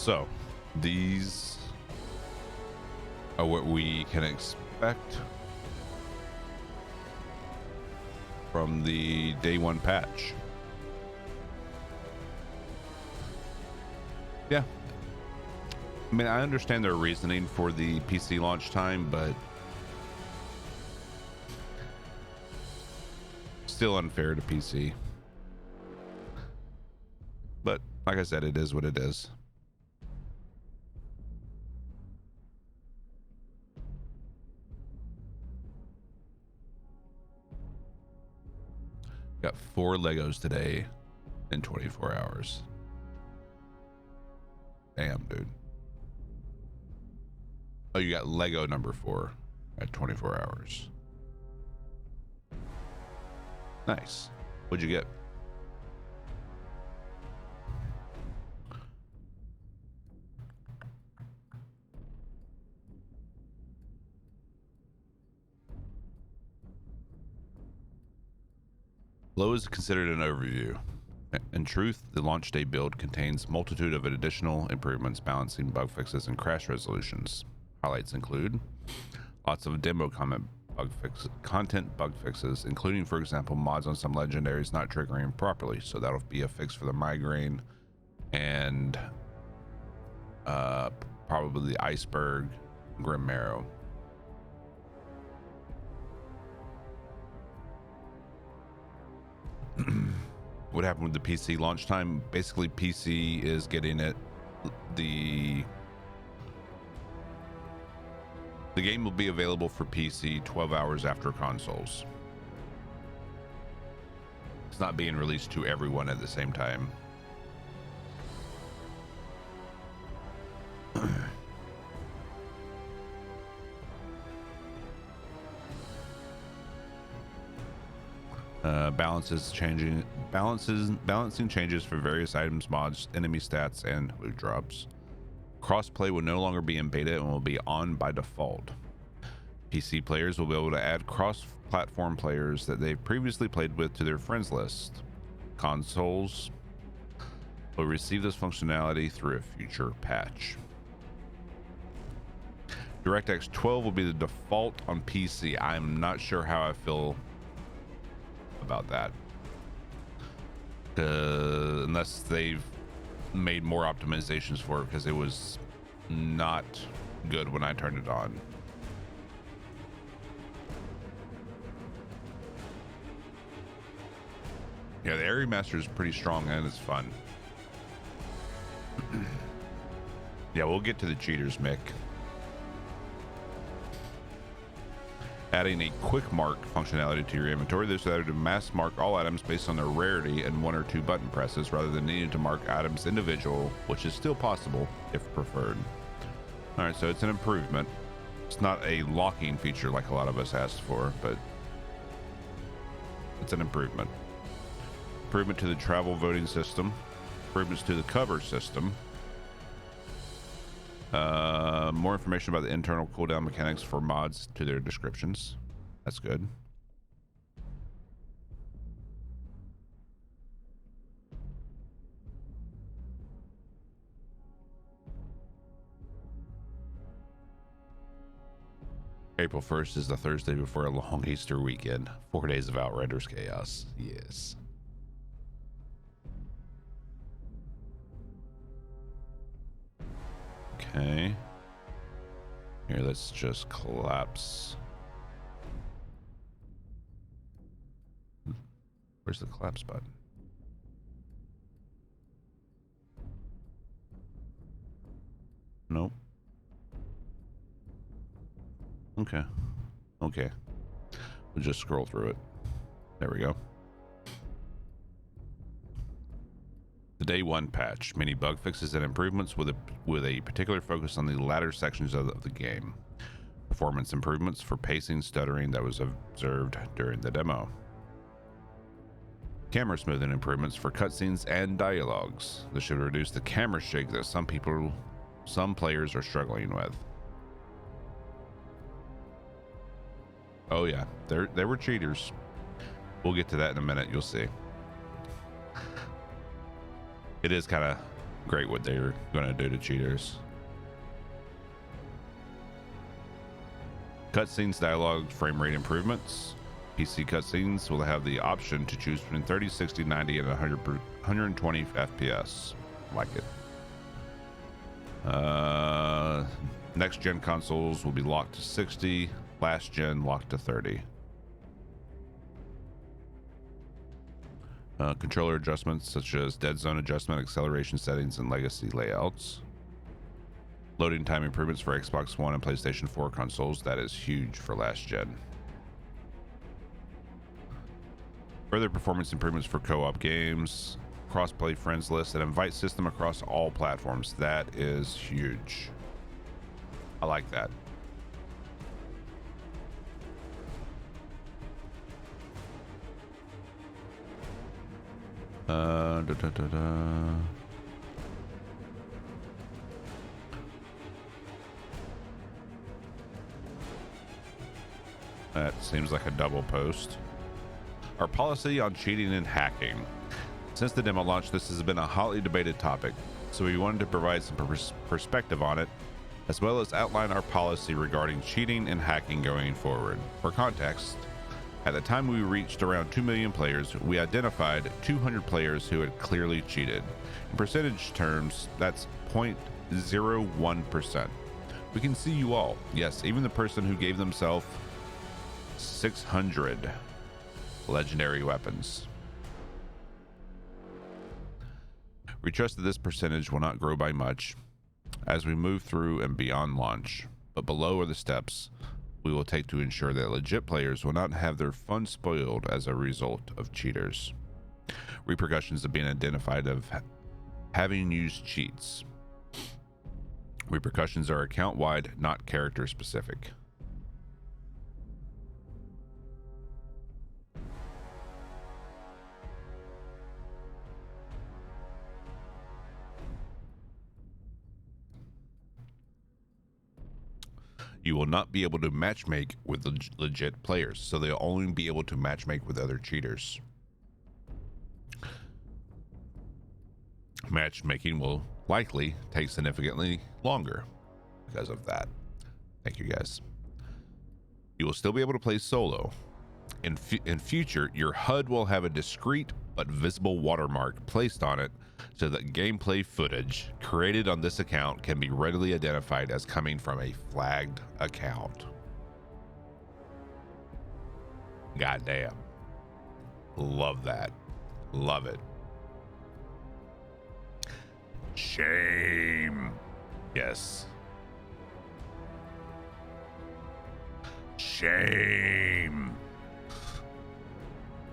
So these are what we can expect from the day one patch. Yeah. I mean, I understand their reasoning for the PC launch time, but still unfair to PC. But like I said, it is what it is. Got 4 Legos today in 24 hours. Damn, dude. Oh, you got Lego number 4 at 24 hours. Nice. What'd you get? Below is considered an overview. In truth, the launch day build contains multitude of additional improvements, balancing bug fixes and crash resolutions. Highlights include lots of demo content bug fixes, including, for example, mods on some legendaries not triggering properly. So that'll be a fix for the migraine and probably the Iceberg Grim Marrow. What happened with the PC launch time? Basically, PC is getting it. The game will be available for PC 12 hours after consoles. It's not being released to everyone at the same time. Balancing changes for various items, mods, enemy stats, and loot drops. Crossplay will no longer be in beta and will be on by default. PC players will be able to add cross-platform players that they've previously played with to their friends list. Consoles will receive this functionality through a future patch. DirectX 12 will be the default on PC. I'm not sure how I feel about that, unless they've made more optimizations for it, because it was not good when I turned it on. Yeah, the Area Master is pretty strong and it's fun. Yeah, we'll get to the cheaters, Mick. Adding a quick mark functionality to your inventory. This allows you to mass mark all items based on their rarity and 1 or 2 button presses rather than needing to mark items individual, which is still possible if preferred. All right, so it's an improvement. It's not a locking feature like a lot of us asked for, but it's an improvement. Improvement to the travel voting system. Improvements to the cover system. More information about the internal cooldown mechanics for mods to their descriptions. That's good. April 1st is the Thursday before a long Easter weekend. 4 days of Outriders chaos. Yes. Okay. Here, let's just collapse. Where's the collapse button? Nope. Okay. Okay. We'll just scroll through it. There we go. The day one patch, many bug fixes and improvements with a particular focus on the latter sections of the game. Performance improvements for pacing, stuttering that was observed during the demo. Camera smoothing improvements for cutscenes and dialogues. This should reduce the camera shake that some players are struggling with. Oh yeah, there were cheaters. We'll get to that in a minute. You'll see. It is kind of great what they're going to do to cheaters. Cutscenes, dialogue, frame rate improvements. PC cutscenes will have the option to choose between 30, 60, 90, and 120 FPS. Like it. Next gen consoles will be locked to 60, last gen locked to 30. Controller adjustments such as dead zone adjustment, acceleration settings, and legacy layouts. Loading time improvements for Xbox One and PlayStation 4 consoles. That is huge for last gen. Further performance improvements for co-op games, cross-play friends list, and invite system across all platforms. That is huge. I like that. That seems like a double post. Our policy on cheating and hacking. Since the demo launch, this has been a hotly debated topic, so we wanted to provide some perspective on it, as well as outline our policy regarding cheating and hacking going forward. For context, at the time we reached around 2 million players, we identified 200 players who had clearly cheated. In percentage terms, that's 0.01%. We can see you all. Yes, even the person who gave themselves 600 legendary weapons. We trust that this percentage will not grow by much as we move through and beyond launch, but below are the steps we will take to ensure that legit players will not have their fun spoiled as a result of cheaters. Repercussions of being identified of having used cheats. Repercussions are account-wide, not character-specific. You will not be able to matchmake with legit players, so they'll only be able to matchmake with other cheaters. Matchmaking will likely take significantly longer because of that. Thank you, guys. You will still be able to play solo. In future, your HUD will have a discrete but visible watermark placed on it so that gameplay footage created on this account can be readily identified as coming from a flagged account. Goddamn. Love that. Love it. Shame. Yes. Shame.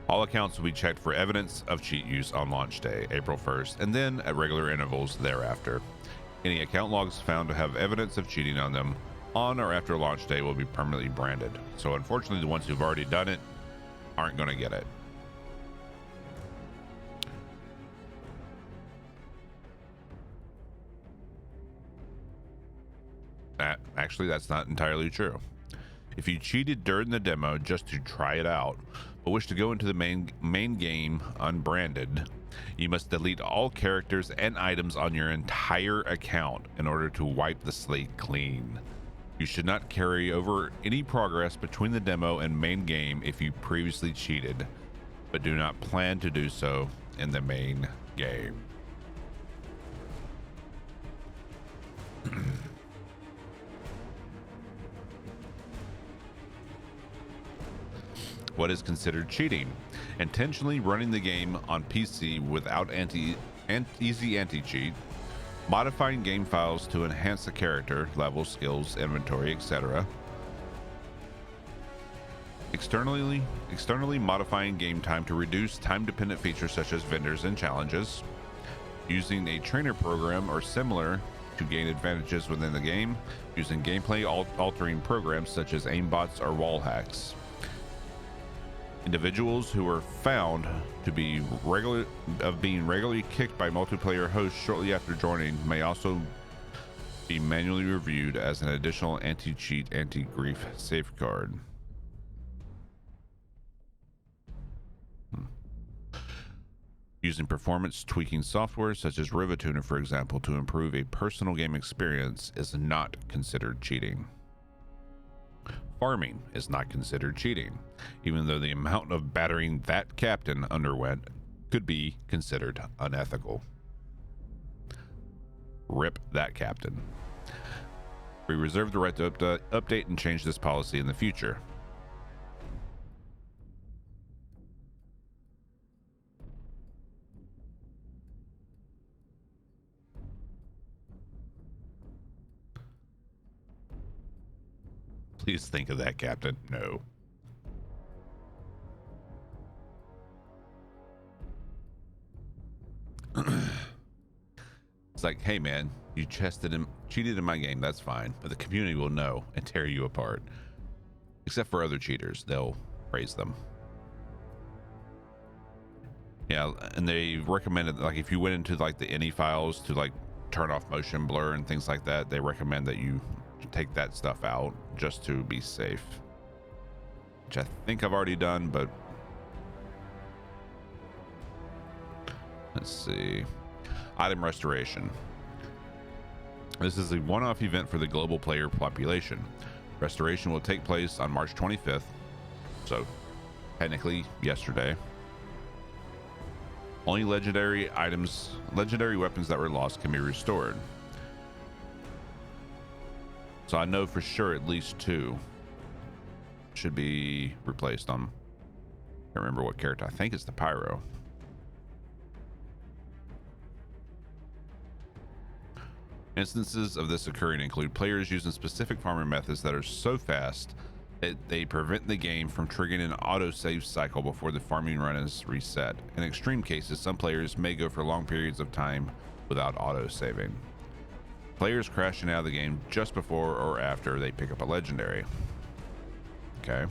All accounts will be checked for evidence of cheat use on launch day, April 1st, and then at regular intervals thereafter. Any account logs found to have evidence of cheating on them on or after launch day will be permanently branded. So unfortunately, the ones who've already done it aren't going to get it. Actually, that's not entirely true. If you cheated during the demo just to try it out, but wish to go into the main game unbranded, you must delete all characters and items on your entire account in order to wipe the slate clean. You should not carry over any progress between the demo and main game if you previously cheated, but do not plan to do so in the main game. What is considered cheating? Intentionally running the game on PC without easy anti-cheat, modifying game files to enhance the character, level, skills, inventory, etc. Externally modifying game time to reduce time-dependent features such as vendors and challenges, using a trainer program or similar to gain advantages within the game, using gameplay altering programs such as aimbots or wall hacks. Individuals who are found to be being regularly kicked by multiplayer hosts shortly after joining may also be manually reviewed as an additional anti-cheat, anti-grief safeguard. Using performance tweaking software such as Rivatuner, for example, to improve a personal game experience is not considered cheating. Farming is not considered cheating, even though the amount of battering that captain underwent could be considered unethical. Rip that captain. We reserve the right to update and change this policy in the future. Please think of that, Captain. No. It's like, hey man, you cheated in my game, that's fine, but the community will know and tear you apart. Except for other cheaters, they'll praise them. Yeah, and they recommended, like, if you went into like the any files to like turn off motion blur and things like that, they recommend that you take that stuff out just to be safe, which I think I've already done. But let's see. Item restoration. This is a one-off event for the global player population. Restoration will take place on March 25th, so technically yesterday. Only legendary weapons that were lost can be restored. So I know for sure at least 2 should be replaced on, I don't remember what character. I think it's the Pyro. Instances of this occurring include players using specific farming methods that are so fast that they prevent the game from triggering an autosave cycle before the farming run is reset. In extreme cases, some players may go for long periods of time without autosaving. Players crashing out of the game just before or after they pick up a legendary. Okay.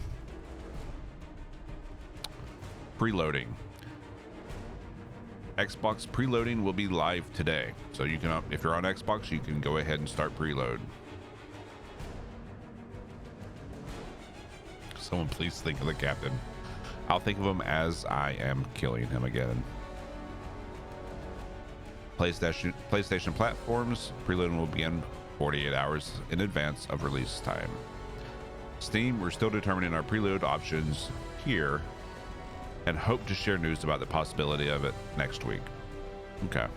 Preloading. Xbox preloading will be live today, so you can, if you're on Xbox, you can go ahead and start preload. Someone please think of the captain. I'll think of him as I am killing him again. PlayStation platforms preloading will begin 48 hours in advance of release time. Steam, we're still determining our preload options here and hope to share news about the possibility of it next week. Okay.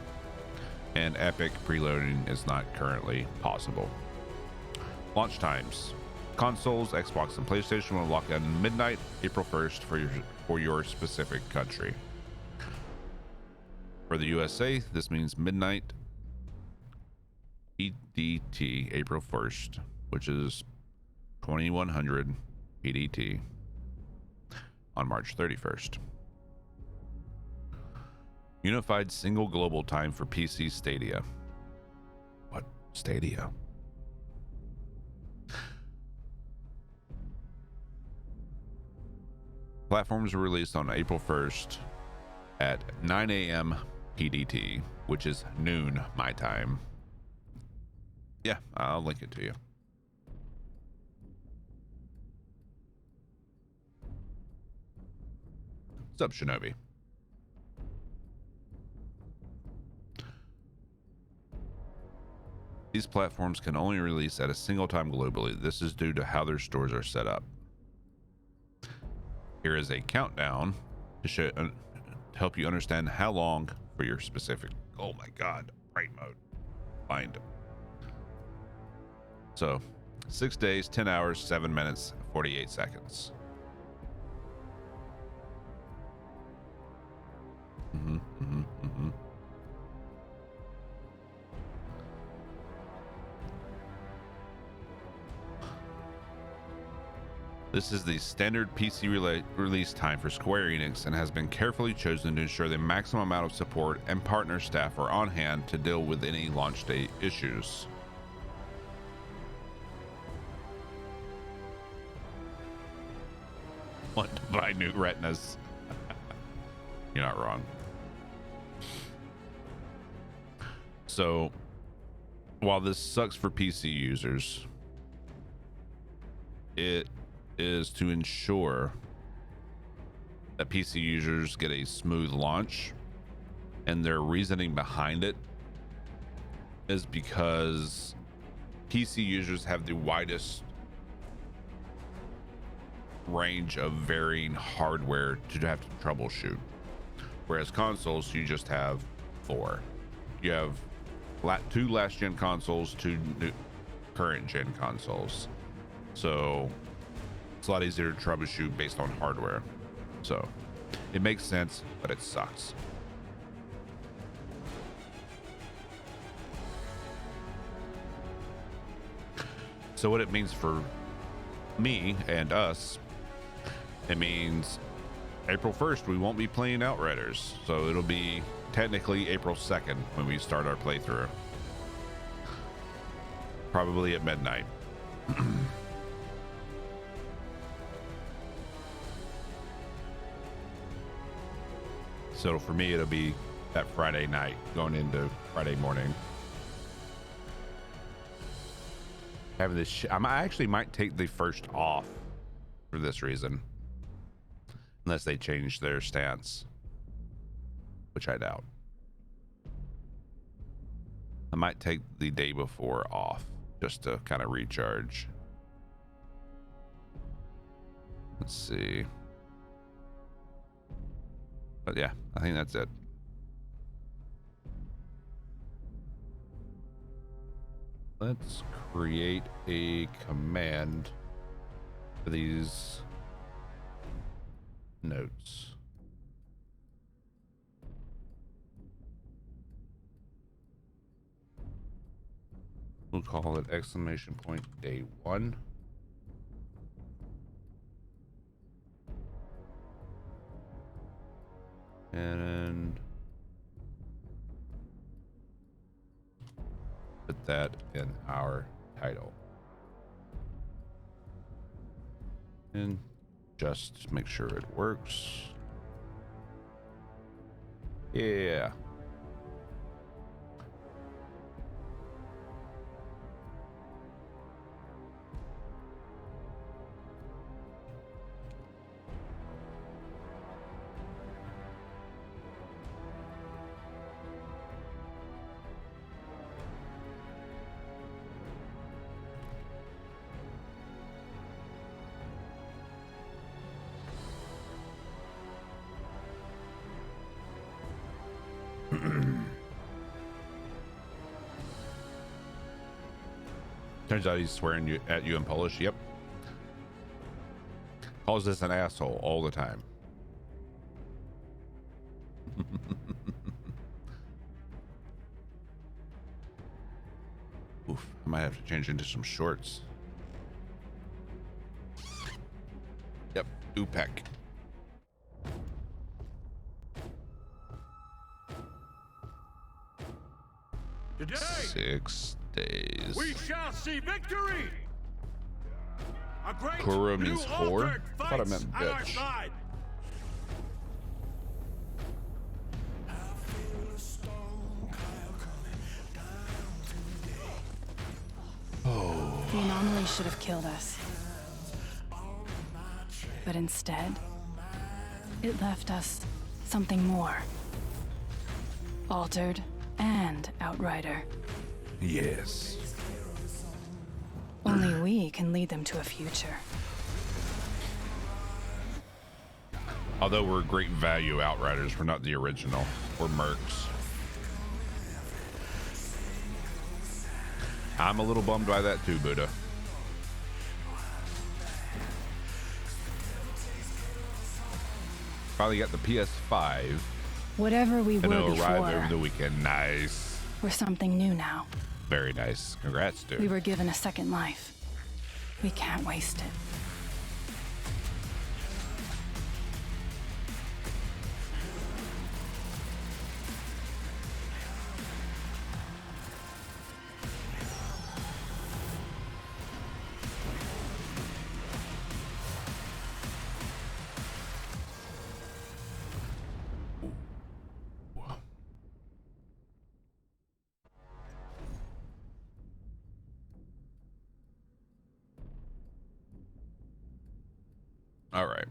And Epic preloading is not currently possible. Launch times. Consoles, Xbox, and PlayStation will lock in midnight, April 1st for your specific country. For the USA, this means midnight EDT, April 1st, which is 2100 EDT on March 31st. Unified single global time for PC Stadia. What? Stadia? Platforms were released on April 1st at 9 a.m. PDT, which is noon my time. Yeah, I'll link it to you. What's up, Shinobi? These platforms can only release at a single time globally. This is due to how their stores are set up. Here is a countdown to help you understand how long for your specific. Oh my God, bright mode. Find. So 6 days, 10 hours, 7 minutes, 48 seconds. This is the standard PC release time for Square Enix and has been carefully chosen to ensure the maximum amount of support and partner staff are on hand to deal with any launch date issues. Want to buy new retinas? You're not wrong. So, while this sucks for PC users, it is to ensure that PC users get a smooth launch And their reasoning behind it is because PC users have the widest range of varying hardware to have to troubleshoot, whereas consoles, you just have 4. You have 2 last gen consoles, 2 current gen consoles, so it's a lot easier to troubleshoot based on hardware. So it makes sense, but it sucks. So what it means for me and us, it means April 1st we won't be playing Outriders, so it'll be technically April 2nd when we start our playthrough, probably at midnight. So for me it'll be that Friday night going into Friday morning. Having this I actually might take the 1st off for this reason, unless they change their stance, which I doubt. I might take the day before off just to kind of recharge. Let's see. But yeah, I think that's it. Let's create a command for these notes. We'll call it !day 1. And put that in our title. And just make sure it works. Yeah. Turns out he's swearing at you in Polish. Yep. Calls us an asshole all the time. Oof, I might have to change into some shorts. Yep, Upec. Today, 6 days. we shall see victory. A great Kuro new means whore? Altered I thought I fights meant at our bitch. side. The anomaly should have killed us. But instead, it left us something more. Altered and Outrider. Yes. Only we can lead them to a future. Although we're great value Outriders, we're not the original. We're mercs. I'm a little bummed by that too, Buddha. Finally got the PS5. Whatever we were Gonna arrive over before, the weekend. Nice. we're something new now. Very nice. Congrats, dude. We were given a second life. We can't waste it. All right.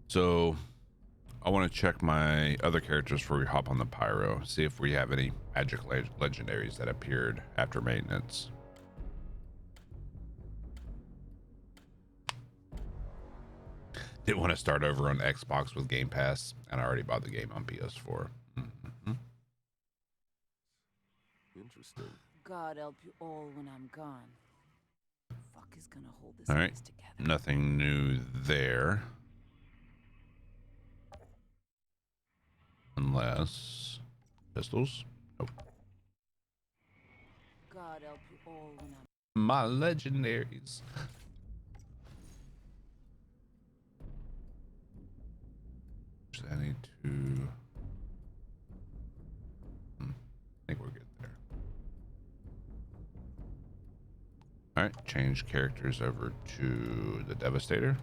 So I want to check my other characters before we hop on the Pyro. See if we have any magic legendaries that appeared after maintenance. Didn't want to start over on Xbox with Game Pass, and I already bought the game on PS4. Mm-hmm. Interesting. God help you all when I'm gone. Fuck is gonna hold this All right, place together. nothing new there. Unless pistols. Nope. God help you all when I'm My legendaries. I need to. I think we're good there. All right, change characters over to the Devastator.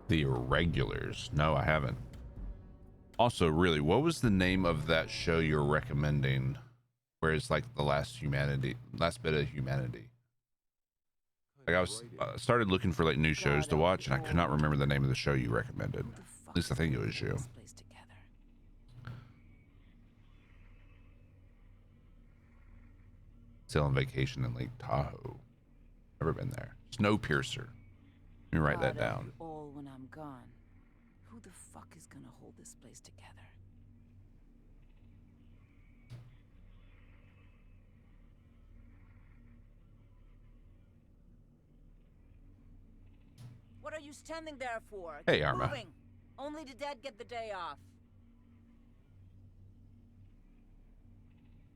The Irregulars. No, I haven't. Also, really, what was the name of that show you're recommending? Where it's like the last bit of humanity. Like I was started looking for like new shows to watch, and I could not remember the name of the show you recommended. At least I think it was you. Still on vacation in Lake Tahoe. Never been there. Snowpiercer. Let me write that down. all when I'm gone. Who the fuck is gonna hold this place together? What are you standing there for? Hey, Keep Arma. moving. Only the dead get the day off.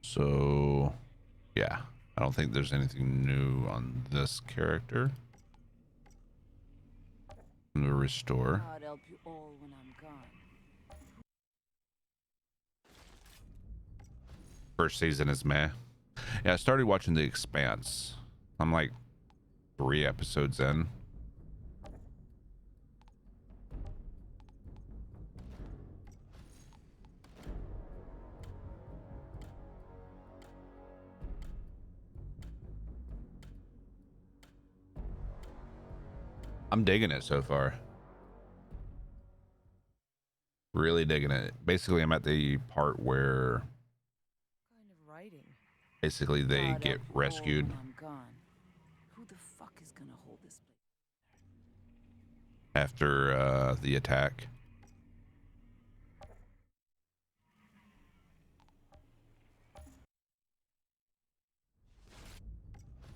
So, yeah. I don't think there's anything new on this character. I'm gonna restore. God help you all when I'm gone. First season is meh. Yeah, I started watching The Expanse. I'm like 3 episodes in. I'm digging it so far. Really digging it. Basically, I'm at the part where Kind of writing. basically they God get help you all rescued when I'm gone. Who the fuck is gonna hold this place? after the attack.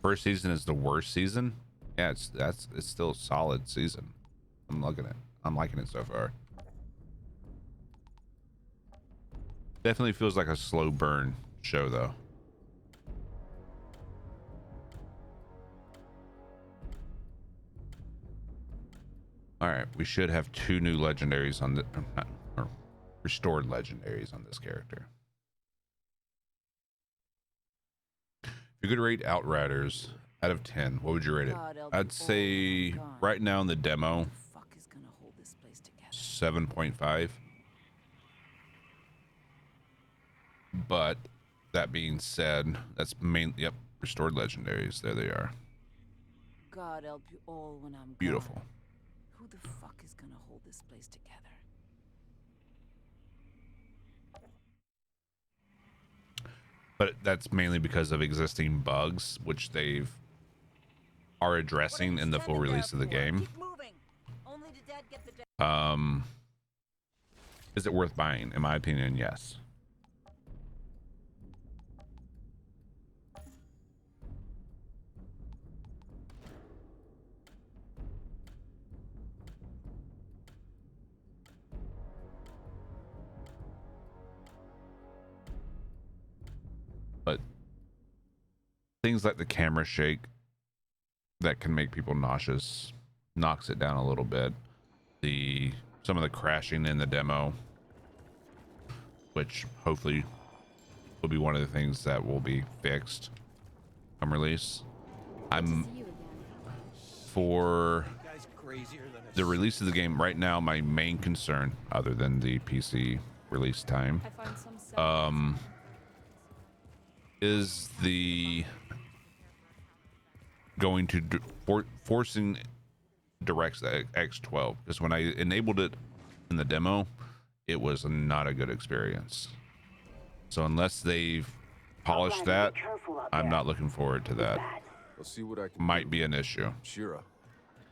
First season is the worst season. Yeah, it's still a solid season. I'm liking it so far. Definitely feels like a slow burn show though. All right, we should have 2 new legendaries on the or restored legendaries on this character. If you could rate Outriders out of 10, what would you rate it? God help I'd you all say when I'm gone. right now in the Who demo, the fuck is gonna hold this place together? 7.5. But that being said, that's yep, restored legendaries. There they are. God help you all when I'm Beautiful. gone. Who the fuck is gonna hold this place together? But that's mainly because of existing bugs, which they've are addressing in the full release of the game. Keep moving. Only the dead get the day. Is it worth buying? In my opinion, yes. But things like the camera shake that can make people nauseous knocks it down a little bit. Some of the crashing in the demo, which hopefully will be one of the things that will be fixed come release. For the release of the game right now, my main concern, other than the PC release time, is the going to forcing DirectX 12, because when I enabled it in the demo, it was not a good experience. So unless they've polished that, I'm not looking forward to that. I'll see what I can Might do. be an issue. Shira,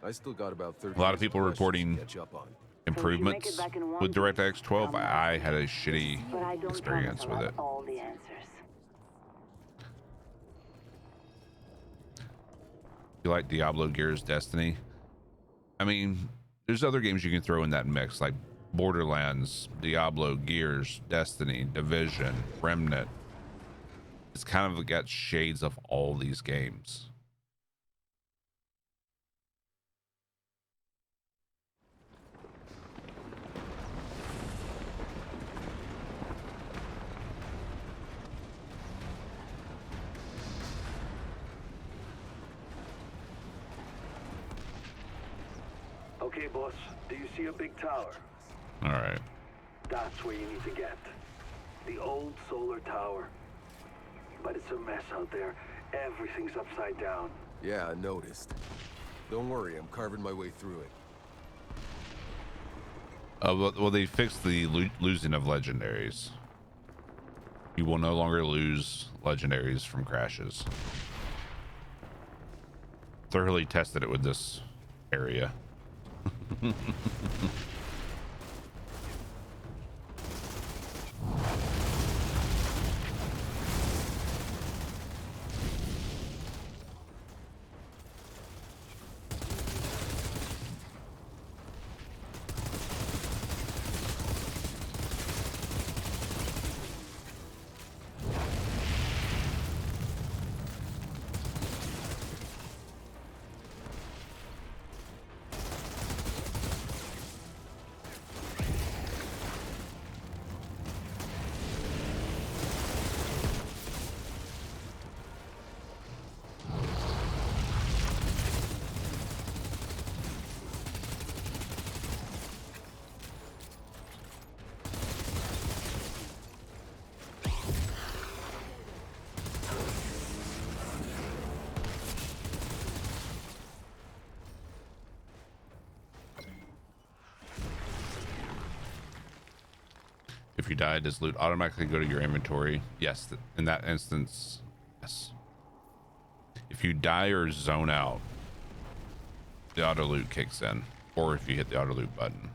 I still got about 30 A lot of days people questions to reporting catch up on. improvements with DirectX 12. I had a shitty experience with it. All the answers. You like Diablo, Gears, Destiny? I mean, there's other games you can throw in that mix, like Borderlands, Diablo, Gears, Destiny, Division, Remnant. It's kind of got shades of all these games. Okay, boss. Do you see a big tower? All right. That's where you need to get. The old solar tower. But it's a mess out there. Everything's upside down. Yeah, I noticed. Don't worry, I'm carving my way through it. Well, they fixed the losing of legendaries. You will no longer lose legendaries from crashes. Thoroughly tested it with this area. If you die, does loot automatically go to your inventory? Yes, in that instance, yes. If you die or zone out, the auto loot kicks in, or if you hit the auto loot button.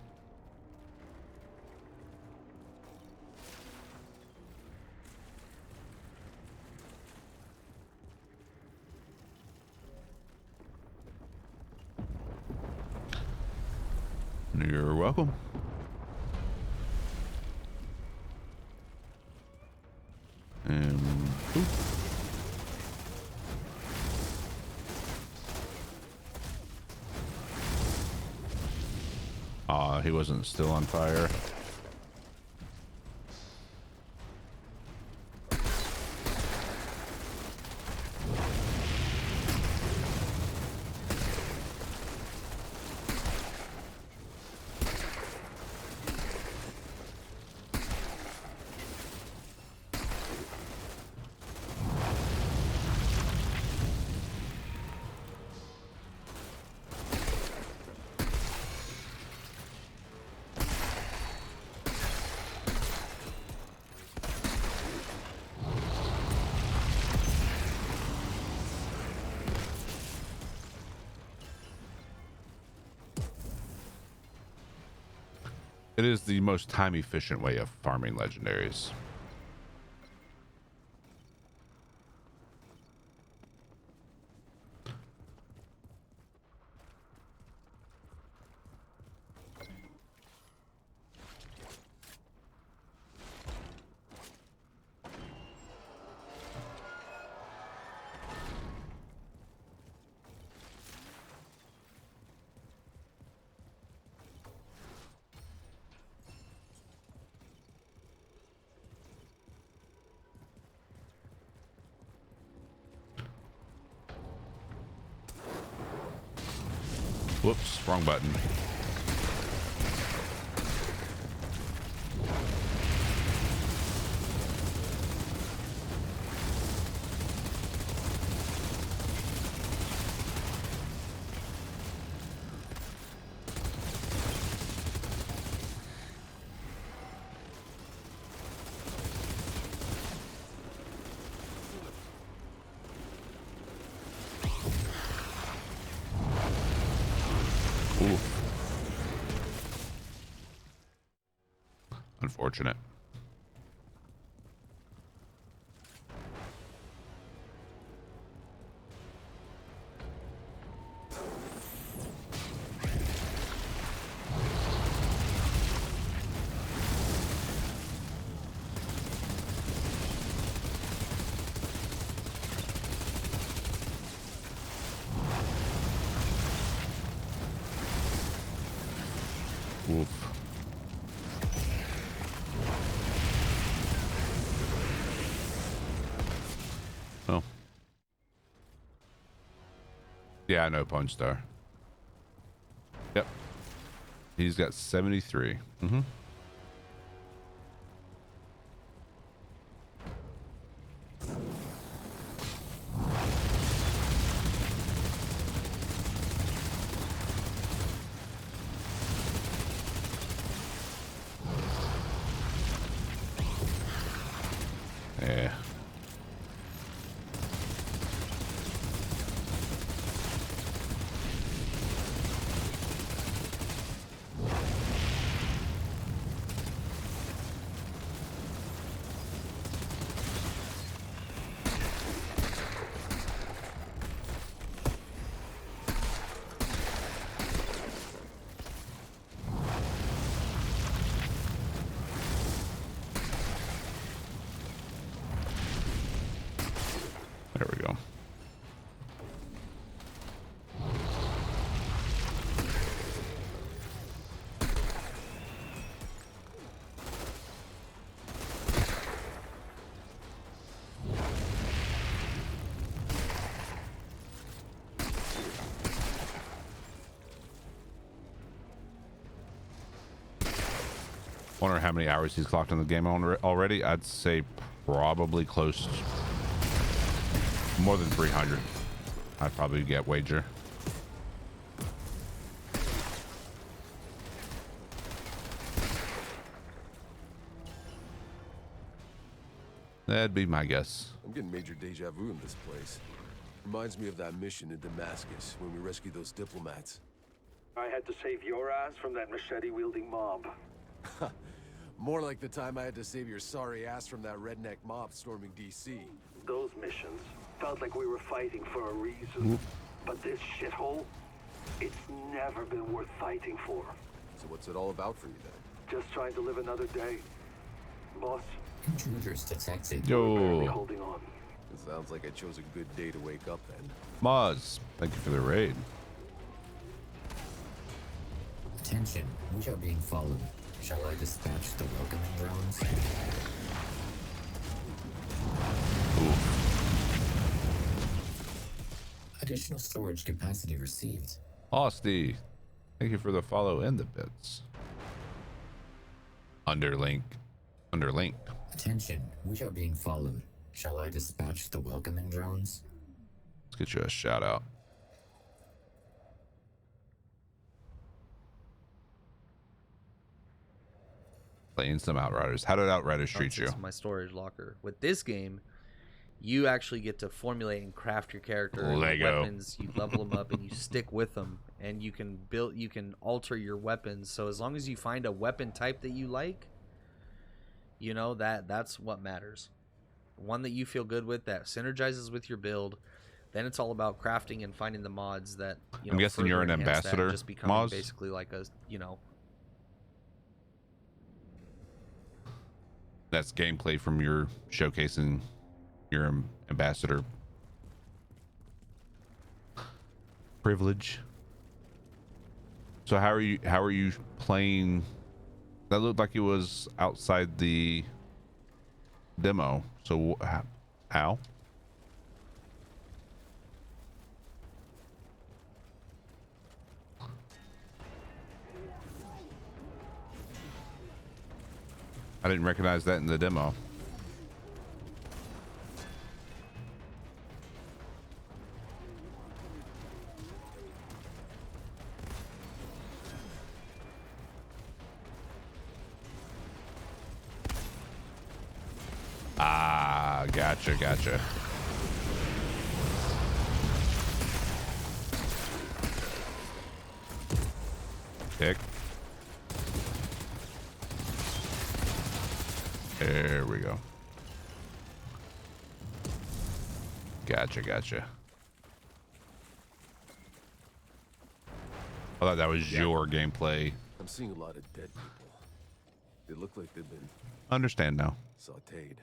You're welcome. He wasn't still on fire. It is the most time efficient way of farming legendaries. Whoops, wrong button. Ooh. Unfortunate. Oof. Oh. Yeah, no punch star. Yep. He's got 73. Mm-hmm. Yeah. There we go. Wonder how many hours he's clocked in the game already. I'd say probably close, more than 300. I'd probably get wager. That'd be my guess. I'm getting major deja vu in this place. Reminds me of that mission in Damascus when we rescued those diplomats. I had to save your ass from that machete-wielding mob. More like the time I had to save your sorry ass from that redneck mob storming DC. Those missions felt like we were fighting for a reason. But this shithole, it's never been worth fighting for. So what's it all about for you then? Just trying to live another day. Boss, Intruders detected. barely Yo, holding on. It sounds like I chose a good day to wake up then. Moz, thank you for the raid. Attention, we are being followed. Shall I dispatch the welcoming drones? Additional storage capacity received. Austy, thank you for the follow and the bits. Underlink. Attention, we are being followed. Shall I dispatch the welcoming drones? Let's get you a shout out. Playing some Outriders. How did Outriders treat you? It's my storage locker. With this game, you actually get to formulate and craft your character and your Lego. weapons. You level them up and you stick with them, and you can alter your weapons. So as long as you find a weapon type that you like, you know that's what matters. One that you feel good with, that synergizes with your build. Then it's all about crafting and finding the mods that I'm guessing you're an further enhance that, ambassador, just becoming Moz? basically like a That's gameplay from your showcasing your ambassador privilege. So how are you playing? That looked like it was outside the demo. So how? I didn't recognize that in the demo. Ah, gotcha. Tick. There we go. Gotcha, gotcha. I thought that was your gameplay. I'm seeing a lot of dead people. They look like they've been Understand now. sautéed.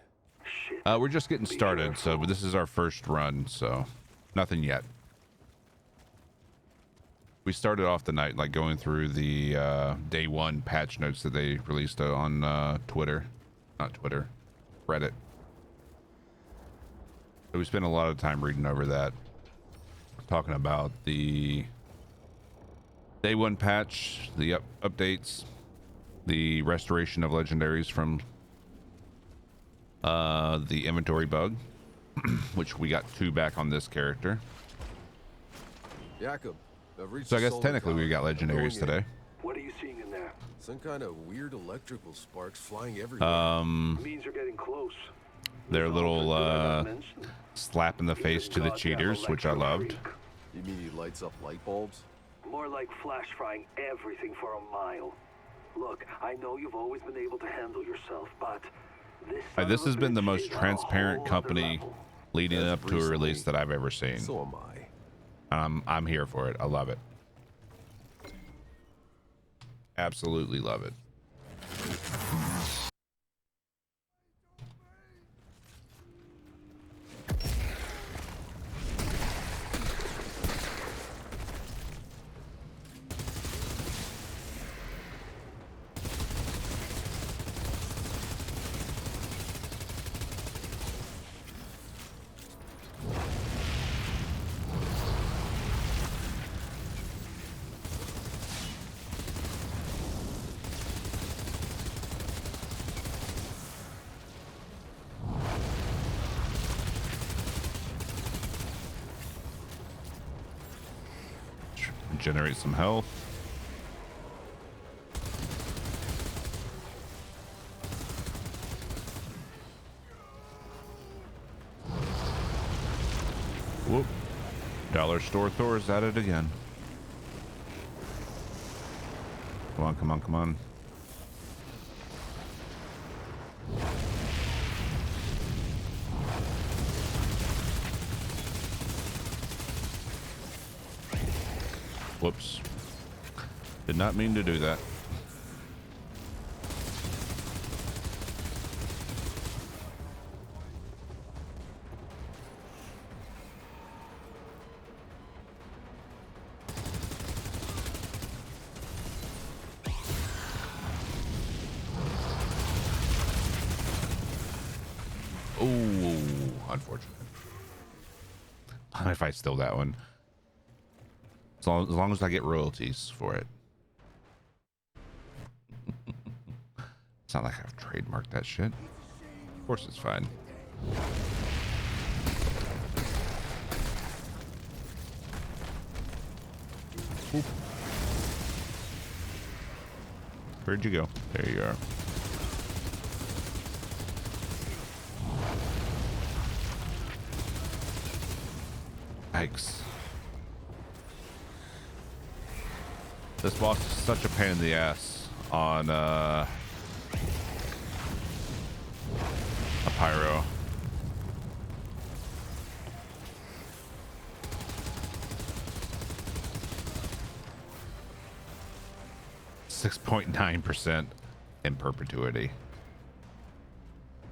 Shit. We're just getting started, so this is our first run, so nothing yet. We started off the night like going through the day one patch notes that they released on Twitter. Not Twitter, Reddit. So we spent a lot of time reading over that, talking about the day one patch, the updates, the restoration of legendaries from the inventory bug, which we got 2 back on this character. Jakob, I've reached So I the guess solar technically we tower. got I'm going legendaries in. today. What are you seeing in there? Some kind of weird electrical sparks flying everywhere. Means you're getting close. Their Results little are good, as mentioned. slap in the face to the Goddamn cheaters, which I loved. electro You mean he lights up light bulbs? freak. More like flash frying everything for a mile. Look, I know you've always been able to handle yourself, but this son This of a has been the bitch most is on a transparent whole other company level. leading As up of to a release recently, that I've ever seen. So am I. I'm here for it. I love it. Absolutely love it. Generate some health. Whoop. Dollar store Thor is at it again. Come on, come on, come on. Whoops. Did not mean to do that. Oh, unfortunate. If I steal that one. As long as I get royalties for it. It's not like I've trademarked that shit. Of course it's fine. Oop. Where'd you go? There you are. Yikes. This boss is such a pain in the ass on a pyro. .9% in perpetuity.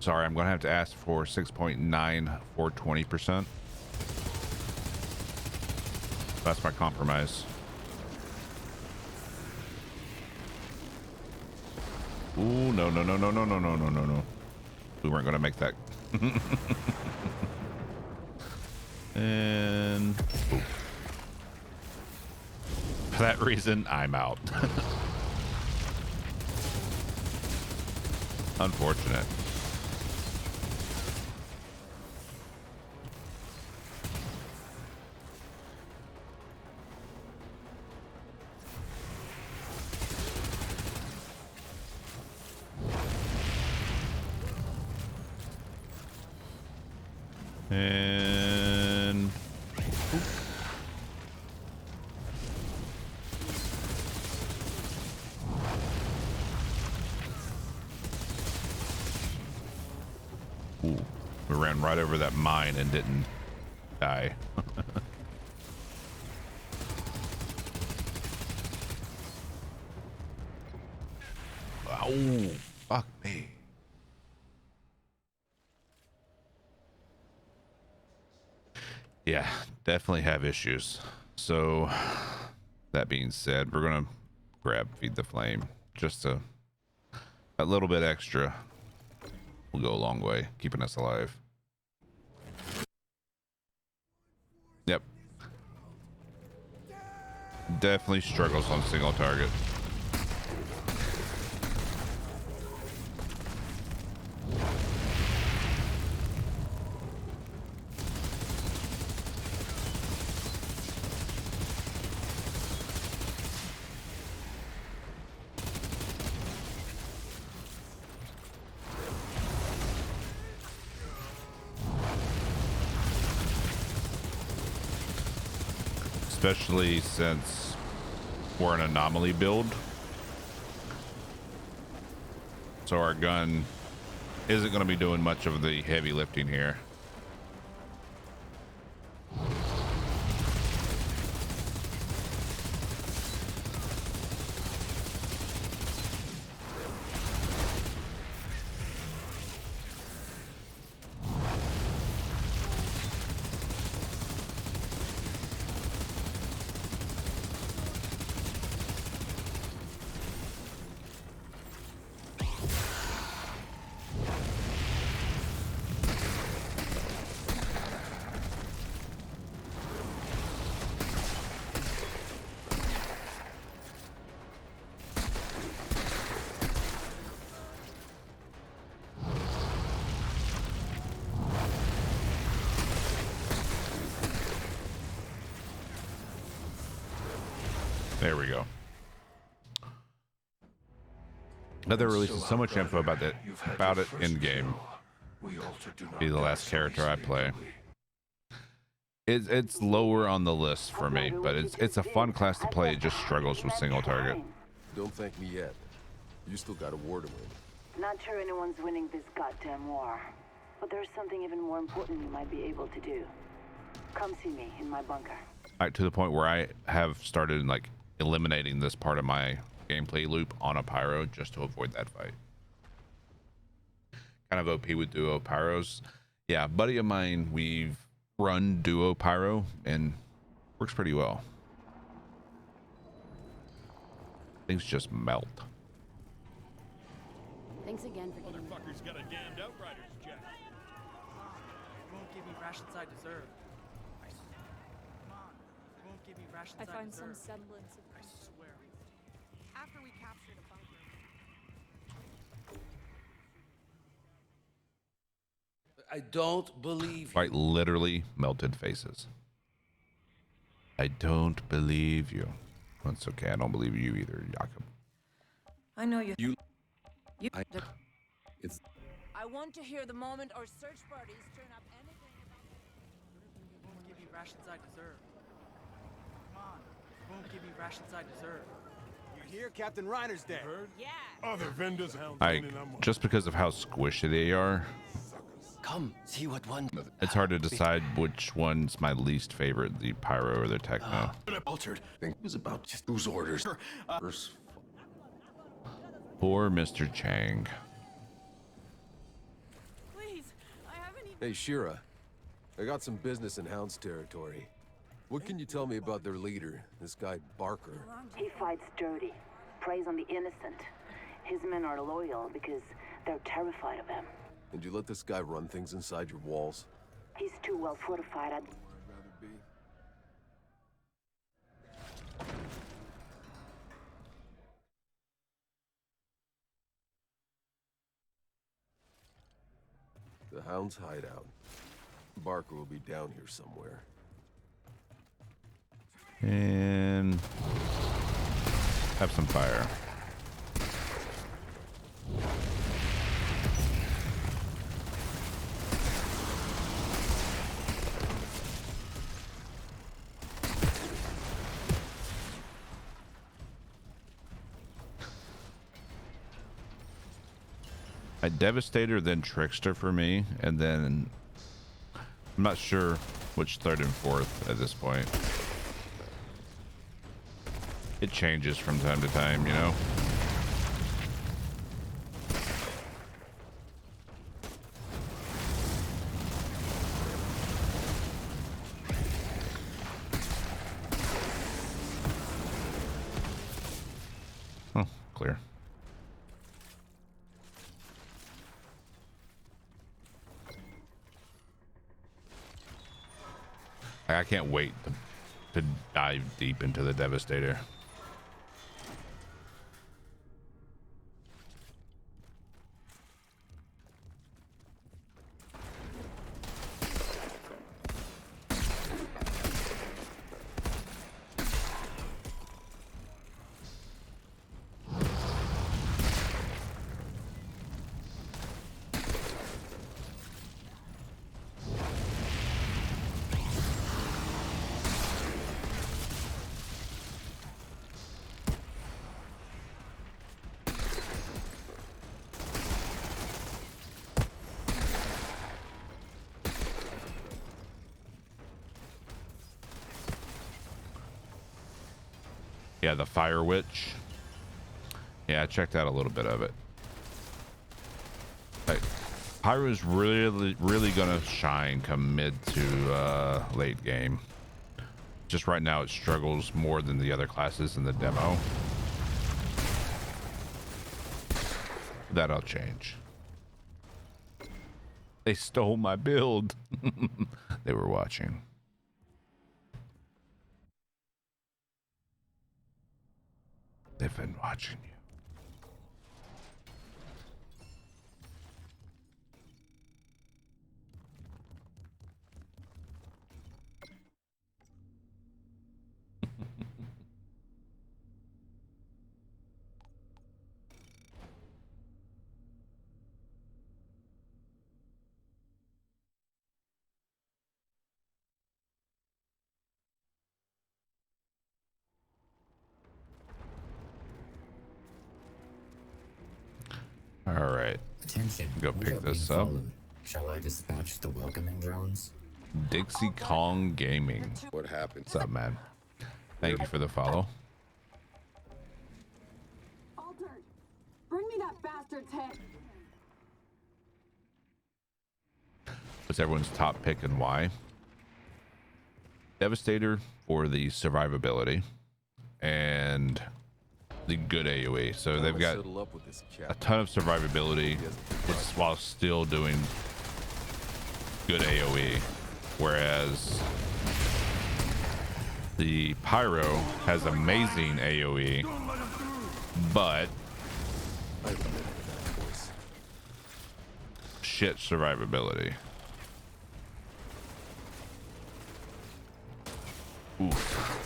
Sorry, I'm gonna have to ask for 6.9 for 20%. That's my compromise. Ooh, no, no, no, no, no, no, no, no, no, no. We weren't gonna make that. And ooh. For that reason, I'm out. Unfortunate. And Ooh, we ran right over that mine and didn't die. Oh, fuck me. Yeah, definitely have issues. So that being said, we're gonna grab Feed the Flame. Just a little bit extra will go a long way, keeping us alive. Yep. Definitely struggles on single target. Especially since we're an anomaly build. So our gun isn't going to be doing much of the heavy lifting here. There we go. Now they're releasing so much info about it in game. Be the last character I play. It's lower on the list for me, but it's a fun class to play. It just struggles with single target. Don't thank me yet. You still got a war to win. Not sure anyone's winning this goddamn war. But there's something even more important you might be able to do. Come see me in my bunker. Right, to the point where I have started like eliminating this part of my gameplay loop on a pyro just to avoid that fight. Kind of OP with duo pyros. Yeah, buddy of mine, we've run duo pyro and works pretty well. Things just melt. Thanks again for getting me. Motherfucker's got a damned Outriders jet. Won't give me rations I deserve. Won't give me rations I find deserve. some semblance of. I swear. After we captured a bunker. I don't believe Quite literally melted faces. I don't believe you. That's okay. I don't believe you either, Jakob. I know you. it's I want to hear the moment our search parties turn up anything Won't give me rations I deserve. Come on. Won't give me rations I deserve. You hear? Captain Reiner's dead. Yeah. Other vendors hound Just because of how squishy they are, come see what one. it's hard to decide which one's my least favorite, the pyro or the techno. Altered. Think it was about just whose orders. Poor Mr. Chang. Please, I haven't even. Hey, Shira. I got some business in Hound's territory. What can you tell me about their leader, this guy Barker? He fights dirty, preys on the innocent. His men are loyal because they're terrified of him. And you let this guy run things inside your walls? He's too well fortified. I'd rather be. The Hound's hideout. Barker will be down here somewhere. And have some fire. A Devastator, then Trickster for me, and then I'm not sure which third and fourth at this point. It changes from time to time, you know? Oh, clear. I can't wait to dive deep into the Devastator. Yeah, the Fire Witch. Yeah, I checked out a little bit of it. Like, Pyro's really gonna shine come mid to late game. Just right now it struggles more than the other classes in the demo. That'll change. They stole my build. They were watching. They've been watching you. All right. Attention. Go pick this up. Shall I dispatch the welcoming drones? Dixie Kong Gaming. What happened? What's up, man? Thank you for the follow. Altered, bring me that bastard's head. What's everyone's top pick and why? Devastator for the survivability and the good AoE. So they've got a ton of survivability while still doing good AoE, whereas the Pyro has amazing AoE, but shit survivability. Oof.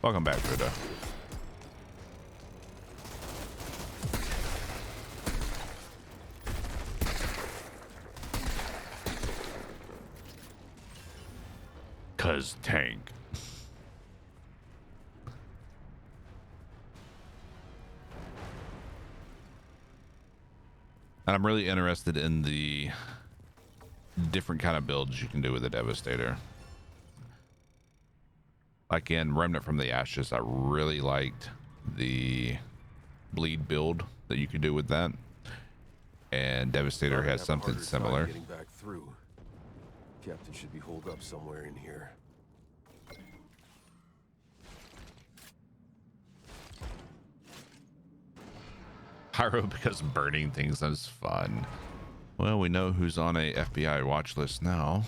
Welcome back, Buddha. Cause tank. And I'm really interested in the different kind of builds you can do with the Devastator. Like in Remnant from the Ashes, I really liked the bleed build that you could do with that. And Devastator has something similar. Getting back through. Captain should be holed up somewhere in here. Pyro because burning things is fun. Well, we know who's on a FBI watch list now.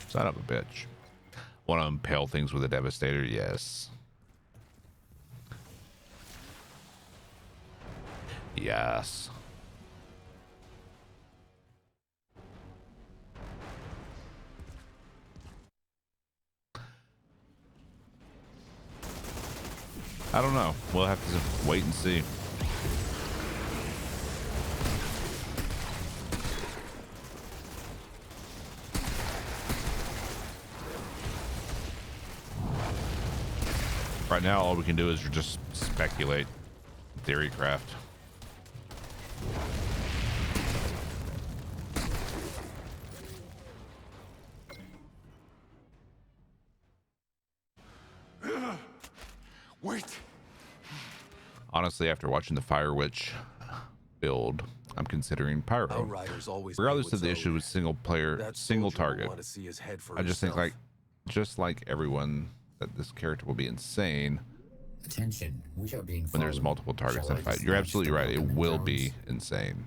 Son of a bitch. Want to impale things with a Devastator? Yes. Yes. I don't know. We'll have to wait and see. Right now, all we can do is just speculate, theory craft. Wait. Honestly, after watching the Fire Witch build, I'm considering Pyro. Outriders always Regardless of the issue with single player, single target. I just think just like everyone, that this character will be insane. Attention, we are being when there's followed. multiple targets Shall in a I fight. You're dispatch absolutely the right. It welcoming will drones? be insane.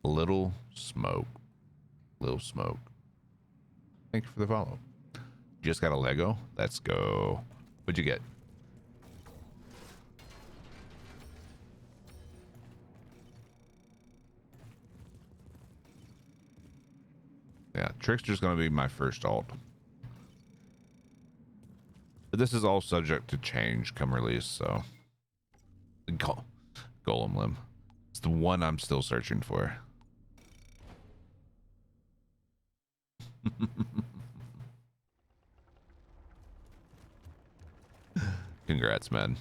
Little smoke. Little smoke. Thank you for the follow. You just got a Lego? Let's go. What'd you get? Yeah, Trickster's going to be my first alt. But this is all subject to change come release, so... Golem Limb. It's the one I'm still searching for. Congrats, man.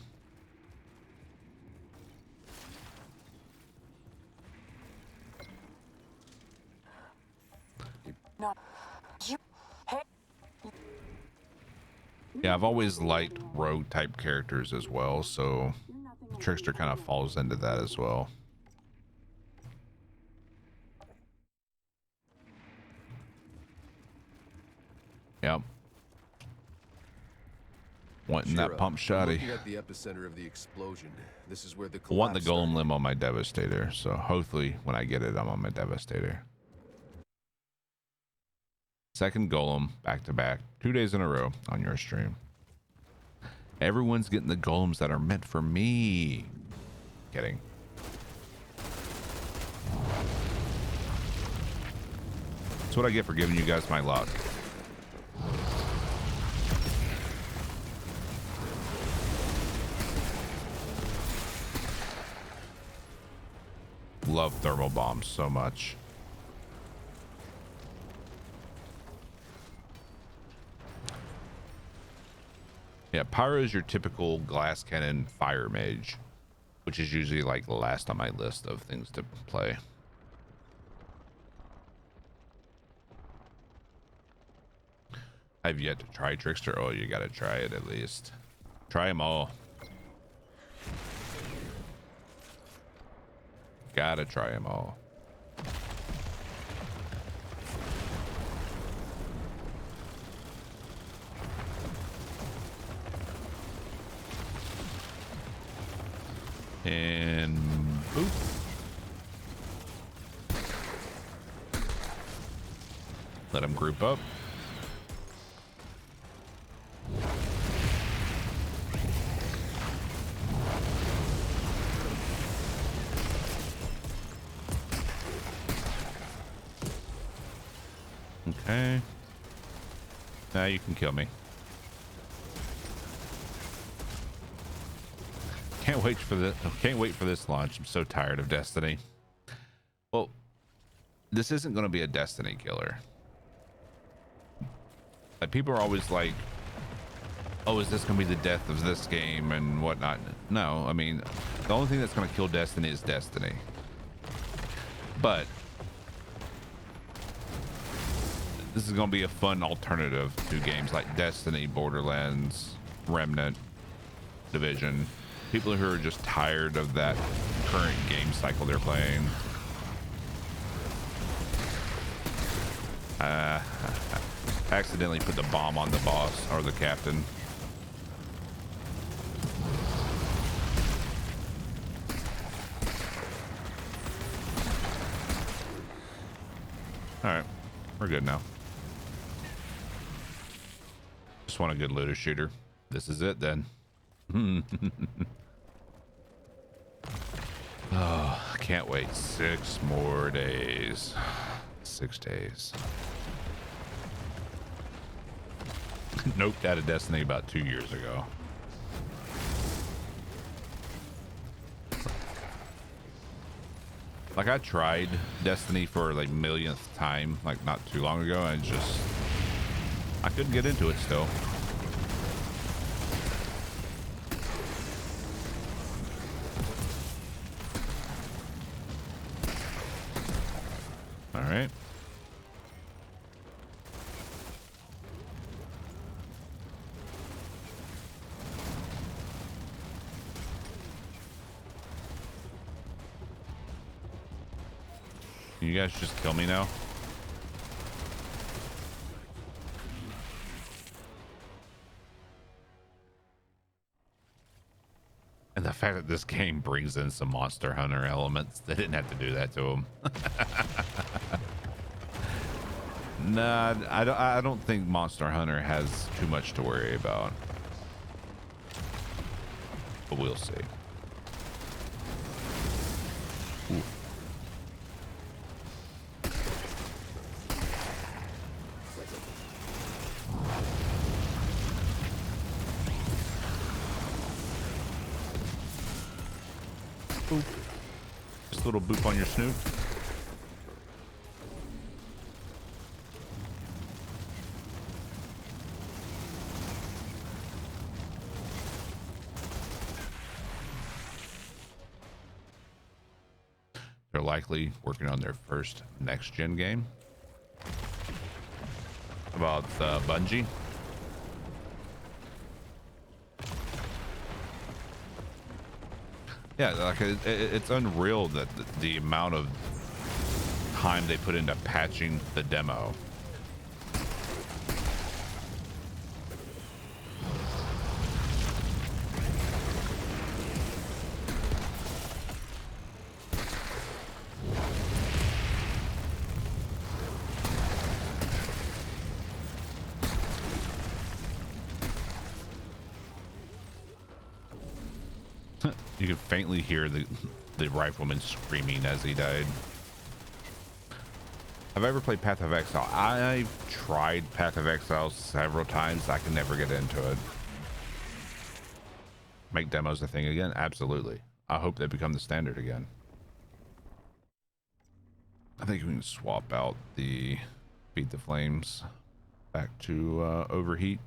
Yeah, I've always liked rogue type characters as well, so Trickster kind of falls into that as well. Yep. Wanting that pump shotty. Looking at the epicenter of the explosion. This is where the I want the collapse Golem Limb on my Devastator, so hopefully when I get it, I'm on my Devastator. Second Golem, back to back, 2 days in a row on your stream. Everyone's getting the Golems that are meant for me. Kidding. That's what I get for giving you guys my luck. Love thermal bombs so much. Yeah, Pyro is your typical glass cannon fire mage, which is usually like the last on my list of things to play. I've yet to try Trickster. Oh, you gotta try it at least. Try them all. Gotta try them all. And boop. Let them group up. Okay. Now you can kill me. Can't wait for this launch. I'm so tired of Destiny. Well, this isn't going to be a Destiny killer. Like, people are always like, oh, is this going to be the death of this game and whatnot? No, I mean, the only thing that's going to kill Destiny is Destiny. But this is going to be a fun alternative to games like Destiny, Borderlands, Remnant, Division. People who are just tired of that current game cycle they're playing. Accidentally put the bomb on the boss or the captain. All right, we're good now. Just want a good looter shooter. This is it then. Oh, I can't wait. 6 more days. 6 days. Noped out of Destiny about 2 years ago. Like, I tried Destiny for like millionth time, like not too long ago, and I couldn't get into it still. All right. Can you guys just kill me now? And the fact that this game brings in some Monster Hunter elements, they didn't have to do that to them. Nah, I don't think Monster Hunter has too much to worry about. But we'll see. Ooh. Boop. Just a little boop on your snoot. They're likely working on their first next-gen game. About Bungie. Yeah, like it's unreal that the amount of time they put into patching the demo. You could faintly hear the rifleman screaming as he died. Have I ever played Path of Exile? I've tried Path of Exile several times. I can never get into it. Make demos a thing again? Absolutely. I hope they become the standard again. I think we can swap out the Feed the Flames back to Overheat.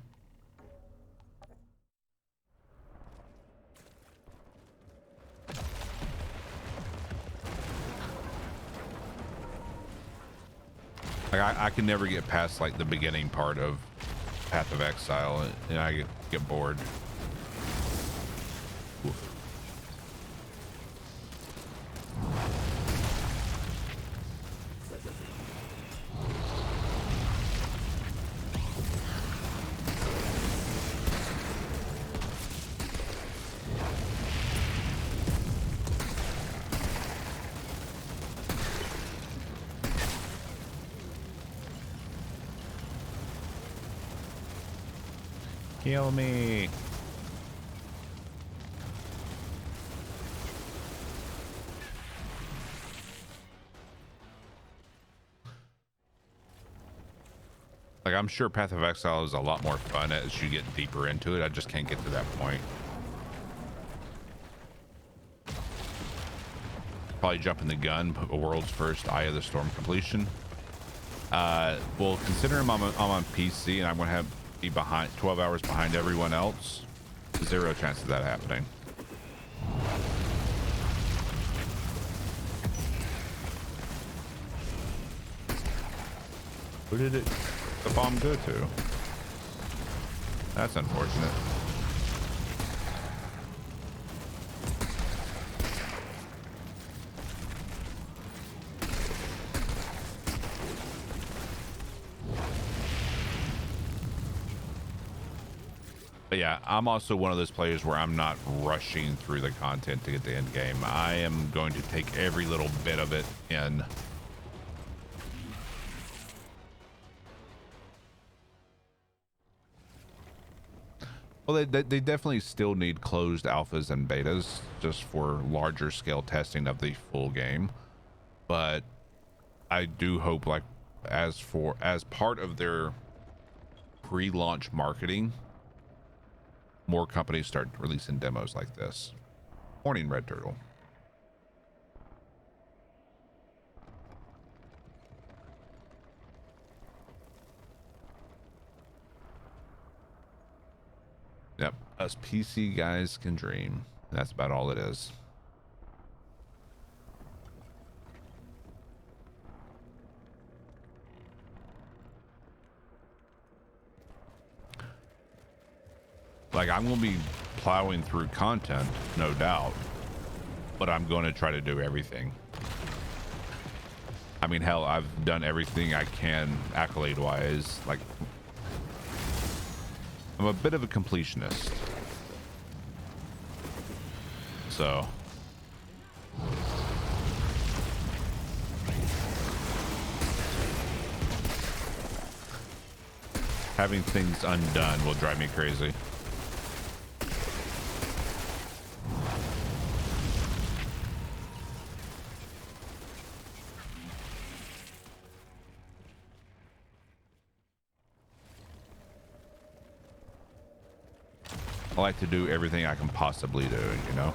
Like I can never get past like the beginning part of Path of Exile, and I get bored. Oof. Kill me. Like, I'm sure Path of Exile is a lot more fun as you get deeper into it. I just can't get to that point. Probably jumping the gun, world's first Eye of the Storm completion. Well, considering I'm on PC and I'm going to be behind 12 hours behind everyone else, 0 chance of that happening. Who did the bomb go to? That's unfortunate. But yeah, I'm also one of those players where I'm not rushing through the content to get the end game. I am going to take every little bit of it in. Well, they definitely still need closed alphas and betas just for larger scale testing of the full game. But I do hope, like, as part of their pre-launch marketing, more companies start releasing demos like this. Morning, Red Turtle. Yep, us PC guys can dream. That's about all it is. Like, I'm going to be plowing through content, no doubt, but I'm going to try to do everything. I mean, hell, I've done everything I can accolade-wise. Like, I'm a bit of a completionist. So having things undone will drive me crazy. I like to do everything I can possibly do, you know?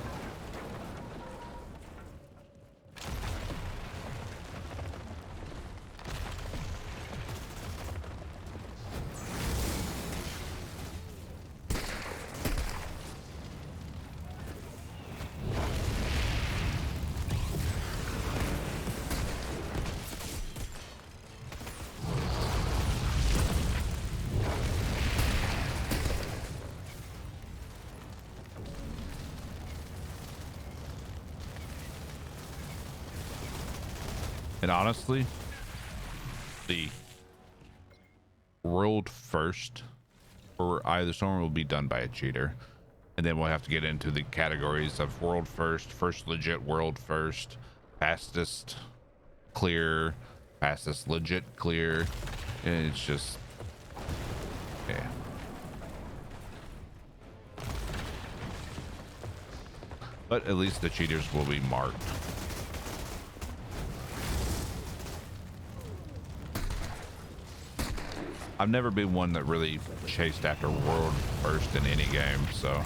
And honestly, the world first for either storm will be done by a cheater, and then we'll have to get into the categories of world first, first legit world first, fastest clear, fastest legit clear, and it's just, yeah. But at least the cheaters will be marked. I've never been one that really chased after world first in any game, so.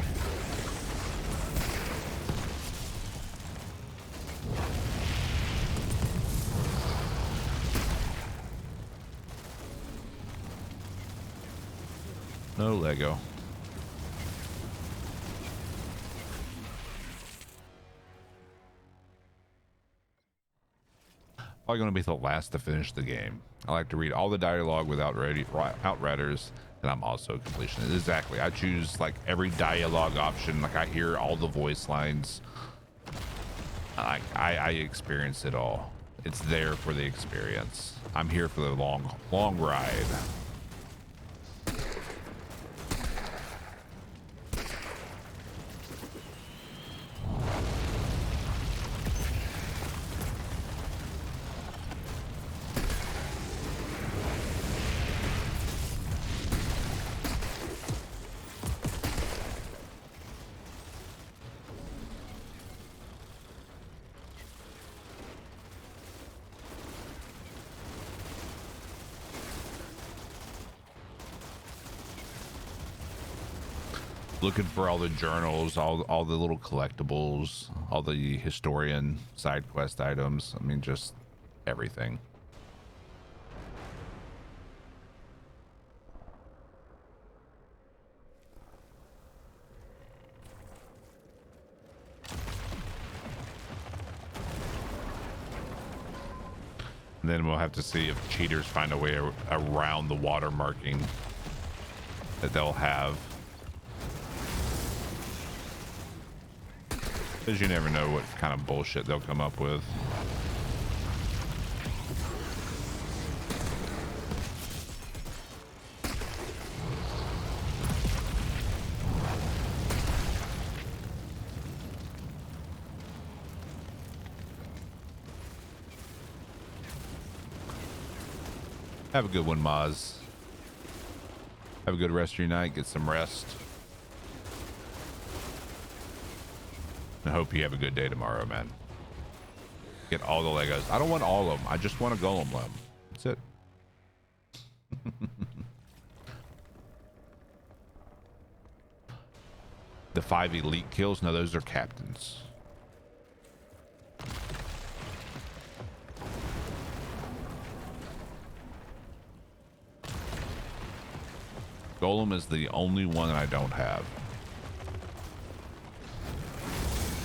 No Lego. Probably going to be the last to finish the game. I like to read all the dialogue with Outriders, and I'm also completionist. Exactly. I choose like every dialogue option. Like I hear all the voice lines. I experience it all. It's there for the experience. I'm here for the long ride. Looking for all the journals, all the little collectibles, all the historian side quest items. I mean, just everything. And then we'll have to see if cheaters find a way around the water marking that they'll have. Because you never know what kind of bullshit they'll come up with. Have a good one, Maz. Have a good rest of your night. Get some rest. I hope you have a good day tomorrow, man. Get all the Legos. I don't want all of them. I just want a golem limb. That's it. The 5 elite kills. No, those are captains. Golem is the only one that I don't have.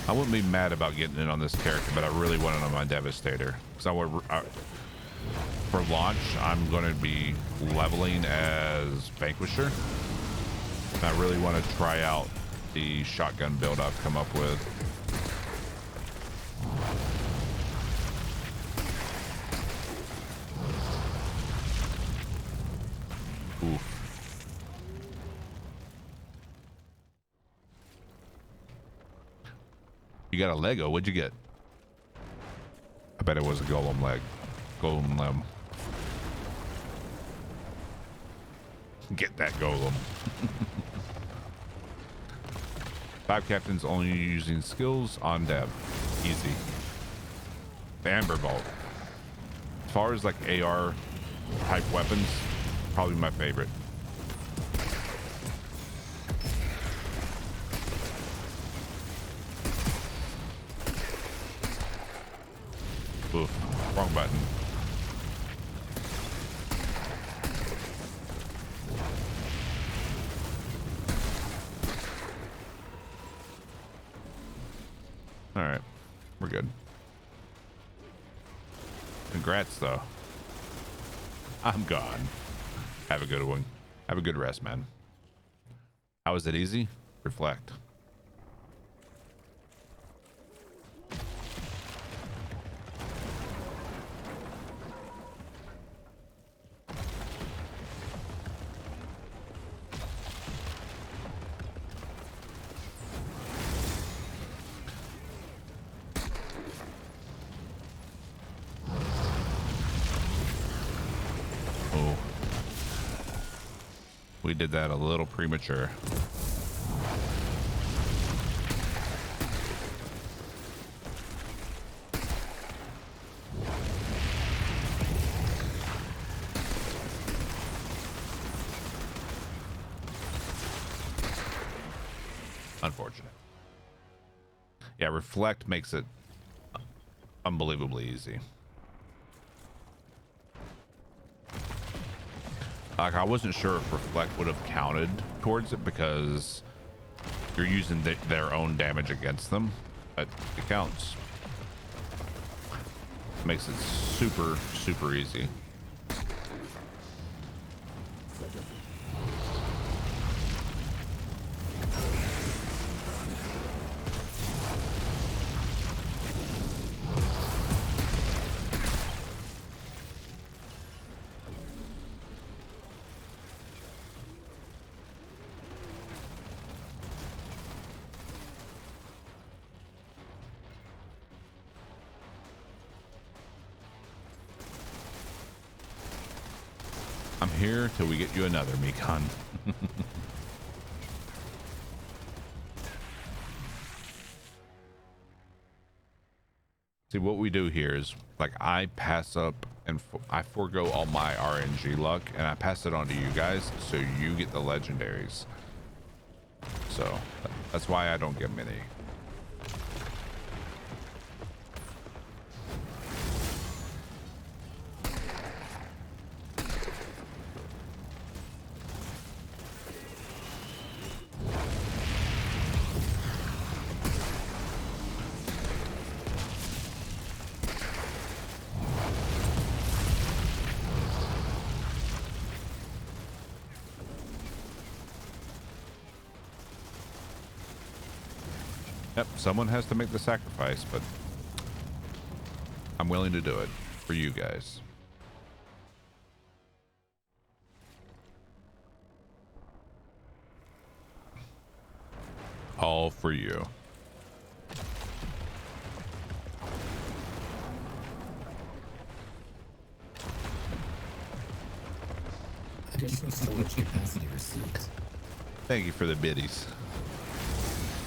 I wouldn't be mad about getting in on this character, but I really want it on my Devastator. Because for launch, I'm going to be leveling as Vanquisher. And I really want to try out the shotgun build I've come up with. Oof. You got a Lego. What'd you get? I bet it was a golem leg. Golem limb. Get that golem. 5 captains only using skills on dev. Easy. The Amber Bolt. As far as like AR type weapons, probably my favorite. Oof, wrong button. All right, we're good. Congrats, though. I'm gone. Have a good one. Have a good rest, man. How was it easy? Reflect. We did that a little premature. Unfortunate. Yeah, reflect makes it unbelievably easy. Like, I wasn't sure if reflect would have counted towards it because you're using their own damage against them, but it counts. Makes it super, super easy. Here till we get you another Mekon. See, what we do here is like I pass up and I forego all my RNG luck and I pass it on to you guys so you get the legendaries. So that's why I don't get many. Yep, someone has to make the sacrifice, but I'm willing to do it for you guys. All for you. Additional storage capacity received. Thank you for the biddies.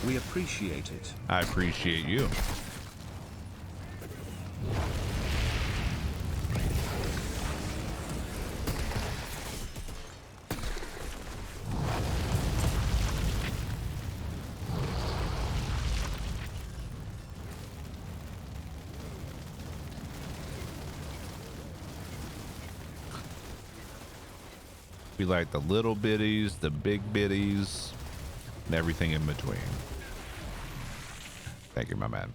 We appreciate it. I appreciate you. We like the little bitties, the big bitties, and everything in between. Thank you, my man.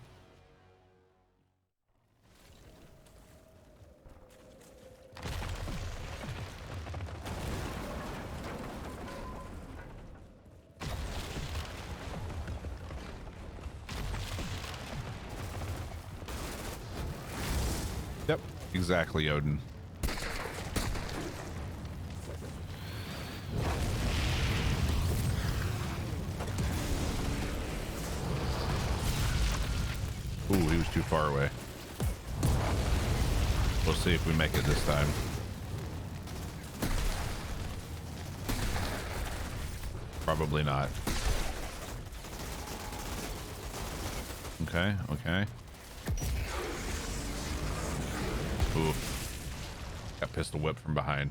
Yep, exactly, Odin. Ooh, he was too far away. We'll see if we make it this time. Probably not. Okay, okay. Ooh. Got pistol whipped from behind.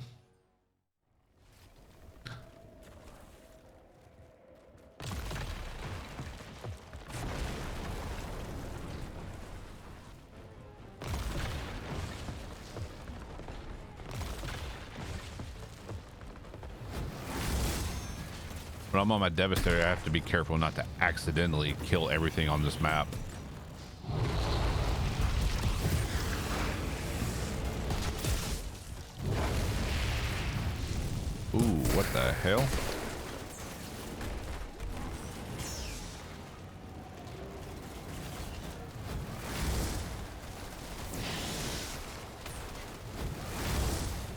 When I'm on my Devastator, I have to be careful not to accidentally kill everything on this map. Ooh, what the hell?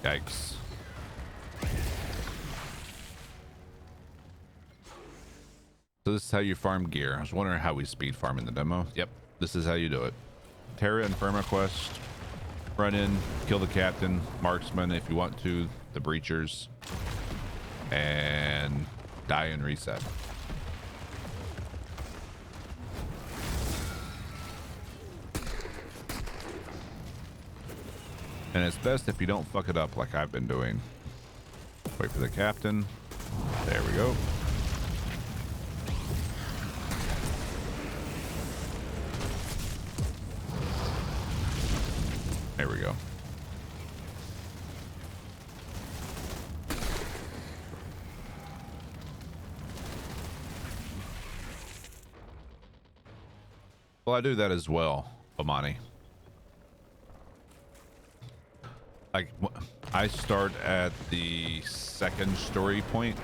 Yikes. So this is how you farm gear. I was wondering how we speed farm in the demo. Yep, this is how you do it. Terra and Permaquest. Run in, kill the captain, marksman if you want to, the breachers, and die and reset. And it's best if you don't fuck it up like I've been doing. Wait for the captain. There we go. There we go. Well, I do that as well, Amani. Like, I start at the second story point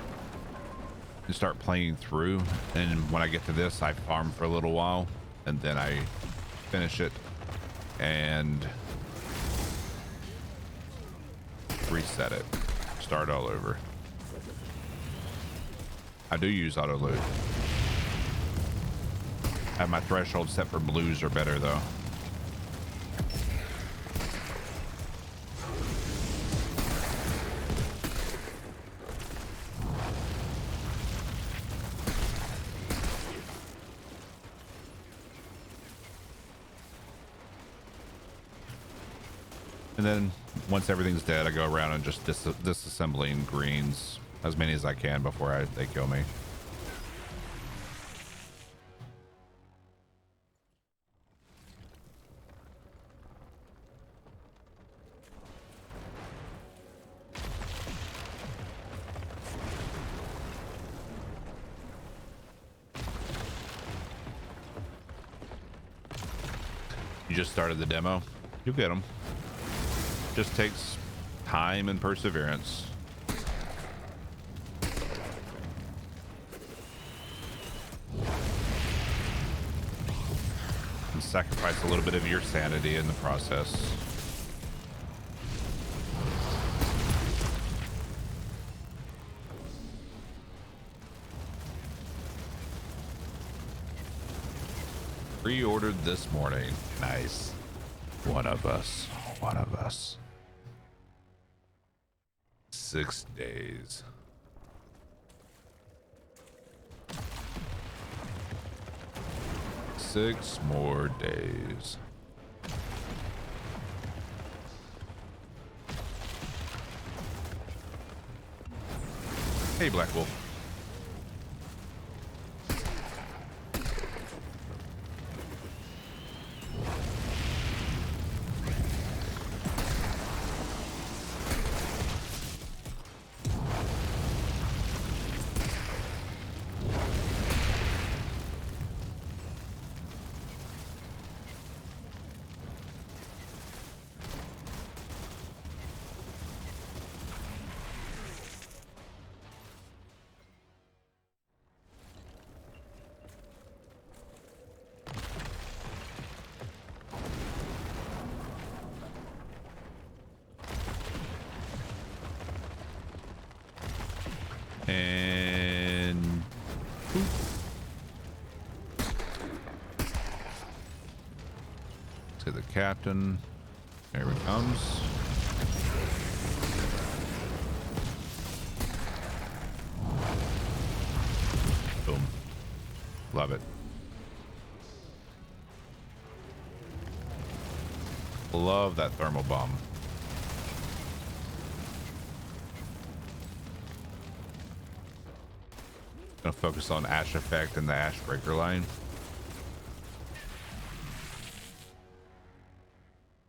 and start playing through, and when I get to this, I farm for a little while, and then I finish it and reset it, start all over. I do use auto loot. I have my threshold set for blues or better though. And then once everything's dead, I go around and just disassembling greens, as many as I can before they kill me. You just started the demo, you'll get them. Just takes time and perseverance. And sacrifice a little bit of your sanity in the process. Pre-ordered this morning. Nice. One of us. One of us. 6 days. 6 more days. Hey, Black Wolf. And boop. To the captain. There he comes. Boom. Love it. Love that thermal bomb. Gonna focus on Ash Effect and the Ash Breaker line.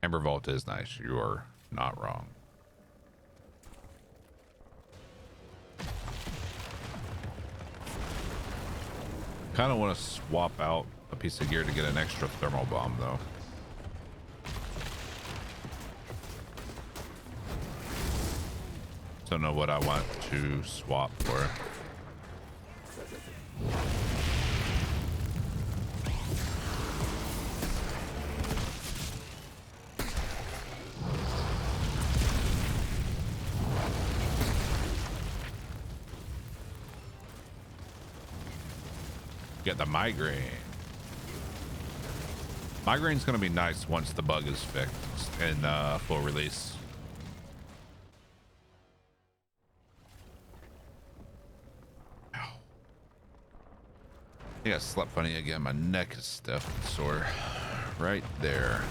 Amber Vault is nice. You are not wrong. Kind of want to swap out a piece of gear to get an extra thermal bomb though. Don't know what I want to swap for. Get the migraine. Migraine's gonna be nice once the bug is fixed in full release. Ow. Yeah, slept funny again. My neck is stiff and sore. Right there.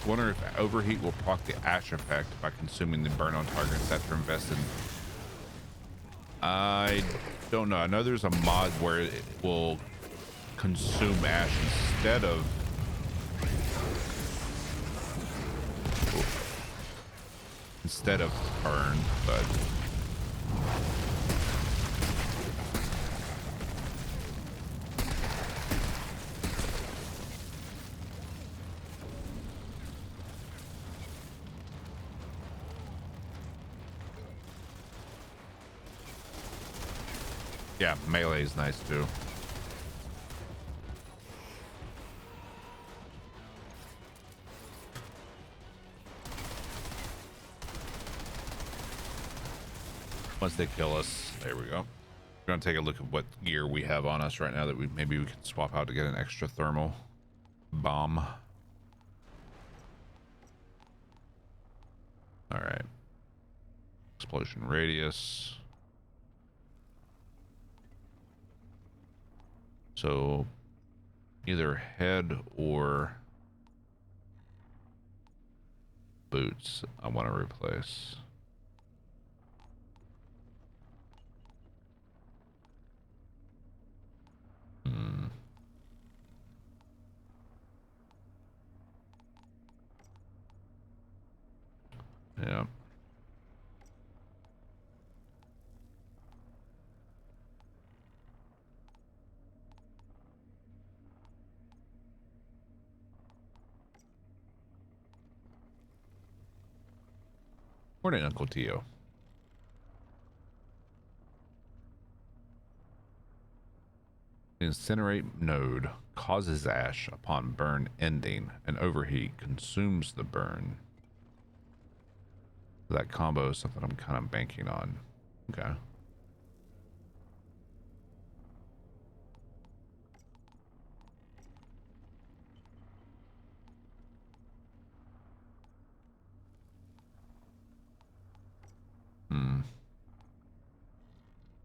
Wonder if overheat will proc the ash effect by consuming the burn on targets after invested. I don't know. I know there's a mod where it will consume ash instead of burn, but yeah, melee is nice too. Once they kill us, there we go. We're gonna take a look at what gear we have on us right now that maybe we can swap out to get an extra thermal bomb. All right. Explosion radius. So either head or boots I want to replace. Yeah. Morning, Uncle Tio. Incinerate node causes ash upon burn ending, and overheat consumes the burn. That combo is something I'm kind of banking on. Okay.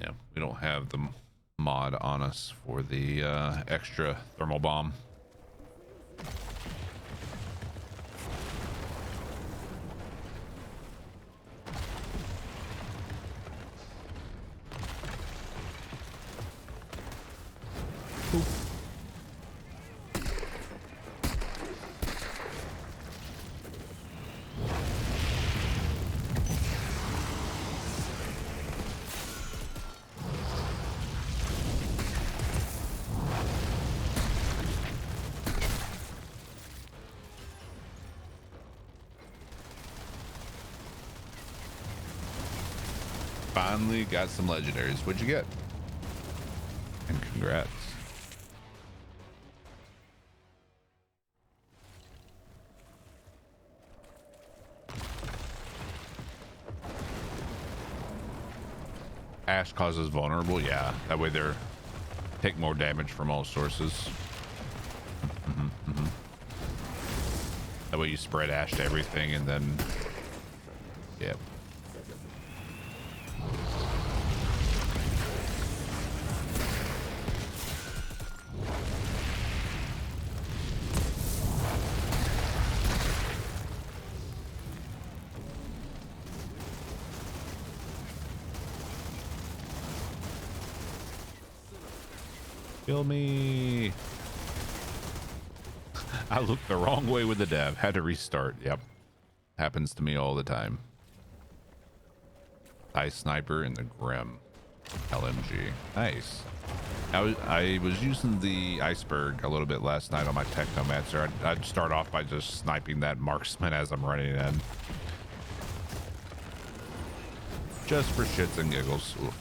Yeah, we don't have the mod on us for the extra thermal bomb. Finally got some legendaries. What'd you get? And congrats. Ash causes vulnerable. Yeah, that way they're take more damage from all sources. That way you spread ash to everything, and then yep. Kill me. I looked the wrong way with the dev. Had to restart. Yep. Happens to me all the time. Ice Sniper and the Grim LMG. Nice. I was using the Iceberg a little bit last night on my Technomancer. I'd start off by just sniping that marksman as I'm running in. Just for shits and giggles. Oof.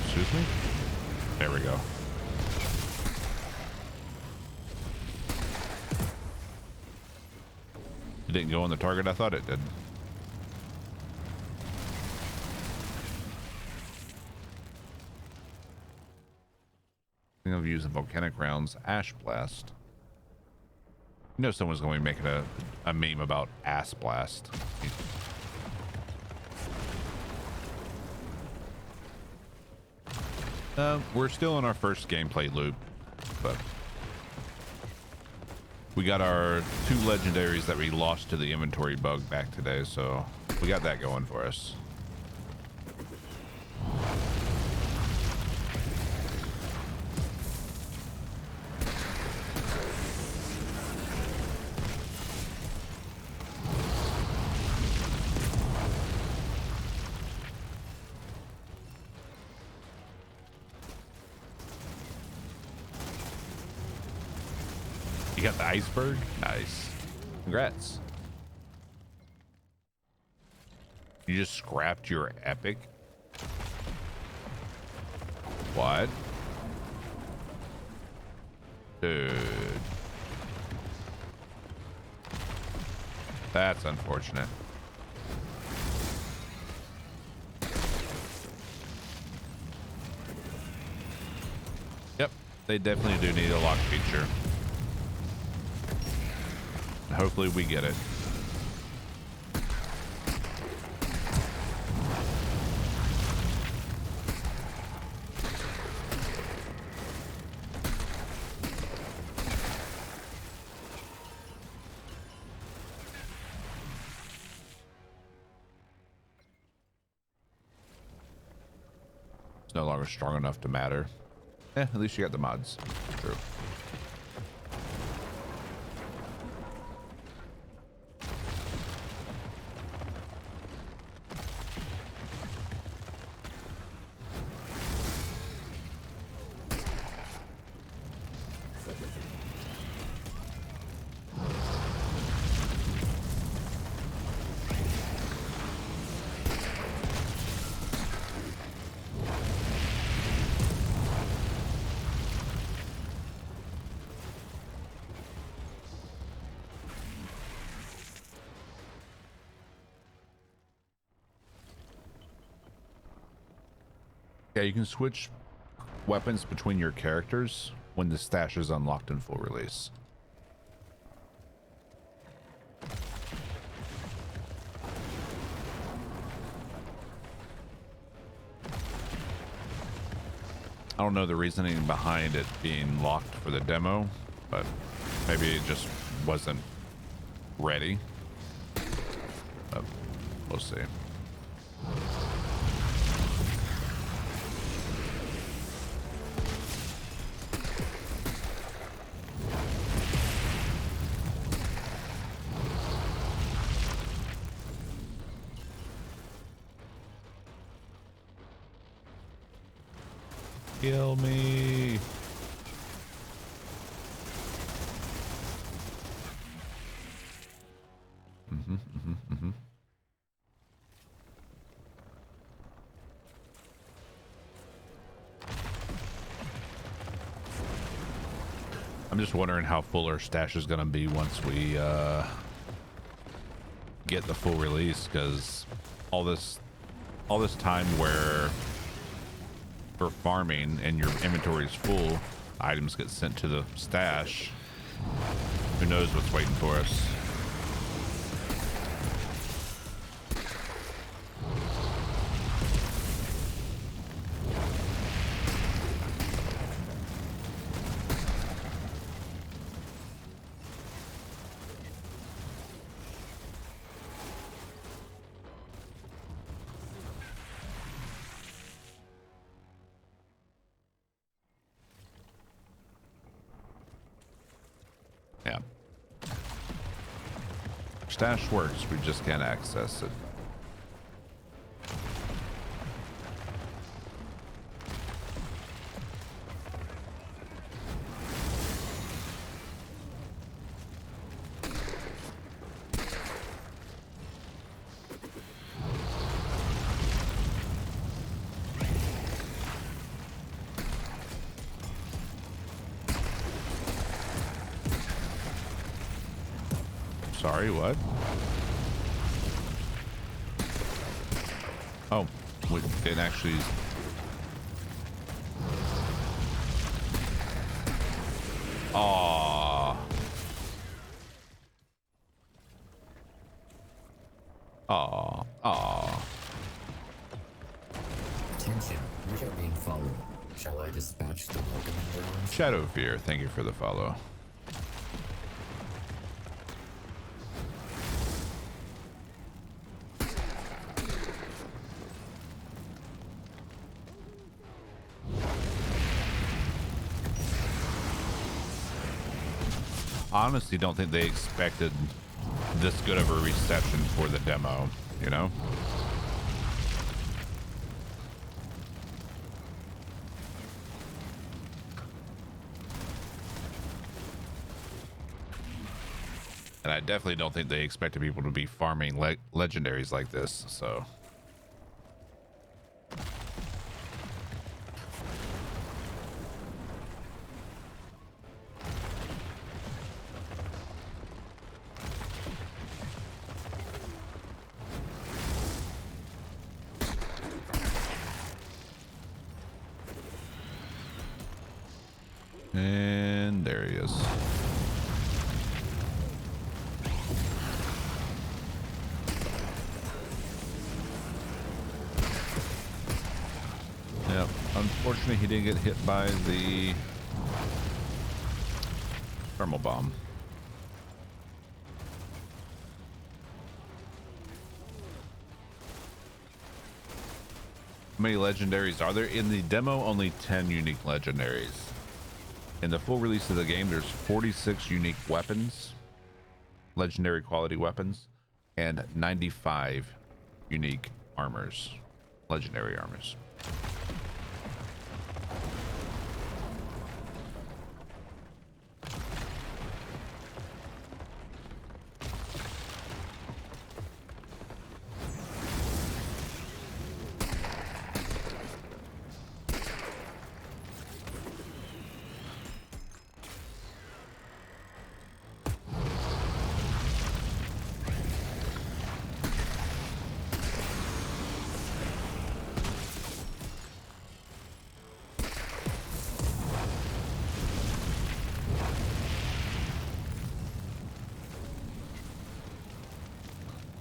Excuse me? There we go. It didn't go on the target. I thought it did. Thinking of using volcanic rounds, Ash Blast. You know someone's going to be making a meme about Ass Blast. We're still in our first gameplay loop, but we got our 2 legendaries that we lost to the inventory bug back today, so we got that going for us. You got the Iceberg? Nice. Congrats. You just scrapped your epic? What? Dude. That's unfortunate. Yep, they definitely do need a lock feature. Hopefully we get it. It's no longer strong enough to matter. At least you got the mods. True. Yeah, you can switch weapons between your characters when the stash is unlocked in full release. I don't know the reasoning behind it being locked for the demo, but maybe it just wasn't ready. But we'll see. Kill me. I'm just wondering how full our stash is gonna be once we get the full release, because all this time where for farming and your inventory is full, items get sent to the stash. Who knows what's waiting for us? Yeah. Stash works, we just can't access it. Sorry, what? Oh, it actually... Aww. Aww. Aww. Attention, we are being followed. Shall I dispatch the welcoming drones? Shadow Fear, thank you for the follow. Honestly, don't think they expected this good of a reception for the demo, you know? And I definitely don't think they expected people to be farming legendaries like this, so... And there he is. Yep, unfortunately he didn't get hit by the thermal bomb. How many legendaries are there? In the demo, only 10 unique legendaries. In the full release of the game, there's 46 unique weapons, legendary quality weapons, and 95 unique armors, legendary armors.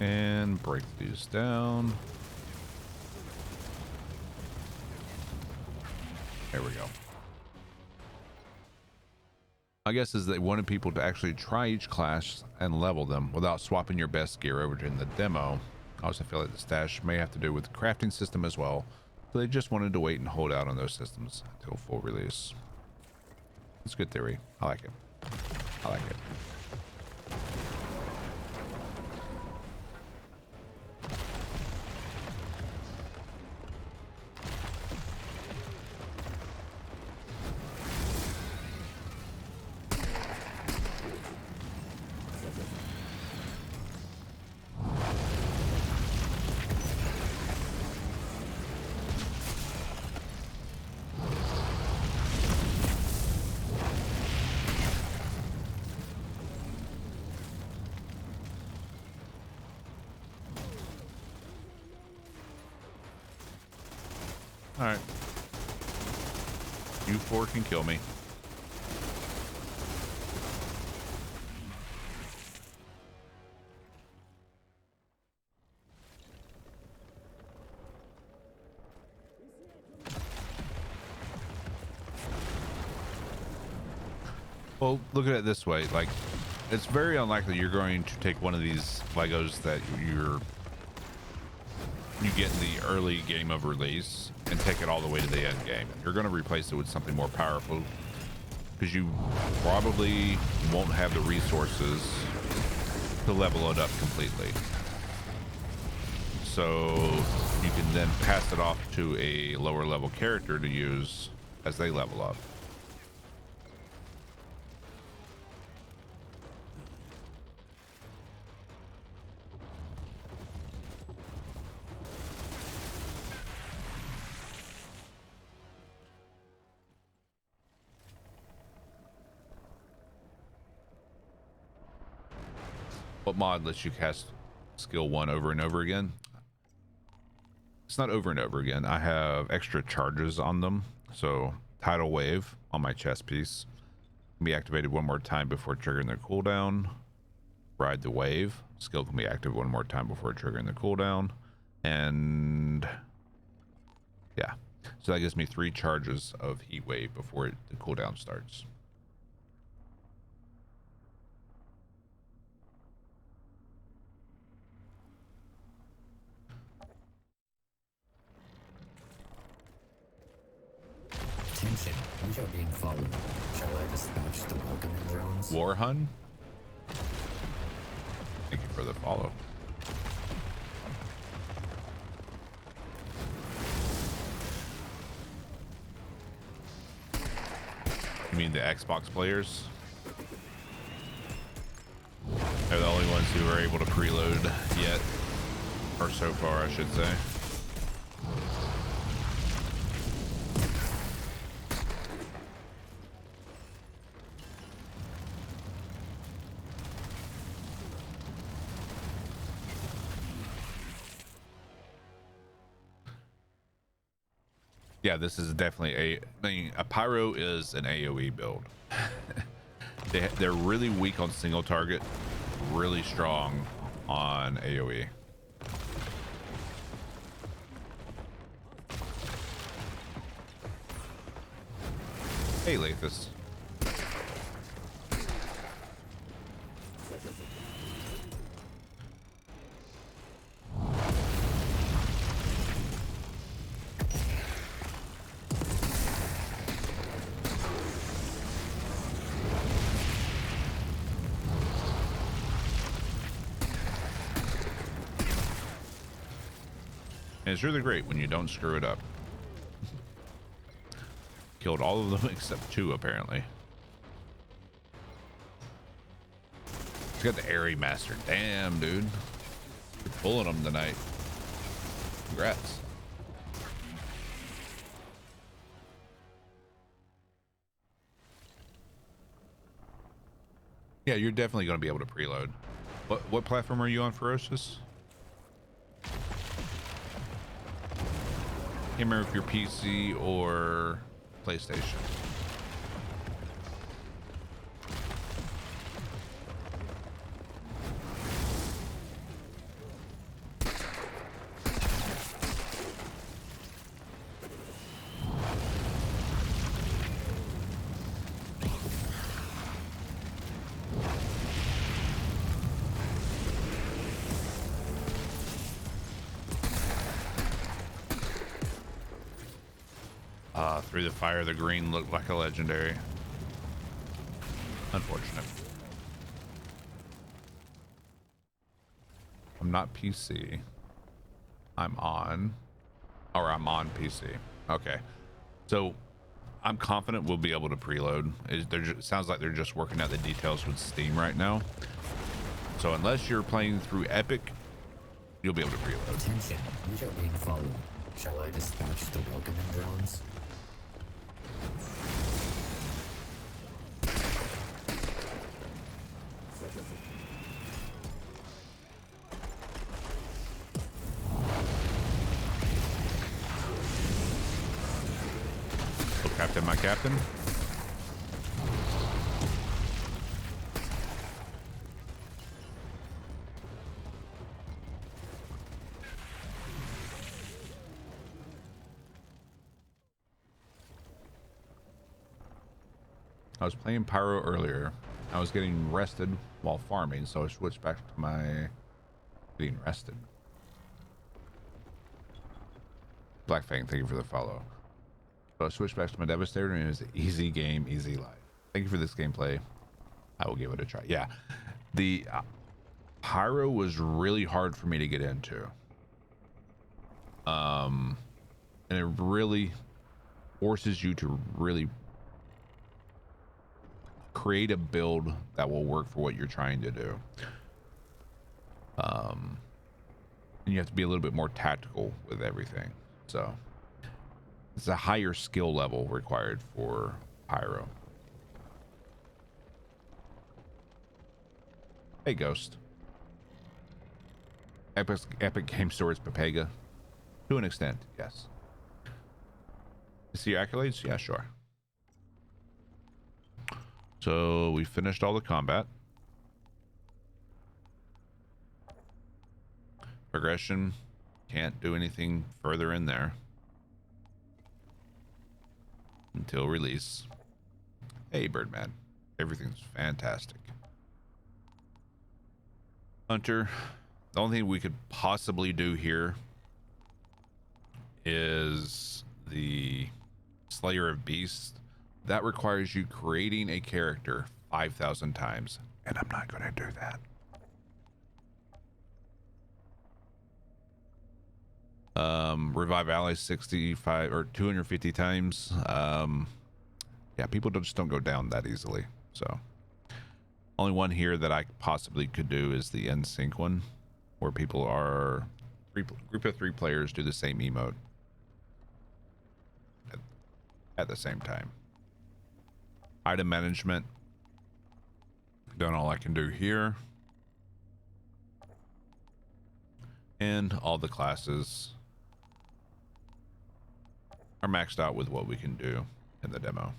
And break these down. There we go. I guess is they wanted people to actually try each class and level them without swapping your best gear over in the demo. I also feel like the stash may have to do with the crafting system as well. So they just wanted to wait and hold out on those systems until full release. It's a good theory. I like it. I like it. All right. You four can kill me. Well, look at it this way. Like, it's very unlikely you're going to take one of these Legos that you get in the early game of release and take it all the way to the end game. You're going to replace it with something more powerful because you probably won't have the resources to level it up completely. So you can then pass it off to a lower level character to use as they level up. What mod lets you cast skill 1 over and over again? It's not over and over again. I have extra charges on them. So tidal wave on my chest piece can be activated 1 more time before triggering the cooldown. Ride the wave skill can be active 1 more time before triggering the cooldown. And yeah, so that gives me 3 charges of heat wave before the cooldown starts. Attention, we are being followed. Shall I dispatch the welcoming drones? Warhun? Thank you for the follow. You mean the Xbox players? They're the only ones who are able to preload yet. Or so far, I should say. Yeah, this is definitely a Pyro is an AoE build. They're really weak on single target, really strong on AoE. Hey, Lathus. And it's really great when you don't screw it up. Killed all of them except 2 apparently. He's got the Airy Master. Damn, dude. You're pulling them tonight. Congrats. Yeah, you're definitely going to be able to preload. What platform are you on, Ferocious? Can't remember if you're PC or PlayStation. Through the fire, the green looked like a legendary. Unfortunate. I'm not PC. I'm on PC. Okay. So I'm confident we'll be able to preload. It sounds like they're just working out the details with Steam right now. So unless you're playing through Epic, you'll be able to preload. Attention, we are being followed. Shall I dispatch the welcoming drones? Oh, Captain, my captain. I was playing Pyro earlier. I was getting rested while farming, so I switched back to my getting rested. Black Fang, thank you for the follow. So I switched back to my Devastator, and it was an easy game, easy life. Thank you for this gameplay. I will give it a try. Yeah, the Pyro was really hard for me to get into. And it really forces you to really create a build that will work for what you're trying to do. And you have to be a little bit more tactical with everything. So it's a higher skill level required for Pyro. Hey, Ghost. Epic Game Store's Pepega. To an extent, yes. You see your accolades? Yeah, sure. So we finished all the combat. Progression. Can't do anything further in there until release. Hey, Birdman. Everything's fantastic. Hunter. The only thing we could possibly do here is the Slayer of Beasts. That requires you creating a character 5,000 times, and I'm not going to do that. Revive allies 65 or 250 times. Yeah, people just don't go down that easily. So only one here that I possibly could do is the NSYNC one, where people are group of 3 players do the same emote at the same time. Item management, done all I can do here, and all the classes are maxed out with what we can do in the demo.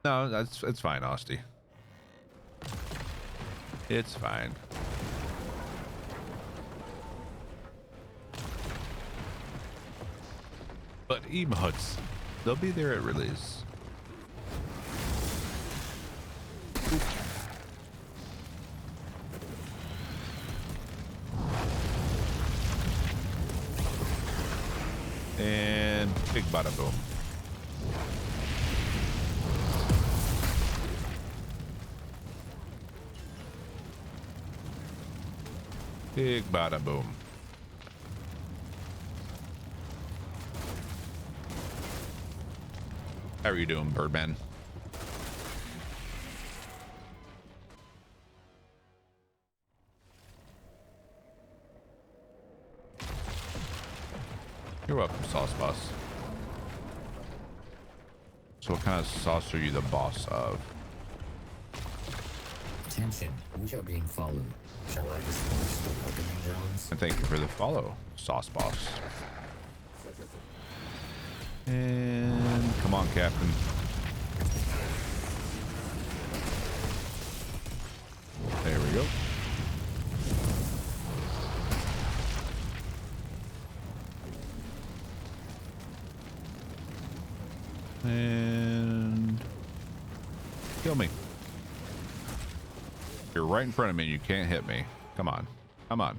No, it's fine, Austie. It's fine. But emotes, they'll be there at release. And big bada boom. Big bada boom. How are you doing, Birdman? You're welcome, Sauce Boss. So what kind of sauce are you the boss of? Attention, we are being followed. Shall I dispatch the welcoming drones? And thank you for the follow, Sauce Boss. And come on, Captain. There we go. And kill me. You're right in front of me. You can't hit me. Come on. Come on.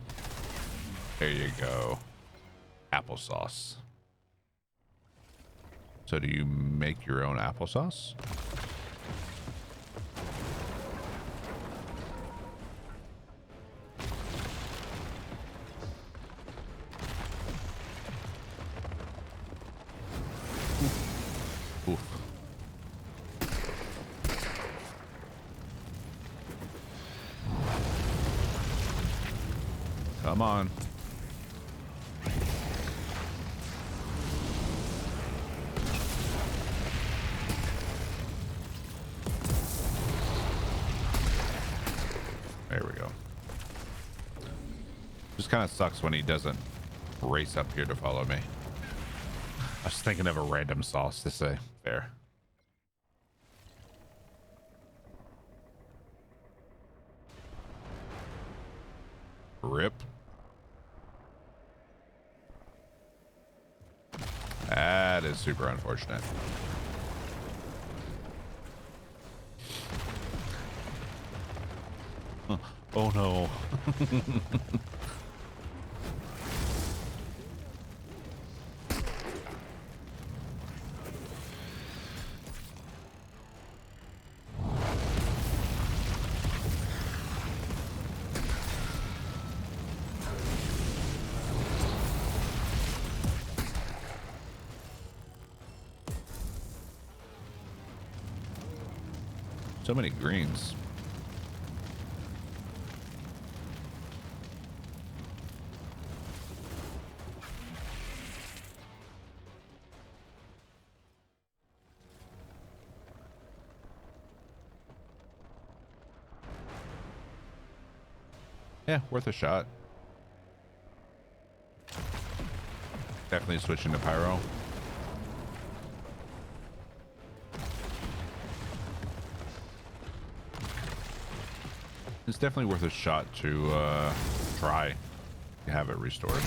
There you go. Applesauce. So do you make your own applesauce? Oof. Come on. There we go. Just kind of sucks when he doesn't race up here to follow me. I was thinking of a random sauce to say. Fair. Rip. That is super unfortunate. Oh no. So many greens. Yeah, worth a shot. Definitely switching to pyro. It's definitely worth a shot to try to have it restored.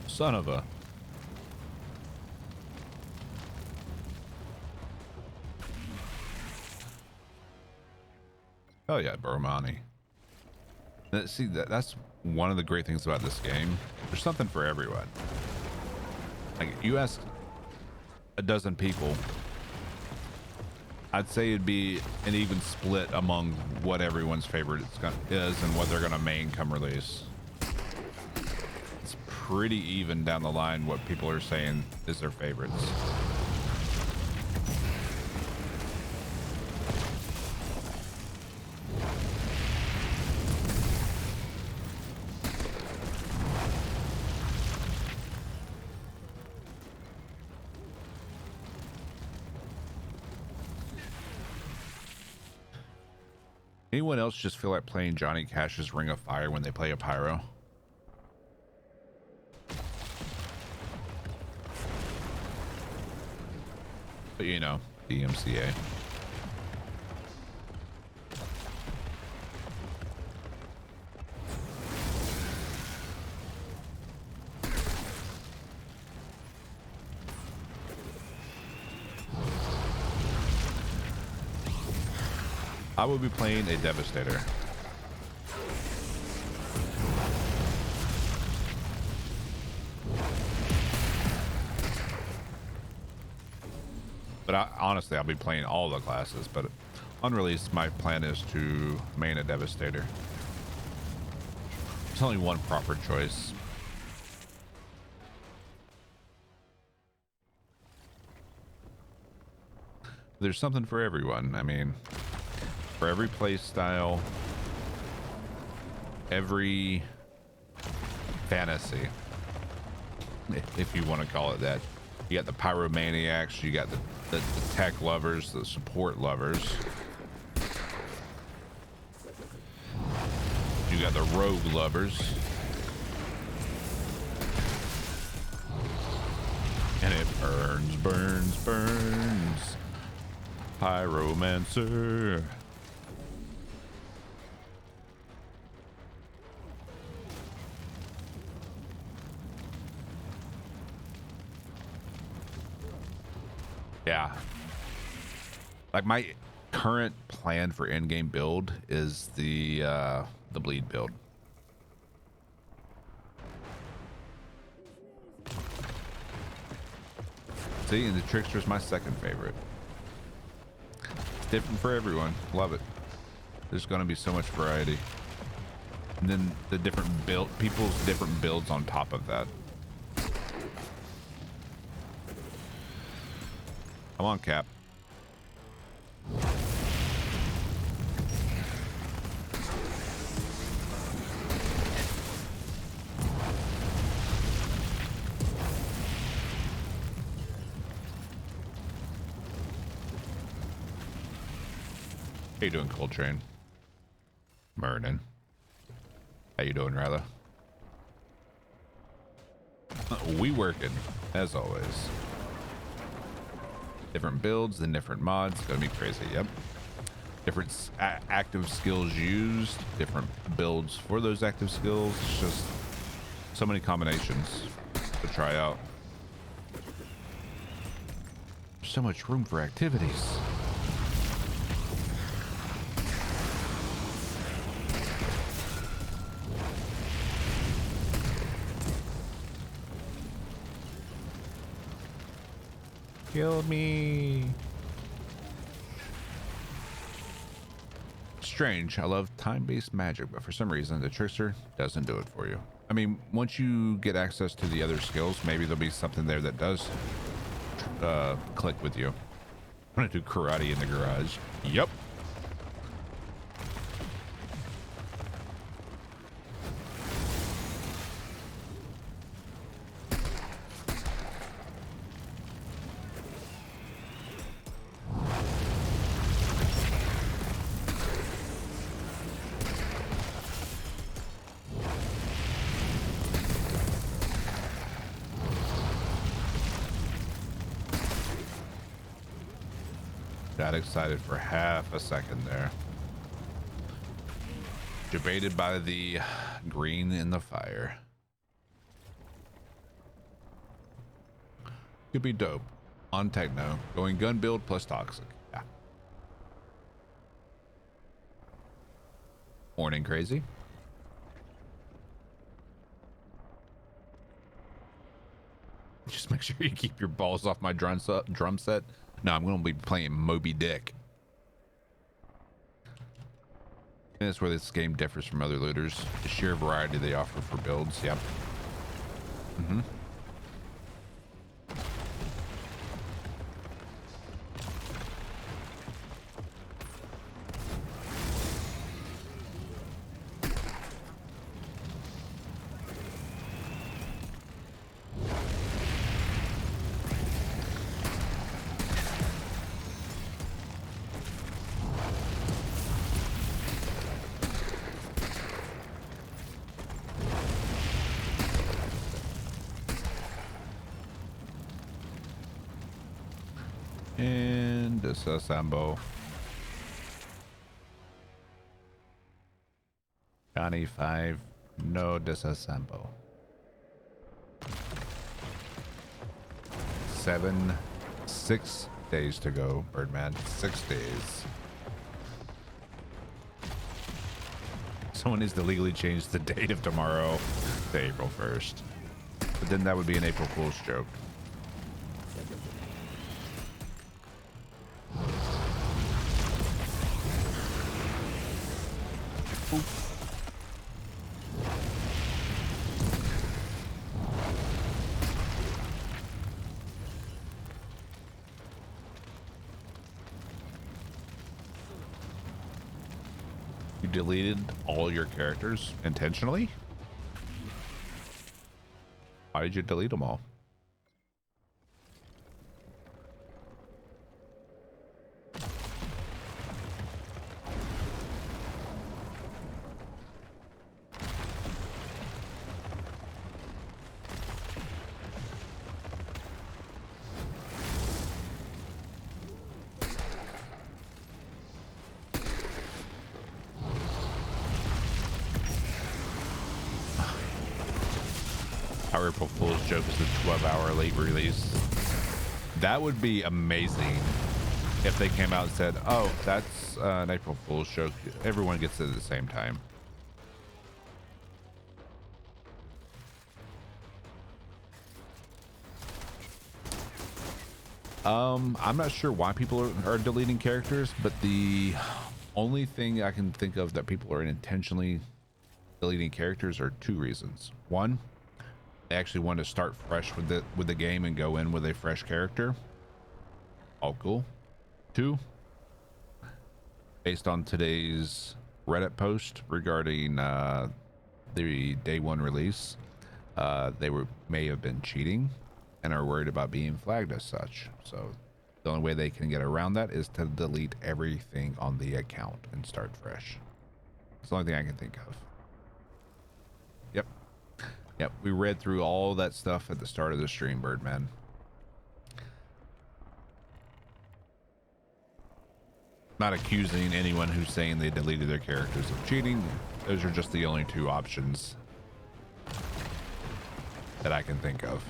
Son of a... Oh yeah, Boromani. See, that's one of the great things about this game. There's something for everyone. Like, you ask a dozen people, I'd say it'd be an even split among what everyone's favorite is and what they're gonna main come release. It's pretty even down the line what people are saying is their favorites. Anyone else just feel like playing Johnny Cash's Ring of Fire when they play a pyro? But you know, DMCA. I will be playing a Devastator. But honestly, I'll be playing all the classes, but on release, my plan is to main a Devastator. There's only one proper choice. There's something for everyone. I mean, for every play style, every fantasy, if you want to call it that. You got the pyromaniacs, you got the tech lovers, the support lovers. You got the rogue lovers. And it burns, burns, burns. Pyromancer. Yeah. Like my current plan for in-game build is the bleed build. See, and the Trickster is my second favorite. It's different for everyone. Love it. There's going to be so much variety. And then the different people's different builds on top of that. Come on, Cap. How you doing, Coltrane? Mernin. How you doing, Ryla? We working, as always. Different builds and different mods. Gonna be crazy. Yep. Different active skills used. Different builds for those active skills. It's just so many combinations to try out. So much room for activities. Kill me. Strange. I love time-based magic, but for some reason the Trickster doesn't do it for you. I mean, once you get access to the other skills, maybe there'll be something there that does click with you. I'm gonna do karate in the garage. Yep. Got excited for half a second there. Debated by the green in the fire. Could be dope. On techno. Going gun build plus toxic. Yeah. Morning crazy. Just make sure you keep your balls off my drum set. No, I'm going to be playing Moby Dick. And that's where this game differs from other looters. The sheer variety they offer for builds. Yep. Mm-hmm. And disassemble. Johnny 5, no disassemble. 6 days to go, Birdman. 6 days. Someone needs to legally change the date of tomorrow to April 1st. But then that would be an April Fool's joke. You deleted all your characters intentionally? Why did you delete them all? Our April Fool's joke is the 12-hour late release. That would be amazing if they came out and said, oh, that's an April Fool's joke. Everyone gets it at the same time. I'm not sure why people are deleting characters, but the only thing I can think of that people are intentionally deleting characters are two reasons. One, they actually want to start fresh with the game and go in with a fresh character. All cool. Two, based on today's Reddit post regarding the day one release, they may have been cheating and are worried about being flagged as such. So the only way they can get around that is to delete everything on the account and start fresh. It's the only thing I can think of. Yep, we read through all that stuff at the start of the stream, Birdman. Not accusing anyone who's saying they deleted their characters of cheating. Those are just the only two options that I can think of.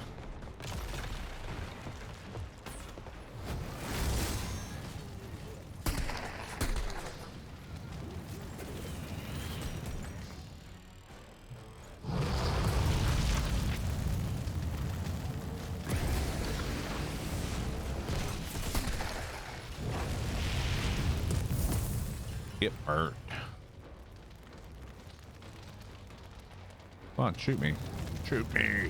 Get burnt. Come on, shoot me. Shoot me.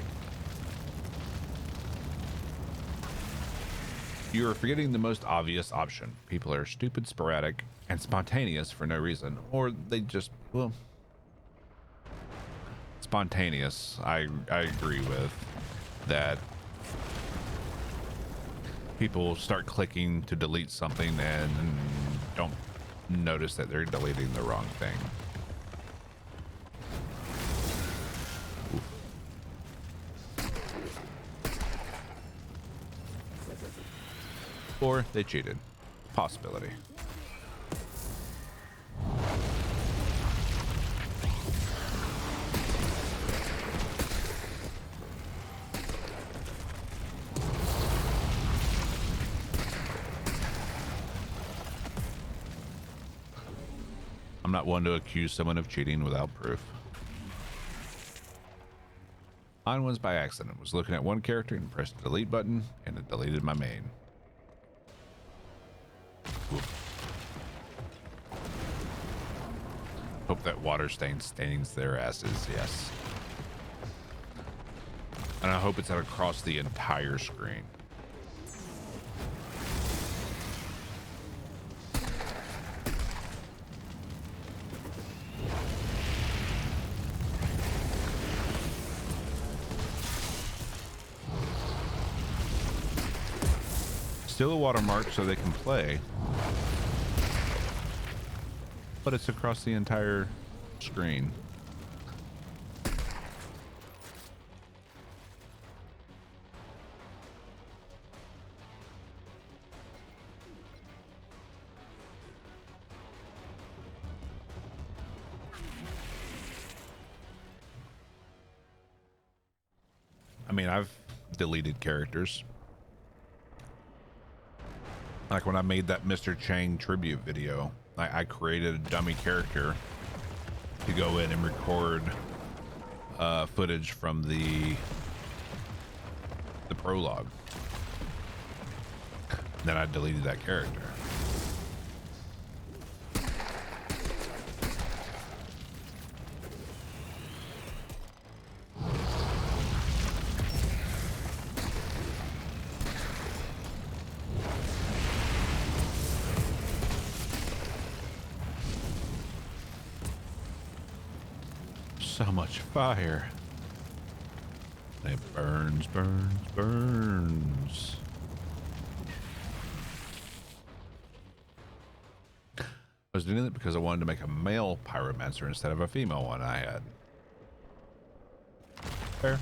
You are forgetting the most obvious option. People are stupid, sporadic, and spontaneous for no reason. Or they just, well, spontaneous, I agree with that. People start clicking to delete something and don't notice that they're deleting the wrong thing. Or they cheated. Possibility. I'm not one to accuse someone of cheating without proof. Mine was by accident. Was looking at one character and pressed the delete button, and it deleted my main. Oof. Hope that water stain stains their asses. Yes. And I hope it's out across the entire screen. Still a watermark so they can play, but it's across the entire screen. I mean, I've deleted characters. Like when I made that Mr. Chang tribute video, I created a dummy character to go in and record footage from the prologue. Then I deleted that character. So much fire. It burns, burns, burns. I was doing it because I wanted to make a male Pyromancer instead of a female one I had. Fair.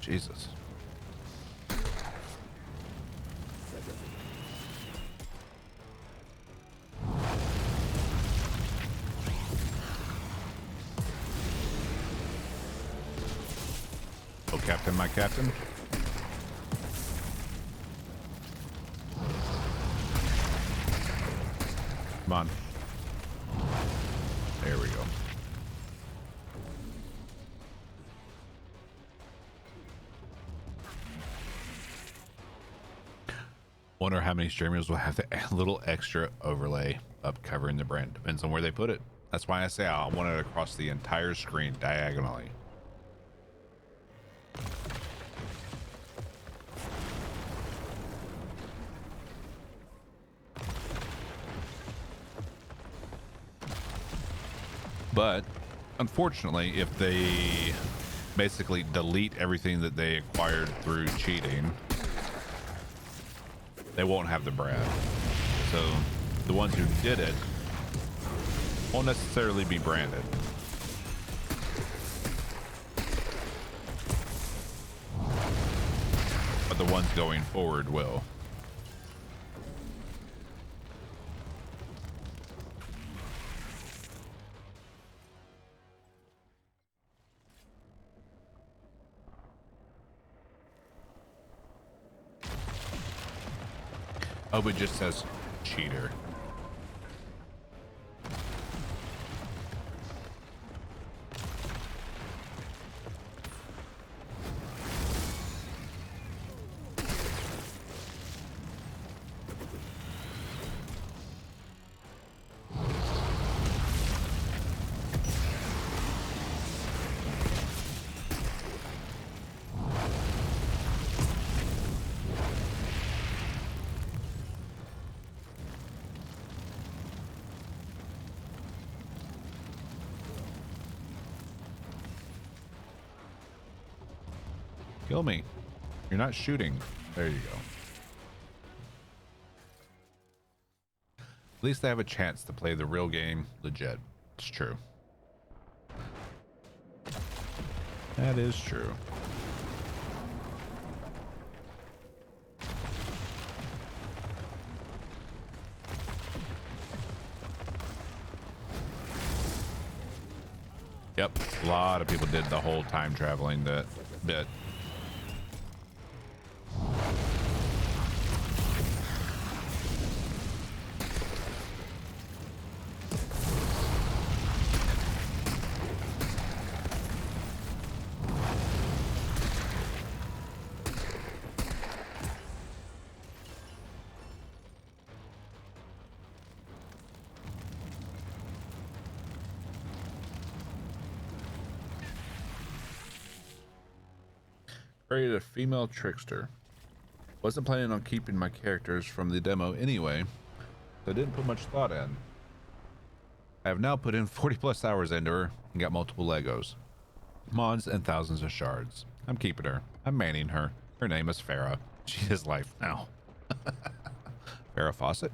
Jesus. Captain, my captain. Come on. There we go. Wonder how many streamers will have the little extra overlay up covering the brand. Depends on where they put it. That's why I say I want it across the entire screen diagonally. But unfortunately, if they basically delete everything that they acquired through cheating, they won't have the brand. So the ones who did it won't necessarily be branded. But the ones going forward will. Oh, it just says cheater. Kill me. You're not shooting. There you go. At least they have a chance to play the real game legit. It's true. That is true. Yep, a lot of people did the whole time traveling that bit. Created a female trickster. Wasn't planning on keeping my characters from the demo anyway, so I didn't put much thought in. I have now put in 40 plus hours into her and got multiple Legos, mods, and thousands of shards. I'm keeping her. I'm manning her. Her name is Farah. She is life now. Farah Fawcett.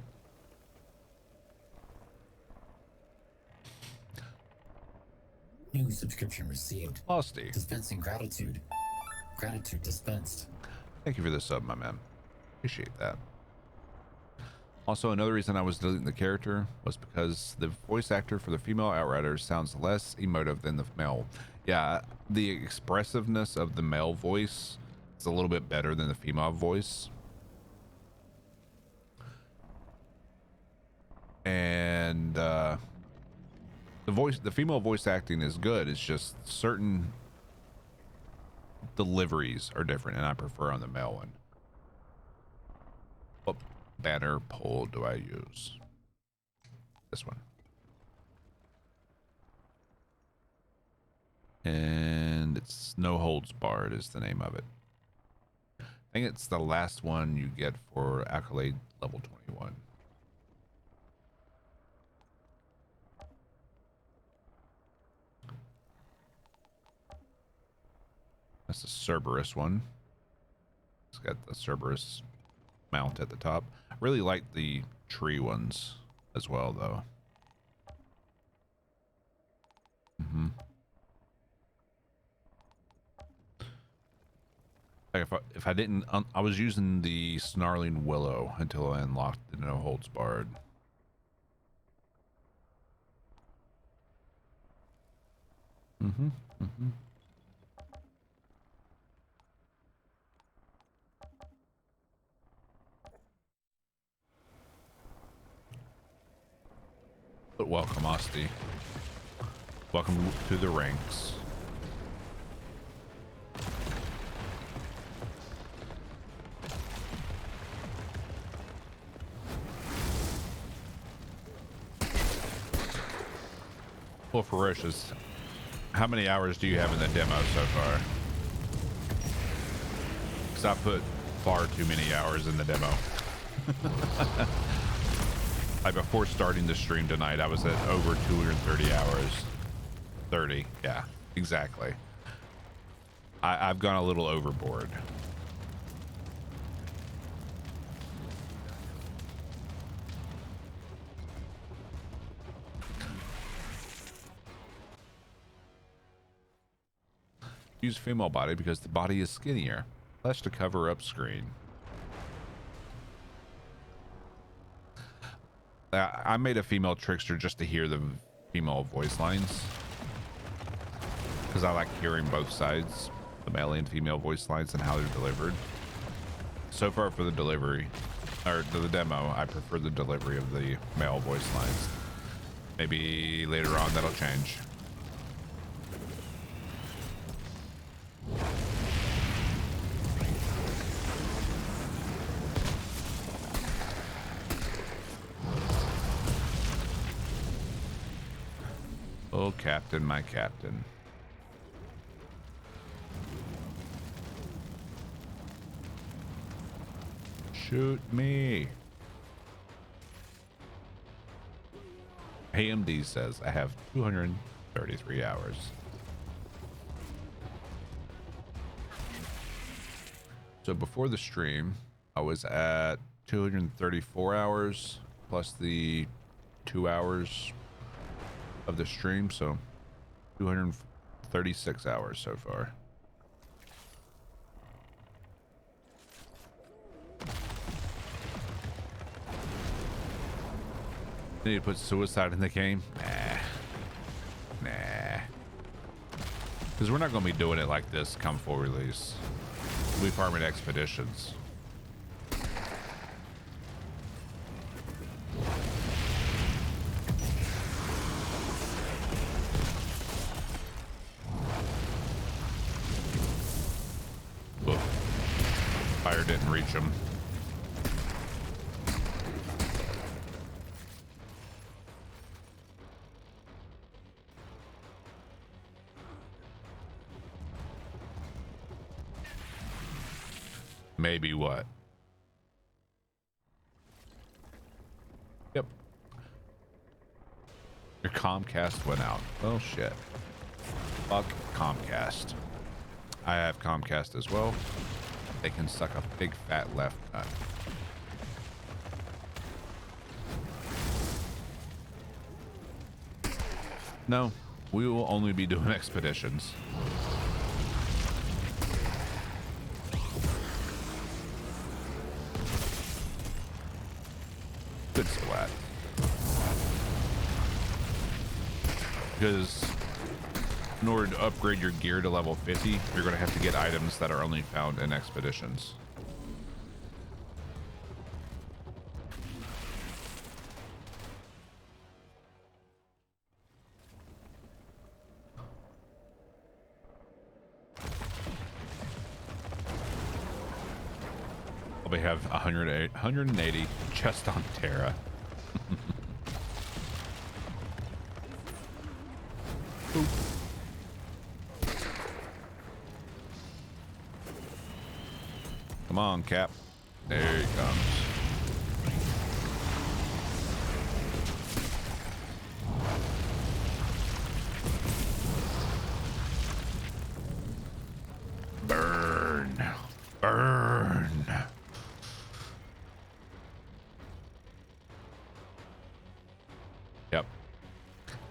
New subscription received. Losty. Dispensing gratitude. Gratitude dispensed. Thank you for the sub, my man. Appreciate that. Also, another reason I was deleting the character was because the voice actor for the female Outriders sounds less emotive than the male. Yeah, the expressiveness of the male voice is a little bit better than the female voice. And the female voice acting is good. It's just certain deliveries are different, and I prefer on the male one. What banner pole do I use? This one. And it's No Holds Barred is the name of it. I think it's the last one you get for Accolade level 21. That's the Cerberus one. It's got the Cerberus mount at the top. I really like the tree ones as well, though. Like if I didn't, I was using the Snarling Willow until I unlocked the No Holds Barred. welcome, Osti. Welcome to the ranks. Well, Ferocious, how many hours do you have in the demo so far? Because I put far too many hours in the demo. Like before starting the stream tonight, I was at over 230 hours. 30, yeah, exactly. I've gone a little overboard. Use female body because the body is skinnier, less to cover up screen. I made a female trickster just to hear the female voice lines, because I like hearing both sides, the male and female voice lines and how they're delivered. So far for the delivery, or the demo, I prefer the delivery of the male voice lines. Maybe later on that'll change. Oh, Captain, my Captain. Shoot me. AMD says I have 233 hours. So before the stream, I was at 234 hours plus the 2 hours of the stream, so 236 hours so far. Need to put suicide in the game? Nah. Because we're not going to be doing it like this come full release. We'll be farming expeditions. Fire didn't reach him. Maybe what? Yep. Your Comcast went out. Oh shit. Fuck Comcast. I have Comcast as well. They can suck a big fat left nut. No, we will only be doing expeditions. Good splat. Because in order to upgrade your gear to level 50, you're going to have to get items that are only found in expeditions. Probably have 180 just on Terra. Boop. Come on, Cap. There he comes. Burn. Burn. Yep.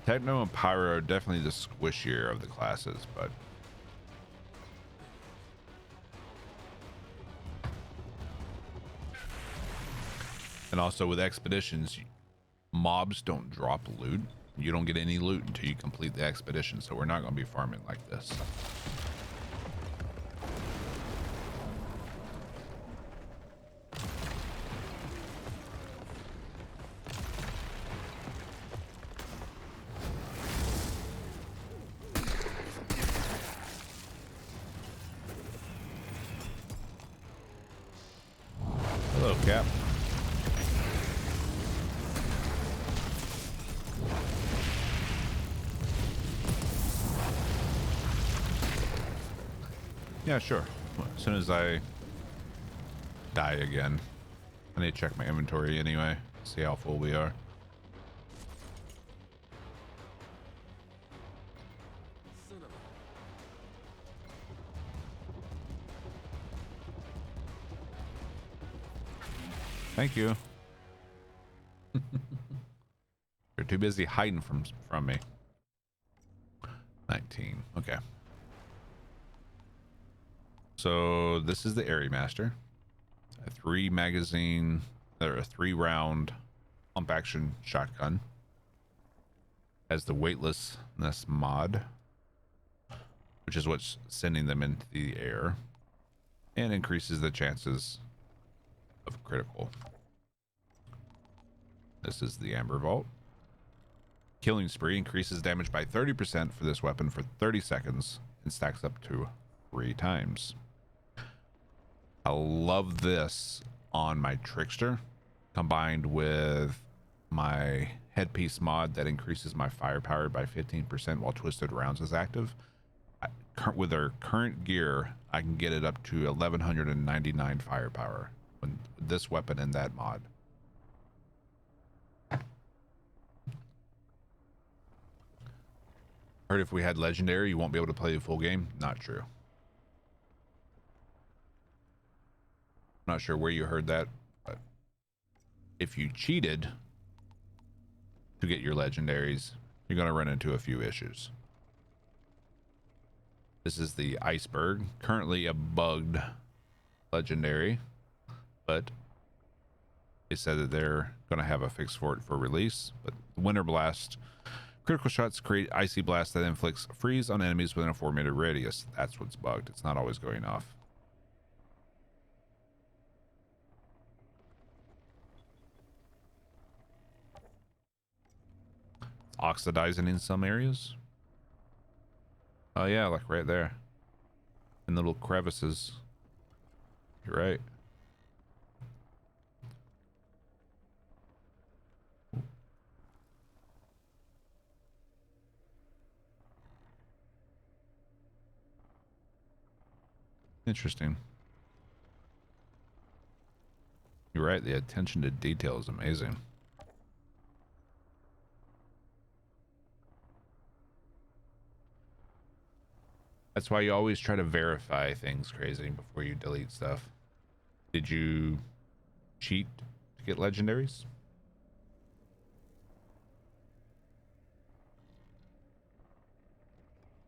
Techno and Pyro are definitely the squishier of the classes, but and also with expeditions, mobs don't drop loot. You don't get any loot until you complete the expedition, so we're not going to be farming like this. Cap. Yeah, sure. As soon as I die again, I need to check my inventory anyway, see how full we are. Thank you. You're too busy hiding from me. 19. Okay. So this is the Airy Master. A 3 round pump action shotgun. Has the weightlessness mod, which is what's sending them into the air, and increases the chances of critical. This is the Amber Vault. Killing Spree increases damage by 30% for this weapon for 30 seconds and stacks up to 3 times. I love this on my Trickster, combined with my headpiece mod that increases my firepower by 15% while Twisted Rounds is active. With our current gear, I can get it up to 1199 firepower with this weapon and that mod. Heard if we had legendary, you won't be able to play the full game. Not true. Not sure where you heard that, but if you cheated to get your legendaries, you're going to run into a few issues. This is the Iceberg, currently a bugged legendary, but they said that they're going to have a fix for it for release. But Winter Blast, critical shots create icy blast that inflicts freeze on enemies within a 4-meter radius. That's what's bugged. It's not always going off. It's oxidizing in some areas. Oh yeah, like right there. In the little crevices. You're right. Interesting. You're right, the attention to detail is amazing. That's why you always try to verify things crazy before you delete stuff. Did you cheat to get legendaries?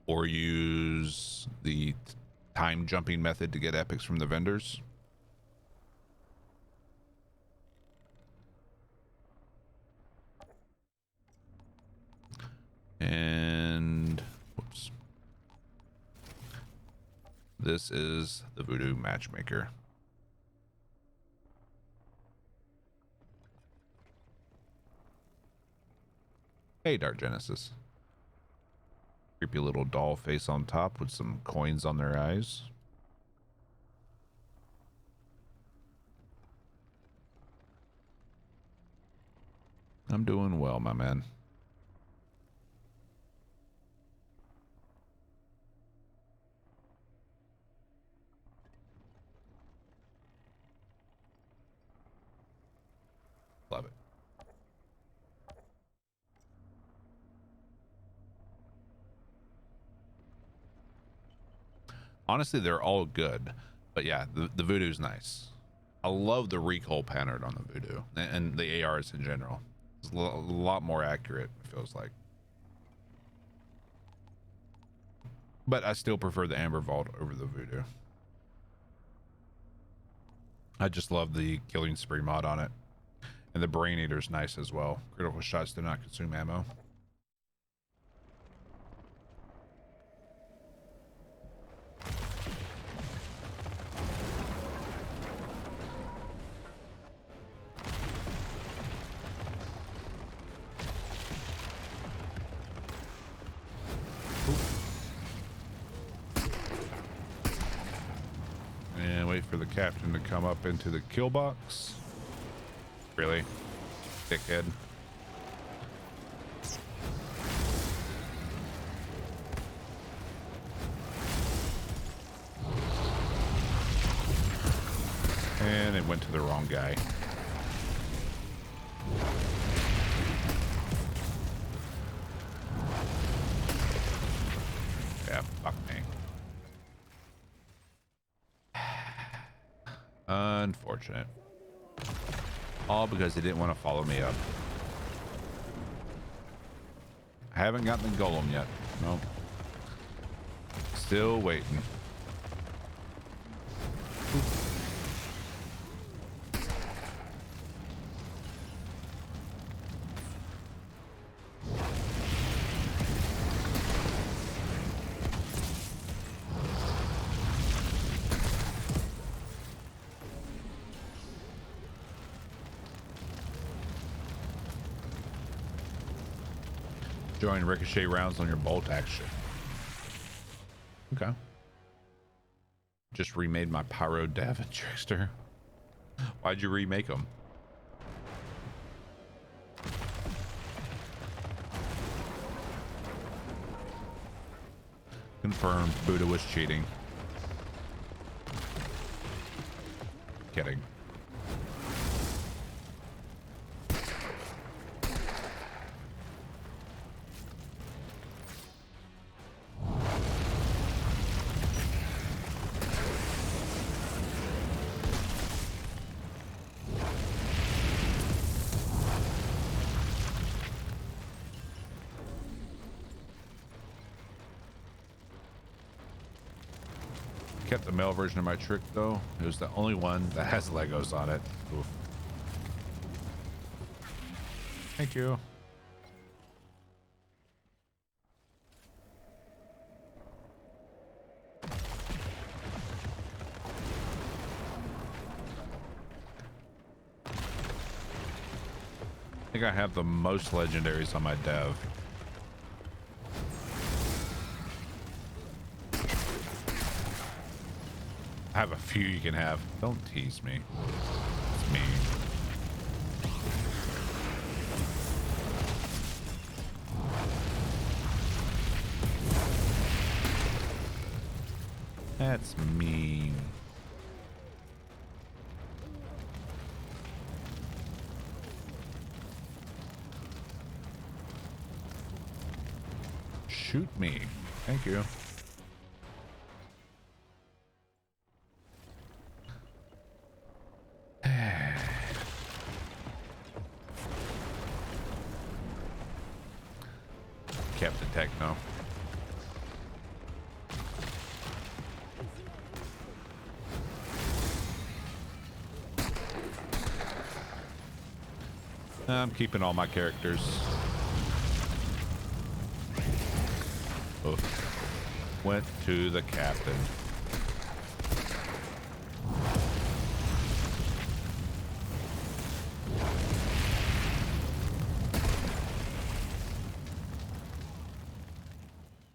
Or use the time jumping method to get epics from the vendors? And whoops. This is the Voodoo Matchmaker. Hey, Dark Genesis. Creepy little doll face on top with some coins on their eyes. I'm doing well, my man. Love it. Honestly, they're all good, but yeah, the Voodoo's nice. I love the recoil pattern on the Voodoo and the ARs in general. It's a lot more accurate, it feels like. But I still prefer the Amber Vault over the Voodoo. I just love the Killing Spree mod on it. And the Brain Eater's nice as well. Critical shots do not consume ammo. And wait for the captain to come up into the kill box. Really? Dickhead. And it went to the wrong guy. Yeah, fuck me. Unfortunate. All because he didn't want to follow me up. I haven't gotten the golem yet. Nope. Still waiting. Join ricochet rounds on your bolt action. Okay. Just remade my Pyro Dev and Trickster. Why'd you remake them? Confirmed, Buddha was cheating. Kidding. Kept the male version of my trick though. It was the only one that has Legos on it. Oof. Thank you. I think I have the most legendaries on my dev. I have a few you can have. Don't tease me. It's mean. That's mean. Shoot me. Thank you. Captain Techno. I'm keeping all my characters. Oh. Went to the captain.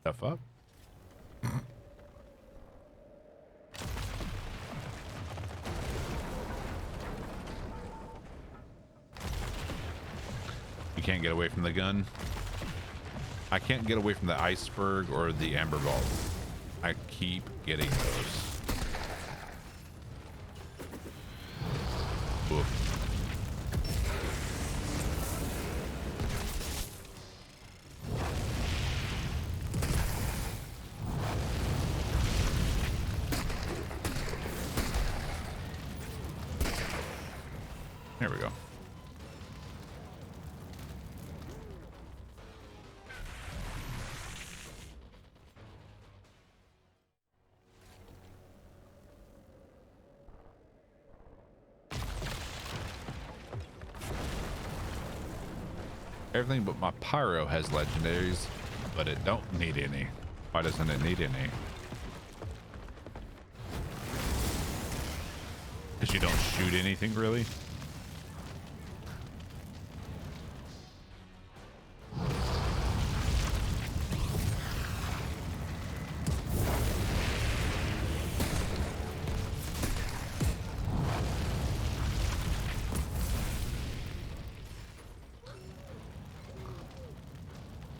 Stuff up. You can't get away from the gun. I can't get away from the Iceberg or the Amber Vault. I keep getting those. Oof. There we go. Everything but my Pyro has legendaries, but it don't need any. Why doesn't it need any? Because you don't shoot anything, really?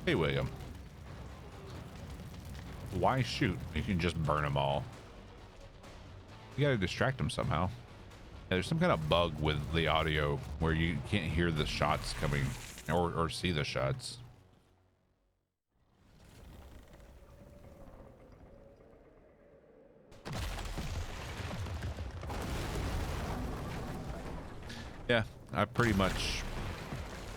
Hey, William. Why shoot? You can just burn them all. You gotta distract them somehow. Yeah, there's some kind of bug with the audio where you can't hear the shots coming or see the shots. Yeah, I pretty much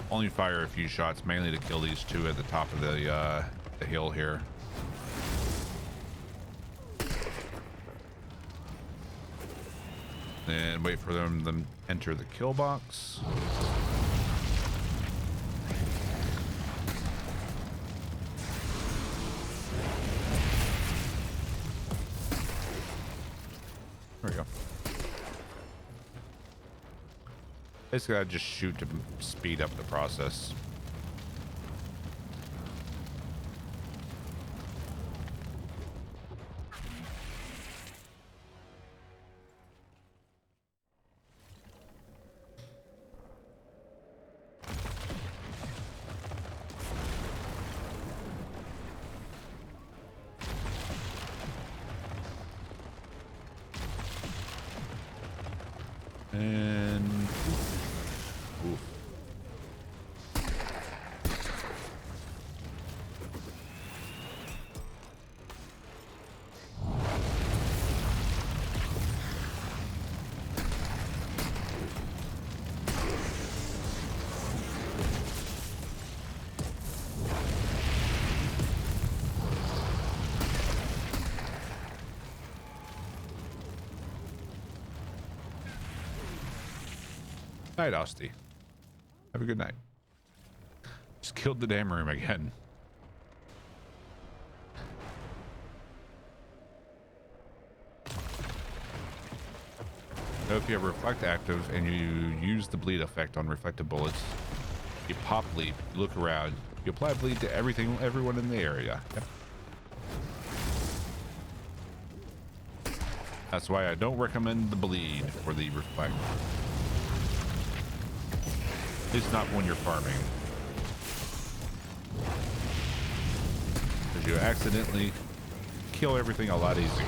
only fire a few shots, mainly to kill these two at the top of the hill here. And wait for them to enter the kill box. There we go. Basically, I just shoot to speed up the process. And oof. Night, Osty. Have a good night. Just killed the damn room again. So if you have reflect active and you use the bleed effect on reflective bullets, you pop bleed, you look around, you apply bleed to everyone in the area. Yep. That's why I don't recommend the bleed for the reflect. At least not when you're farming. Because you accidentally kill everything a lot easier.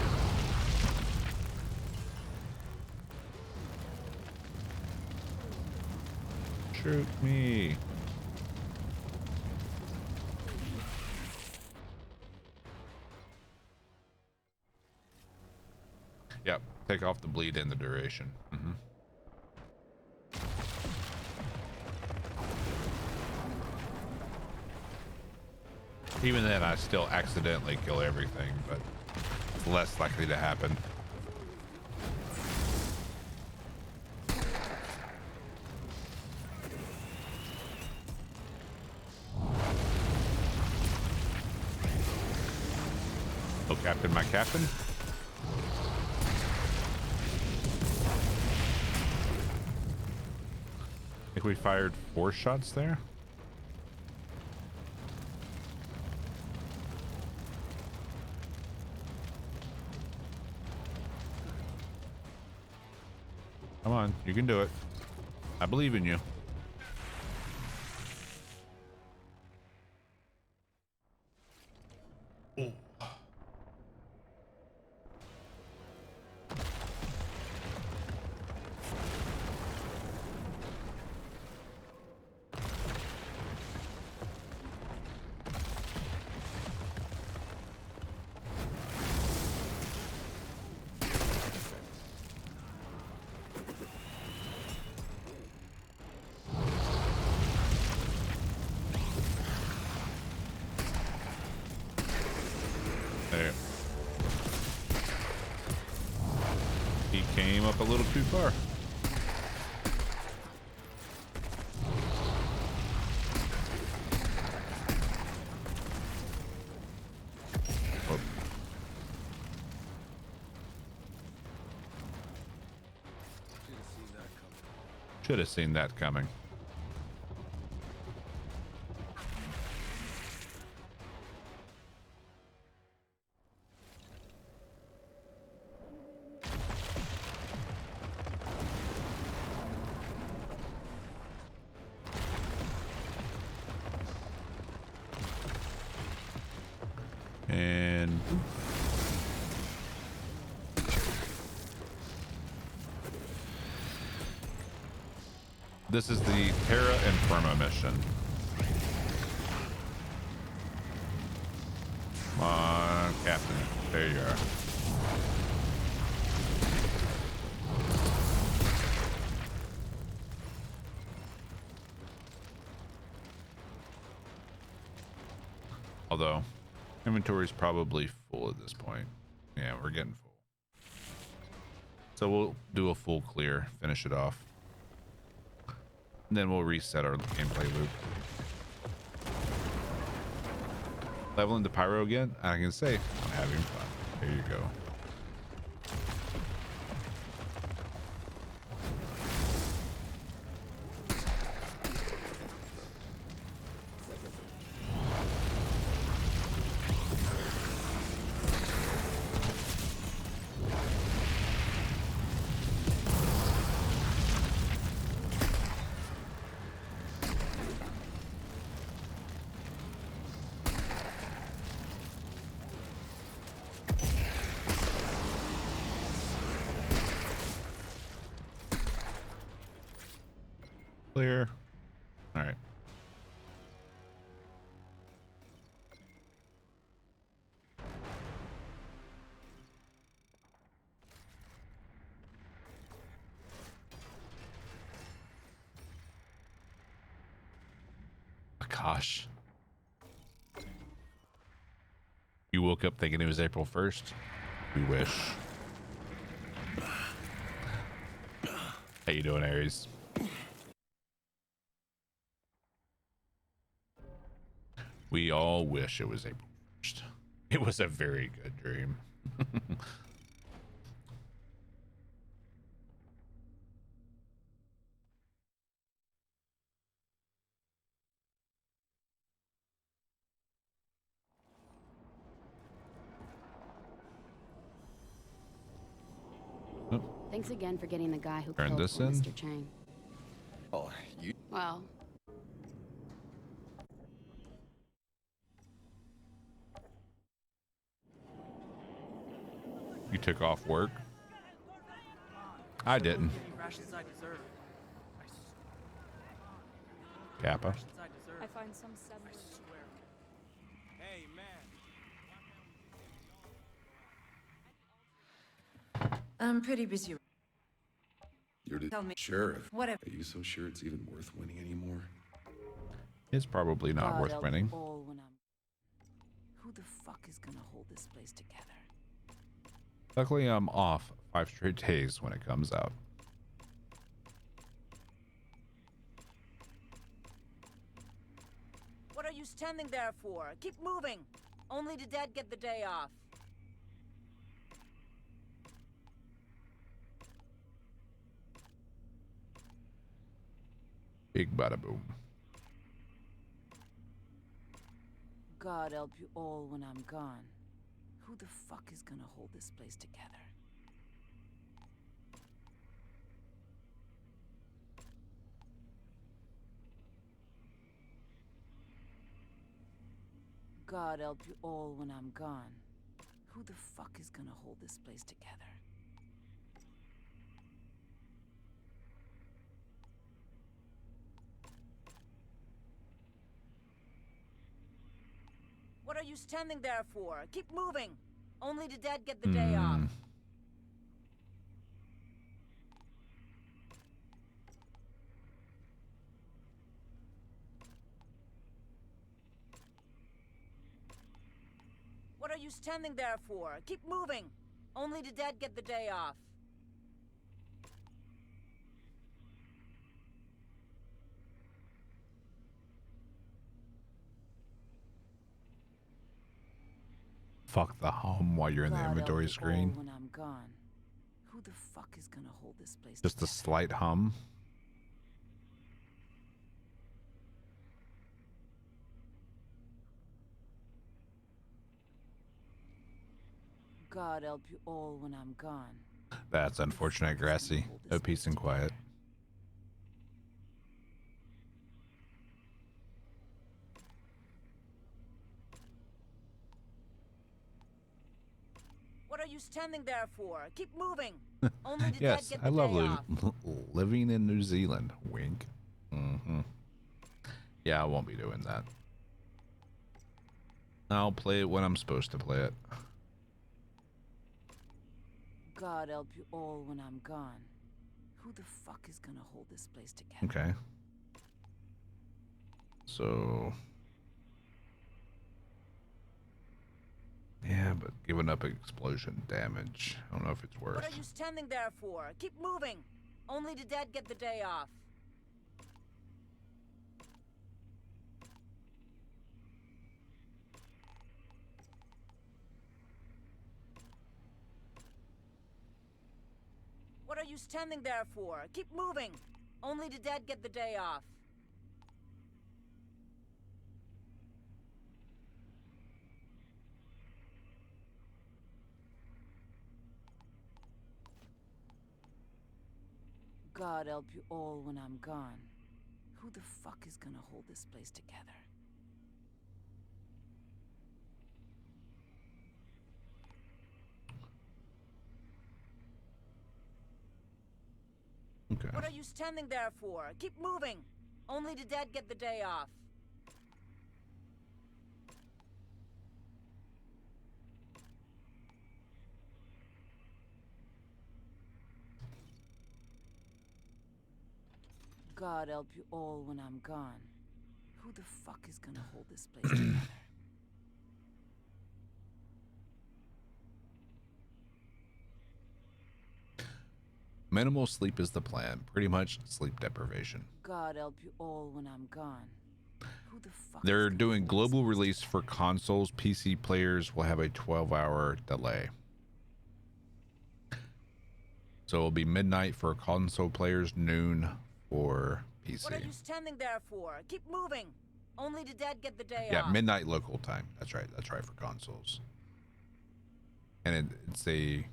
Shoot me. Yep, take off the bleed and the duration. Mm-hmm. Even then, I still accidentally kill everything, but it's less likely to happen. Oh, Captain, my captain. I think we fired 4 shots there. Come on, you can do it. I believe in you. Oh. There. He came up a little too far. Whoop. Should have seen that coming. This is the Terra Infirma mission. Come on, Captain. There you are. Although, inventory's probably full at this point. Yeah, we're getting full. So we'll do a full clear, finish it off. And then we'll reset our gameplay loop. Leveling the pyro again? I can say I'm having fun. There you go. Clear. All right. Gosh. You woke up thinking it was April 1st? We wish. How you doing, Aries? We all wish it was April 1st. It was a very good dream. Thanks again for getting the guy who Turn killed this poor in. Mr. Chang. Oh, you... Well, You took off work? I didn't. Give me rations I deserve. Kappa. Rations I deserve. I find some semblance. I swear. Hey, man. I'm pretty busy. You're the Tell me. sheriff. Whatever. Are you so sure it's even worth winning anymore? It's probably not God worth help winning. all when who the fuck is gonna hold this place together? Luckily, I'm off 5 straight days when it comes out. What are you standing there for? Keep moving. Only the dead get the day off. Big bada boom. God help you all when I'm gone. Who the fuck is gonna hold this place together? God help you all when I'm gone. Who the fuck is gonna hold this place together? What are you standing there for? Keep moving. Only the dead get the day off. What are you standing there for? Keep moving. Only the dead get the day off. Fuck the hum while you're in the God inventory help you all screen. when I'm gone. Who the fuck is gonna hold this place Just a together? slight hum. God help you all when I'm gone. That's unfortunate, Grassy. No peace and quiet. are you standing there for? Keep moving. Only the Yes, dead get I the love day off. living in New Zealand. Wink. Yeah, I won't be doing that. I'll play it when I'm supposed to play it. God help you all when I'm gone. Who the fuck is gonna hold this place together? Okay. So... yeah, but giving up explosion damage. I don't know if it's worth. What are you standing there for? Keep moving. Only the dead get the day off. What are you standing there for? Keep moving. Only the dead get the day off. God help you all when I'm gone. Who the fuck is gonna hold this place together? Okay. What are you standing there for? Keep moving. Only the dead get the day off. God help you all when I'm gone. Who the fuck is gonna hold this place together? Minimal sleep is the plan. Pretty much sleep deprivation. God help you all when I'm gone. Who the fuck They're is gonna doing hold global this place release for consoles. PC players will have a 12-hour delay. So it'll be midnight for console players, noon for PC. What are you standing there for? Keep moving. Only the dead get the day Yeah, off. midnight local time. That's right. That's right for consoles. And it's a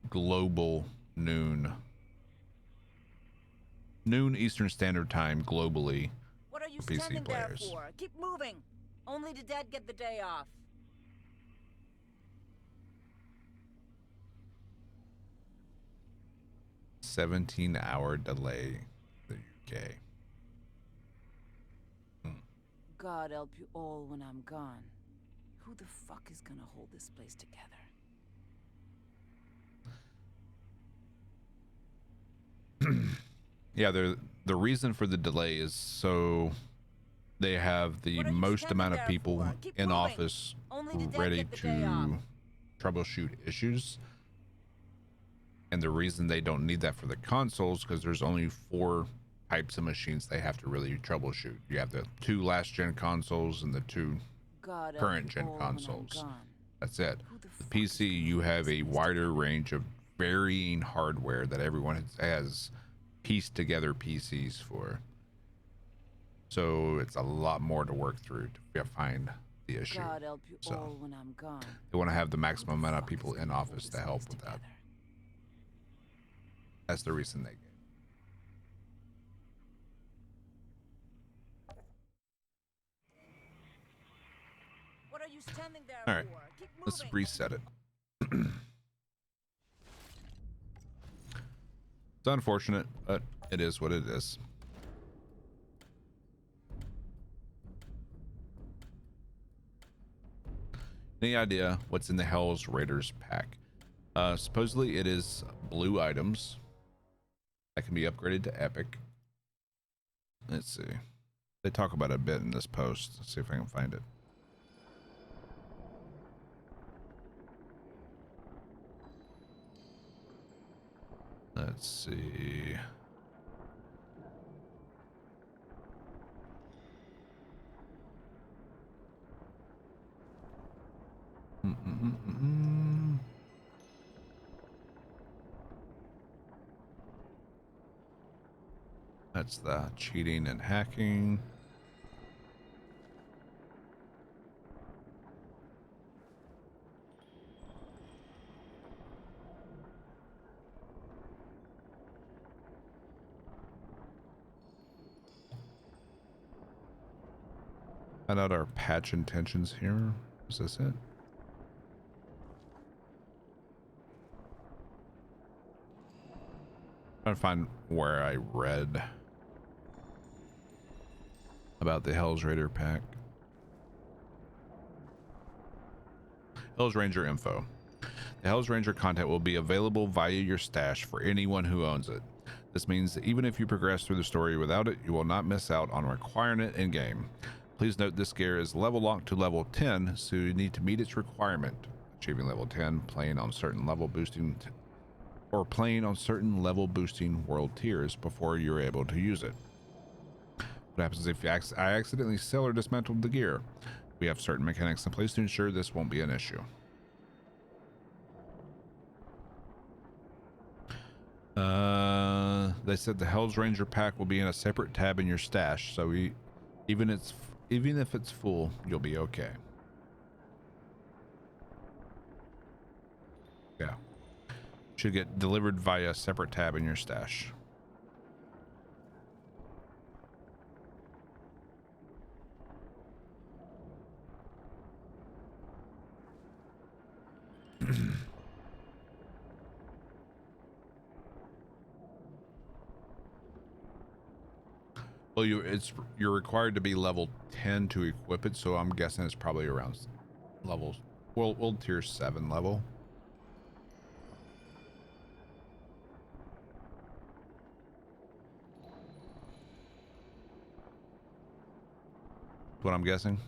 global noon Eastern Standard Time globally What are you for PC standing players. there for? Keep moving. Only the dead get the day off. $17-hour delay in the UK. God help you all when I'm gone. Who the fuck is gonna hold this place together? Yeah, the reason for the delay is so they have the most amount of people in office ready to troubleshoot issues. And the reason they don't need that for the consoles because there's only 4 types of machines they have to really troubleshoot. You have the 2 last gen consoles and the 2 current gen consoles. That's it. The PC, you have a wider range of varying hardware that everyone has pieced together PCs for. So it's a lot more to work through to find the issue. God help you So all when I'm gone. they want to have the maximum amount of people in office to help with that. That's the reason they gave. What are you standing there All right, for? Keep let's moving. reset it. It's unfortunate, but it is what it is. Any idea what's in the Hell's Raiders pack? Supposedly it is blue items that can be upgraded to epic. Let's see. They talk about it a bit in this post. Let's see if I can find it. Let's see. That's the cheating and hacking. Find out our patch intentions here. Is this it? Trying to find where I read about the Hell's Raider pack. Hell's Ranger info. The Hell's Ranger content will be available via your stash for anyone who owns it. This means that even if you progress through the story without it, you will not miss out on acquiring it in game. Please note this gear is level locked to level 10, so you need to meet its requirement. Achieving level 10, playing on certain level boosting world tiers before you're able to use it. What happens if I accidentally sell or dismantle the gear? We have certain mechanics in place to ensure this won't be an issue. They said the Hell's Ranger pack will be in a separate tab in your stash, so even if it's full, you'll be okay. Yeah. Should get delivered via a separate tab in your stash. Well, you're required to be level 10 to equip it, so I'm guessing it's probably around levels world tier 7 level. What I'm guessing.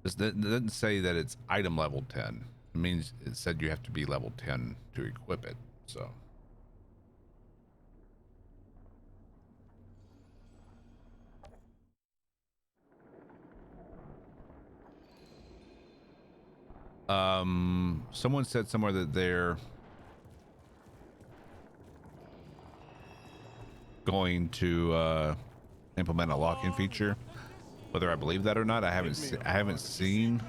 It doesn't say that it's item level 10. It means it said you have to be level 10 to equip it. So someone said somewhere that they're going to implement a lock-in feature. Whether I believe that or not, I haven't seen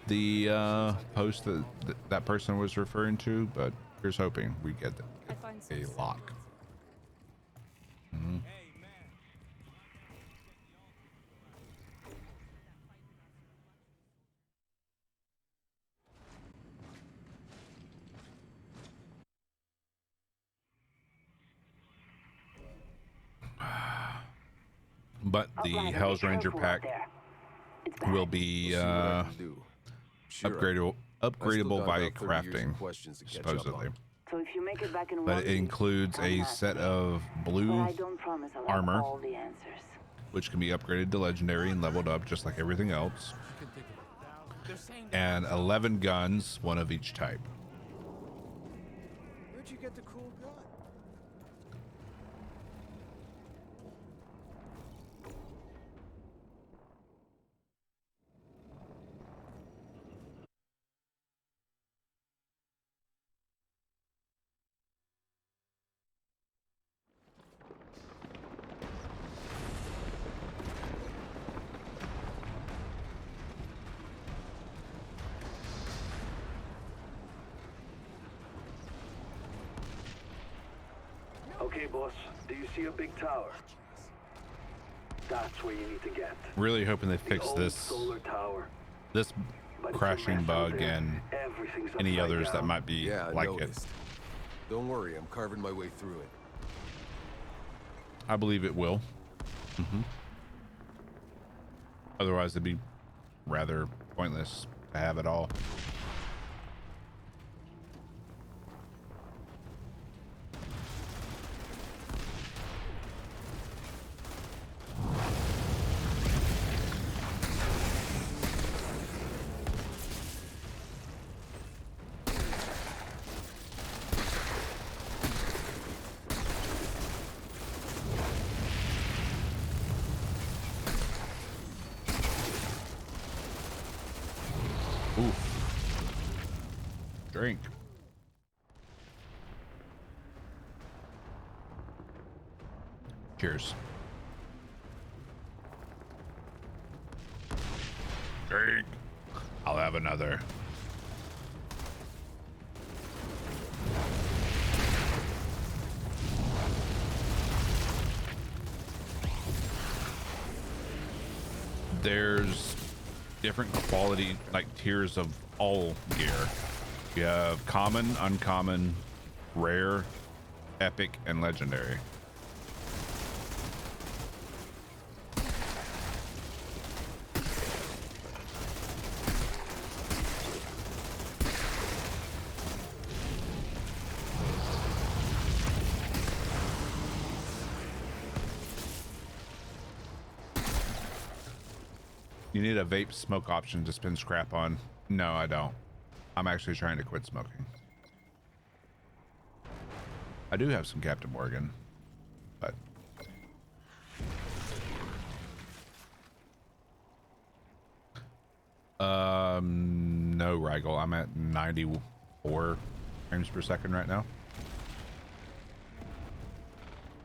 the post that person was referring to, but here's hoping we get a lock. But the Hell's Ranger pack will be upgradable via crafting, supposedly. So if you make it back in But it includes a set of blue armor, all the answers. which can be upgraded to legendary and leveled up just like everything else, and 11 guns, one of each type. Where'd you get the cool gun? Okay, boss. Do you see a big tower? That's where you need to get. Really hoping they The fix old this solar tower. this But it's a crashing mess out bug there. and Everything's any upside others that down. might be Yeah, I like it. noticed. Don't worry, I'm carving my way through it. I believe it will. Otherwise, it'd be rather pointless to have it all. Drink. Cheers. Drink. I'll have another. There's different quality, like tiers of all gear. You have common, uncommon, rare, epic, and legendary. You need a vape smoke option to spin scrap on. No, I don't. I'm actually trying to quit smoking. I do have some Captain Morgan, but no, Rigel. I'm at 94 frames per second right now.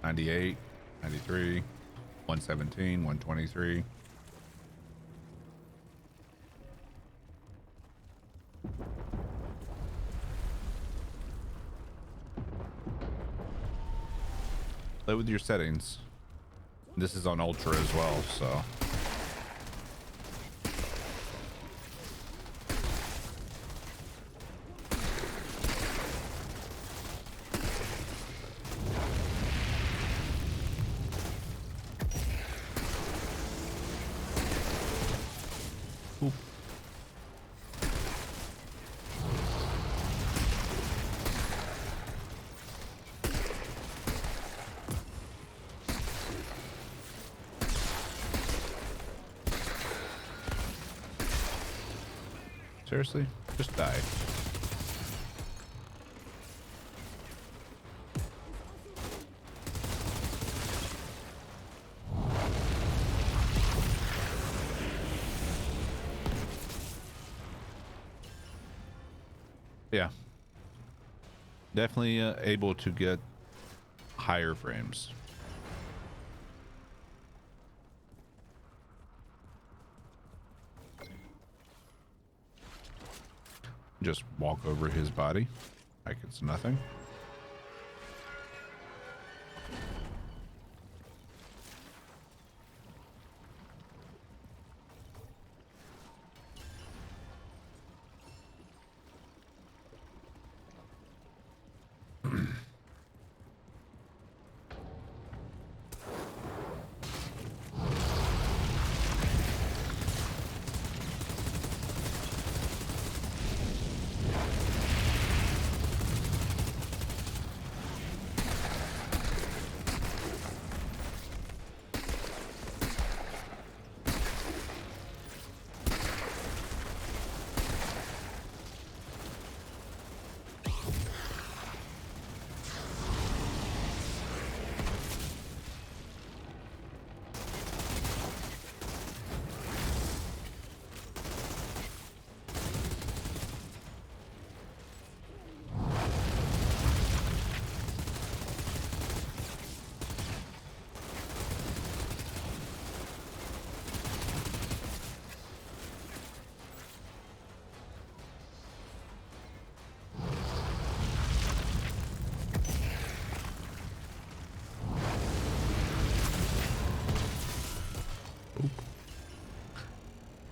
98, 93, 117, 123. Play with your settings. This is on ultra as well, so. Oop. Seriously? Just die. Yeah. Definitely able to get higher frames. Just walk over his body like it's nothing.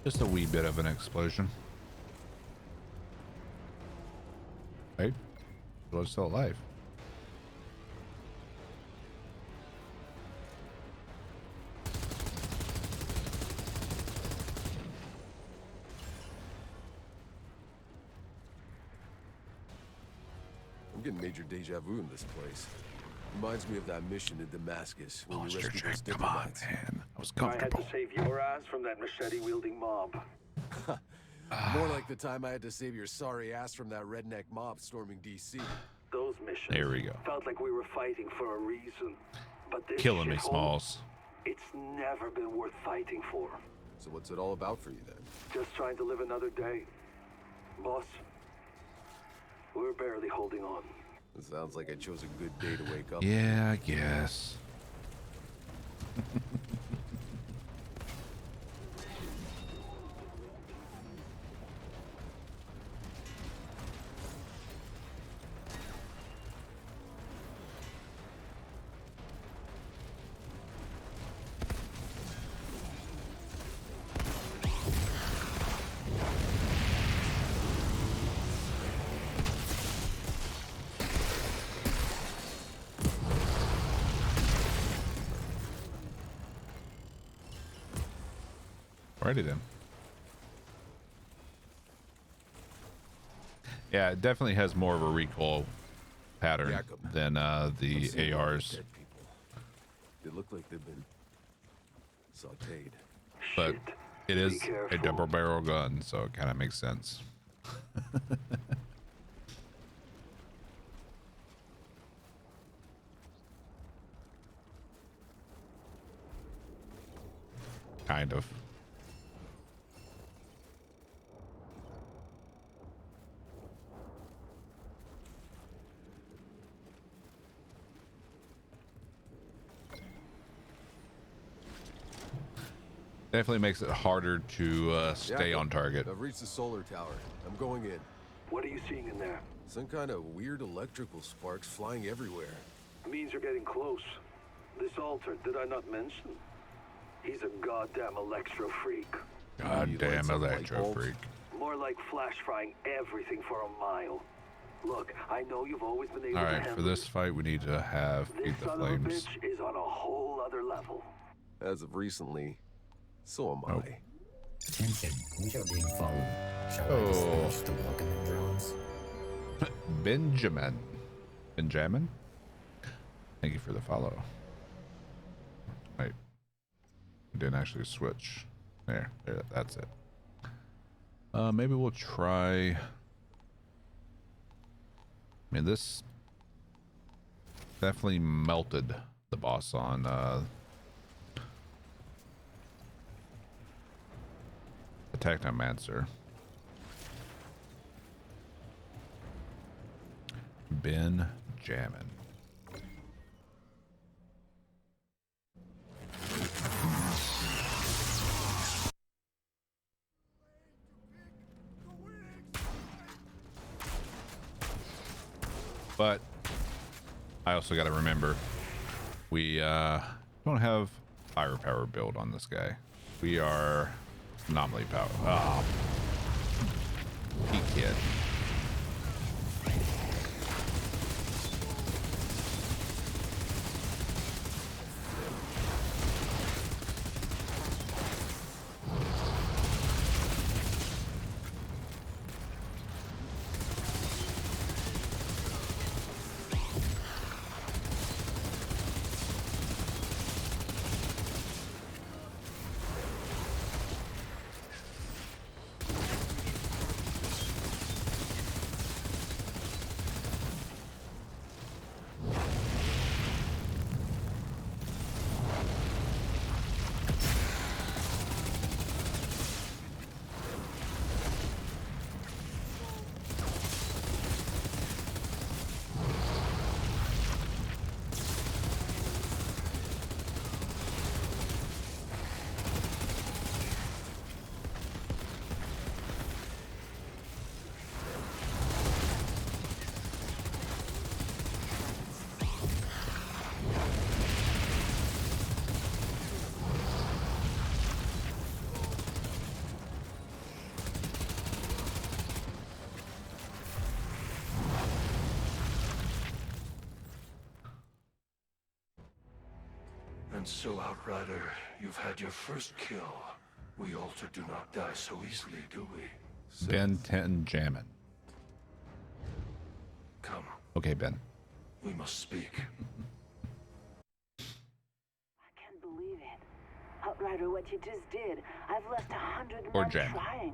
Just a wee bit of an explosion. Right? Well, it's still alive. I'm getting major deja vu in this place. Reminds me of that mission in Damascus when we rescued those Come on, diplomats. man. I was I had comfortable. to save your ass from that machete-wielding mob. More like the time I had to save your sorry ass from that redneck mob storming DC. Those missions There we go. felt like we were fighting for a reason. But this Killing me, shithole, Smalls. it's never been worth fighting for. So what's it all about for you then? Just trying to live another day. Boss, we're barely holding on. It sounds like I chose a good day to wake up. Yeah, I guess. Alrighty then. Yeah, it definitely has more of a recoil pattern than the ARs. They look like they've been sauteed. But it is a double barrel gun, so it kind of makes sense. Kind of. Definitely makes it harder to stay on target. I've reached the solar tower. I'm going in. What are you seeing in there? Some kind of weird electrical sparks flying everywhere. Means you're getting close. This altar, did I not mention? He's a goddamn electro freak. Goddamn electro freak. More like flash frying everything for a mile. Look, I know you've always been able to Alright, handle for this fight, we need to have this Feed the son of a Flames. bitch is on a whole other level. As of recently, so am I. Attention, we are being followed. Shall I dispatch the welcoming drones? Benjamin. Benjamin? Thank you for the follow. Wait. Didn't actually switch. There, that's it. Maybe we'll try. I mean, this definitely melted the boss on the Pyromancer. Benjamin. But I also got to remember, we don't have firepower build on this guy. We are anomaly power. Oh, he kid. And so, Outrider, you've had your first kill. We Alter do not die so easily, do we? Benjamin. Come. Okay, Ben. We must speak. I can't believe it. Outrider, what you just did. I've left 100 Or men Jen. trying.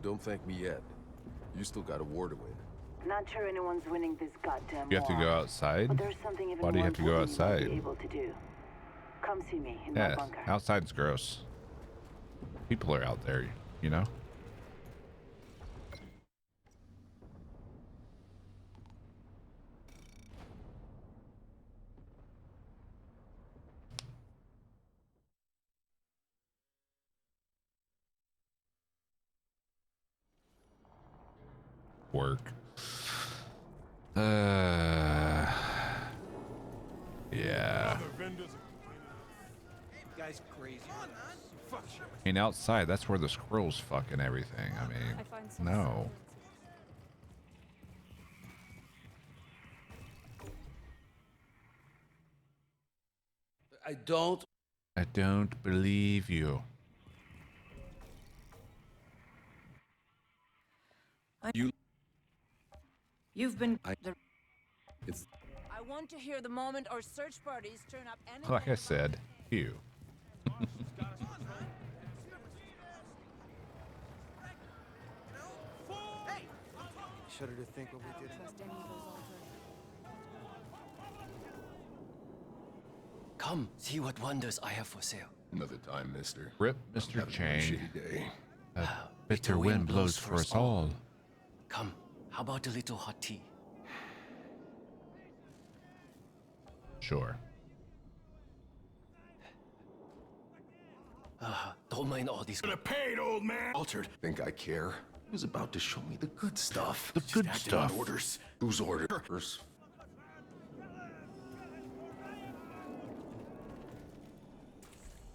Don't thank me yet. You still got a war to win. Not sure anyone's winning this goddamn You have to war. go outside? But there's something even Why do you more have to go important you might outside? be able to do. Come see me in my Yeah, bunker. outside's gross. People are out there, you know? Work. Yeah. Guy's crazy. Fuck you. And outside, that's where the squirrels fucking everything. I mean, no. I don't I don't believe you. You've been. It's I want to hear the moment our search parties turn up any. Like I said, you. Shudder to think what we did. Come, see what wonders I have for sale. Another time, mister. Rip, I'm Mr. having a Chang. shitty day. A bitter wind blows for us all. Come, how about a little hot tea? Sure. Don't mind all these. Gonna paid, old man. Altered. Think I care? He was about to show me the good stuff. The good Acted on stuff. orders. Whose orders?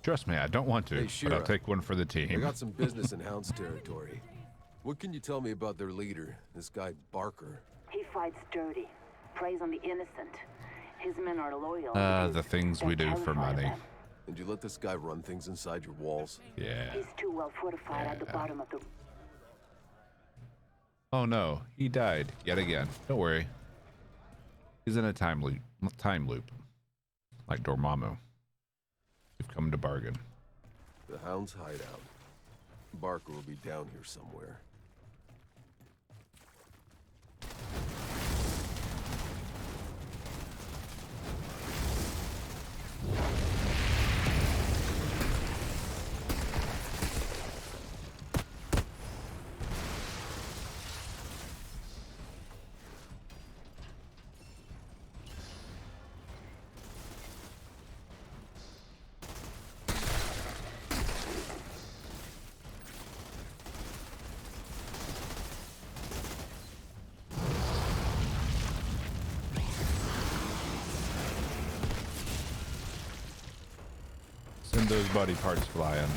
Trust me, I don't want to, Hey, but Shira. I'll take one for the I team. got some business in Hound's territory. What can you tell me about their leader, this guy Barker? He fights dirty, preys on the innocent. His men are loyal. The things we do for money. And you let this guy run things inside your walls? Yeah. He's too well fortified at the bottom of the. Oh no, he died yet again. Don't worry. He's in a time loop. Like Dormammu. We've come to bargain. The Hound's hideout. Barker will be down here somewhere. Send those body parts flying.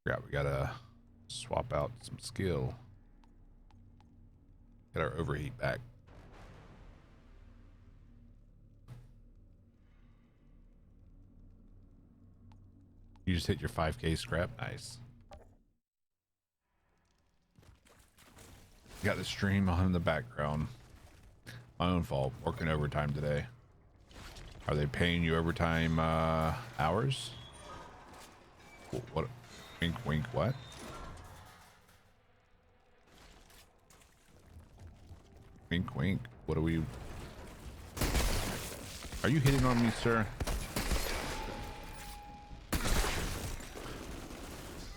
Yeah, we gotta swap out some skill. Get our overheat back. You just hit your 5K scrap. Nice. Got the stream on in the background. My own fault. Working overtime today. Are they paying you overtime hours? What? Wink, wink. What? Wink, wink. What are we? Are you hitting on me, sir?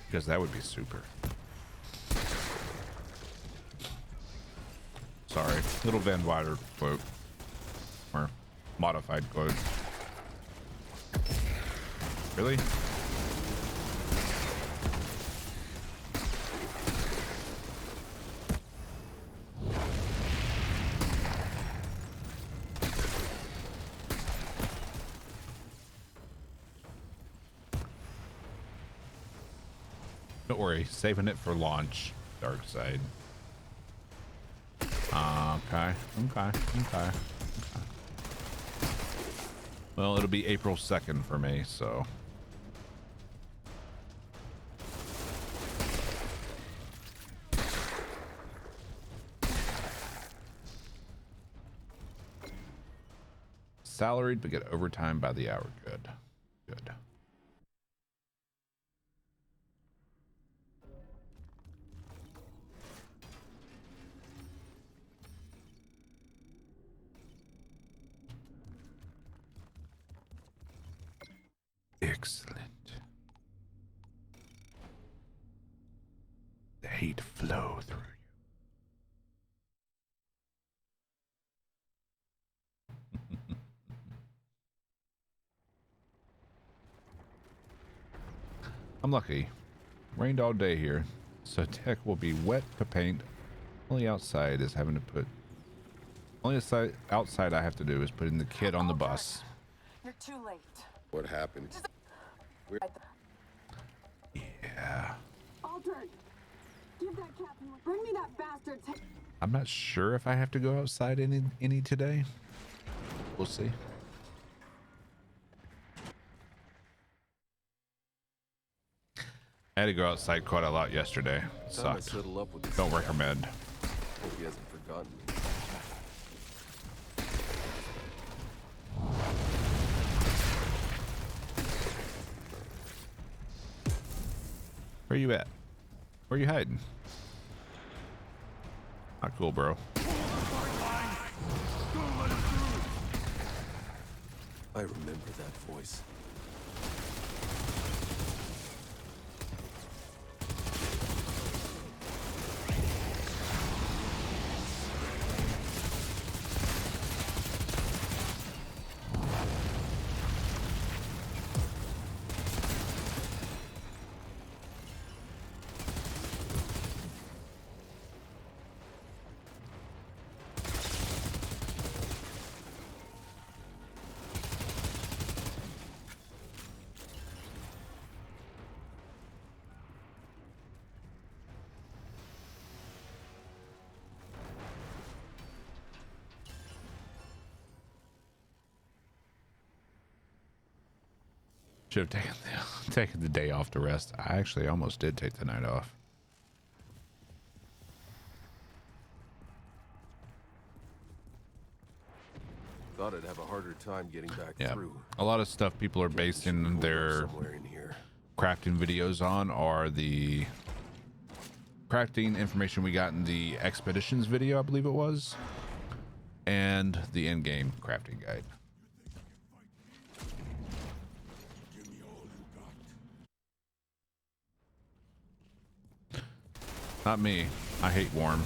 Because that would be super. Sorry, little Van Wilder quote, or modified quote. Really? Don't worry, saving it for launch, Dark Side. Okay. Well, it'll be April 2nd for me, so. Salaried, but get overtime by the hour. Good. Good. Excellent. The hate flow through you. I'm lucky. Rained all day here, so tech will be wet to paint. Only outside is having to put. Only outside I have to do is putting the kid on the bus. You're too late. What happened? Yeah. Altered. Give that captain. Bring me that bastard. I'm not sure if I have to go outside any today. We'll see. I had to go outside quite a lot yesterday. Sucked. Don't recommend. Hope he hasn't forgotten me. Where you at? Where you hiding? Not cool, bro. I remember that voice. Should have taken the day off to rest. I actually almost did take the night off. Thought I'd have a harder time getting back Yeah, through. a lot of stuff people are basing their crafting videos on are the crafting information we got in the expeditions video, I believe it was, and the in-game crafting guide. Not me. I hate warm.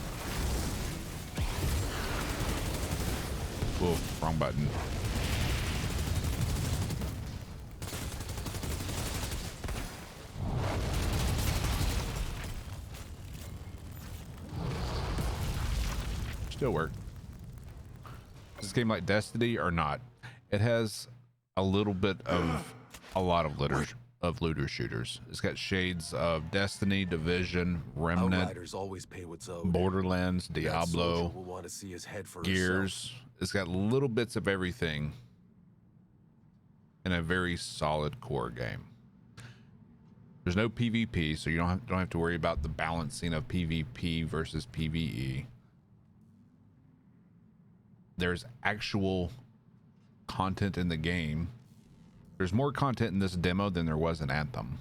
Whoa, wrong button. Still work. Is this game like Destiny or not? It has a little bit of a lot of looter shooters. It's got shades of Destiny, Division, Remnant, Outriders always pay what's owed. Borderlands, Diablo, Will want to see his head for Gears. It's got little bits of everything in a very solid core game. There's no PvP, so you don't have to worry about the balancing of PvP versus PvE. There's actual content in the game. There's more content in this demo than there was in Anthem.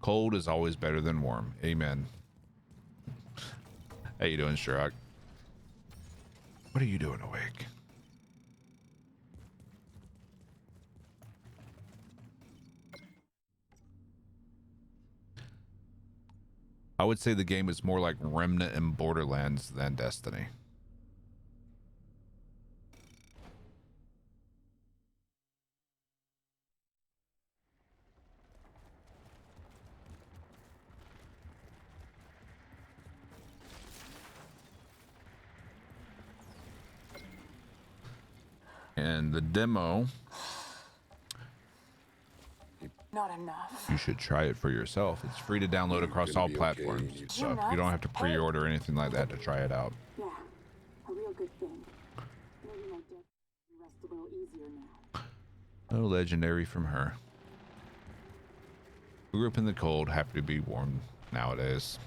Cold is always better than warm. Amen. How you doing, Shirok? What are you doing awake? I would say the game is more like Remnant and Borderlands than Destiny. And the demo, Not enough. you should try it for yourself. It's free to download across all platforms. So you don't have to pre-order anything like that to try it out. Yeah, a real good thing. Maybe my death will rest a little easier now. No legendary from her. We grew up in the cold, happy to be warm nowadays.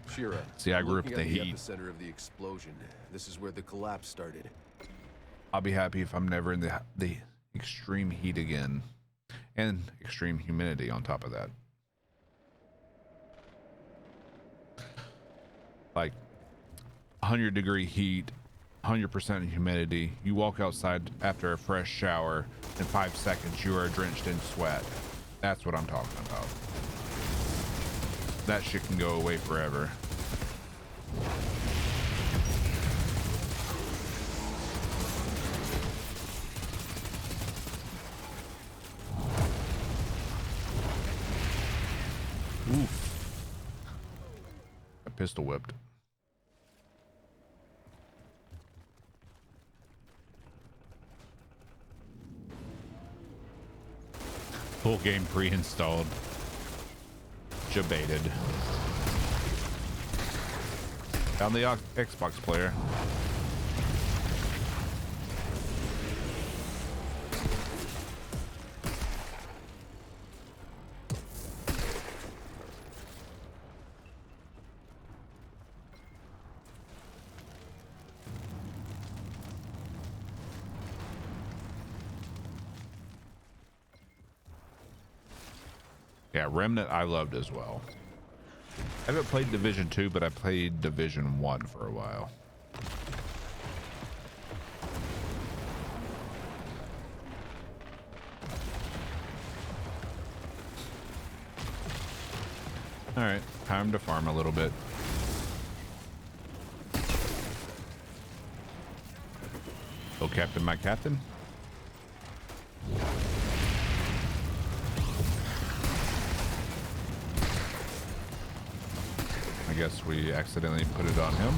Shira, See, I grew up in the heat. Epicenter of the explosion. This is where the collapse started. I'll be happy if I'm never in the extreme heat again. And extreme humidity on top of that. Like 100-degree heat, 100% humidity. You walk outside after a fresh shower, in 5 seconds you are drenched in sweat. That's what I'm talking about. That shit can go away forever. Oof. I pistol whipped. Full game pre-installed. Jebaited. Found the Xbox player. Yeah, Remnant I loved as well. I haven't played Division 2, but I played Division 1 for a while. All right, time to farm a little bit. Oh, Captain, my Captain. I guess we accidentally put it on him.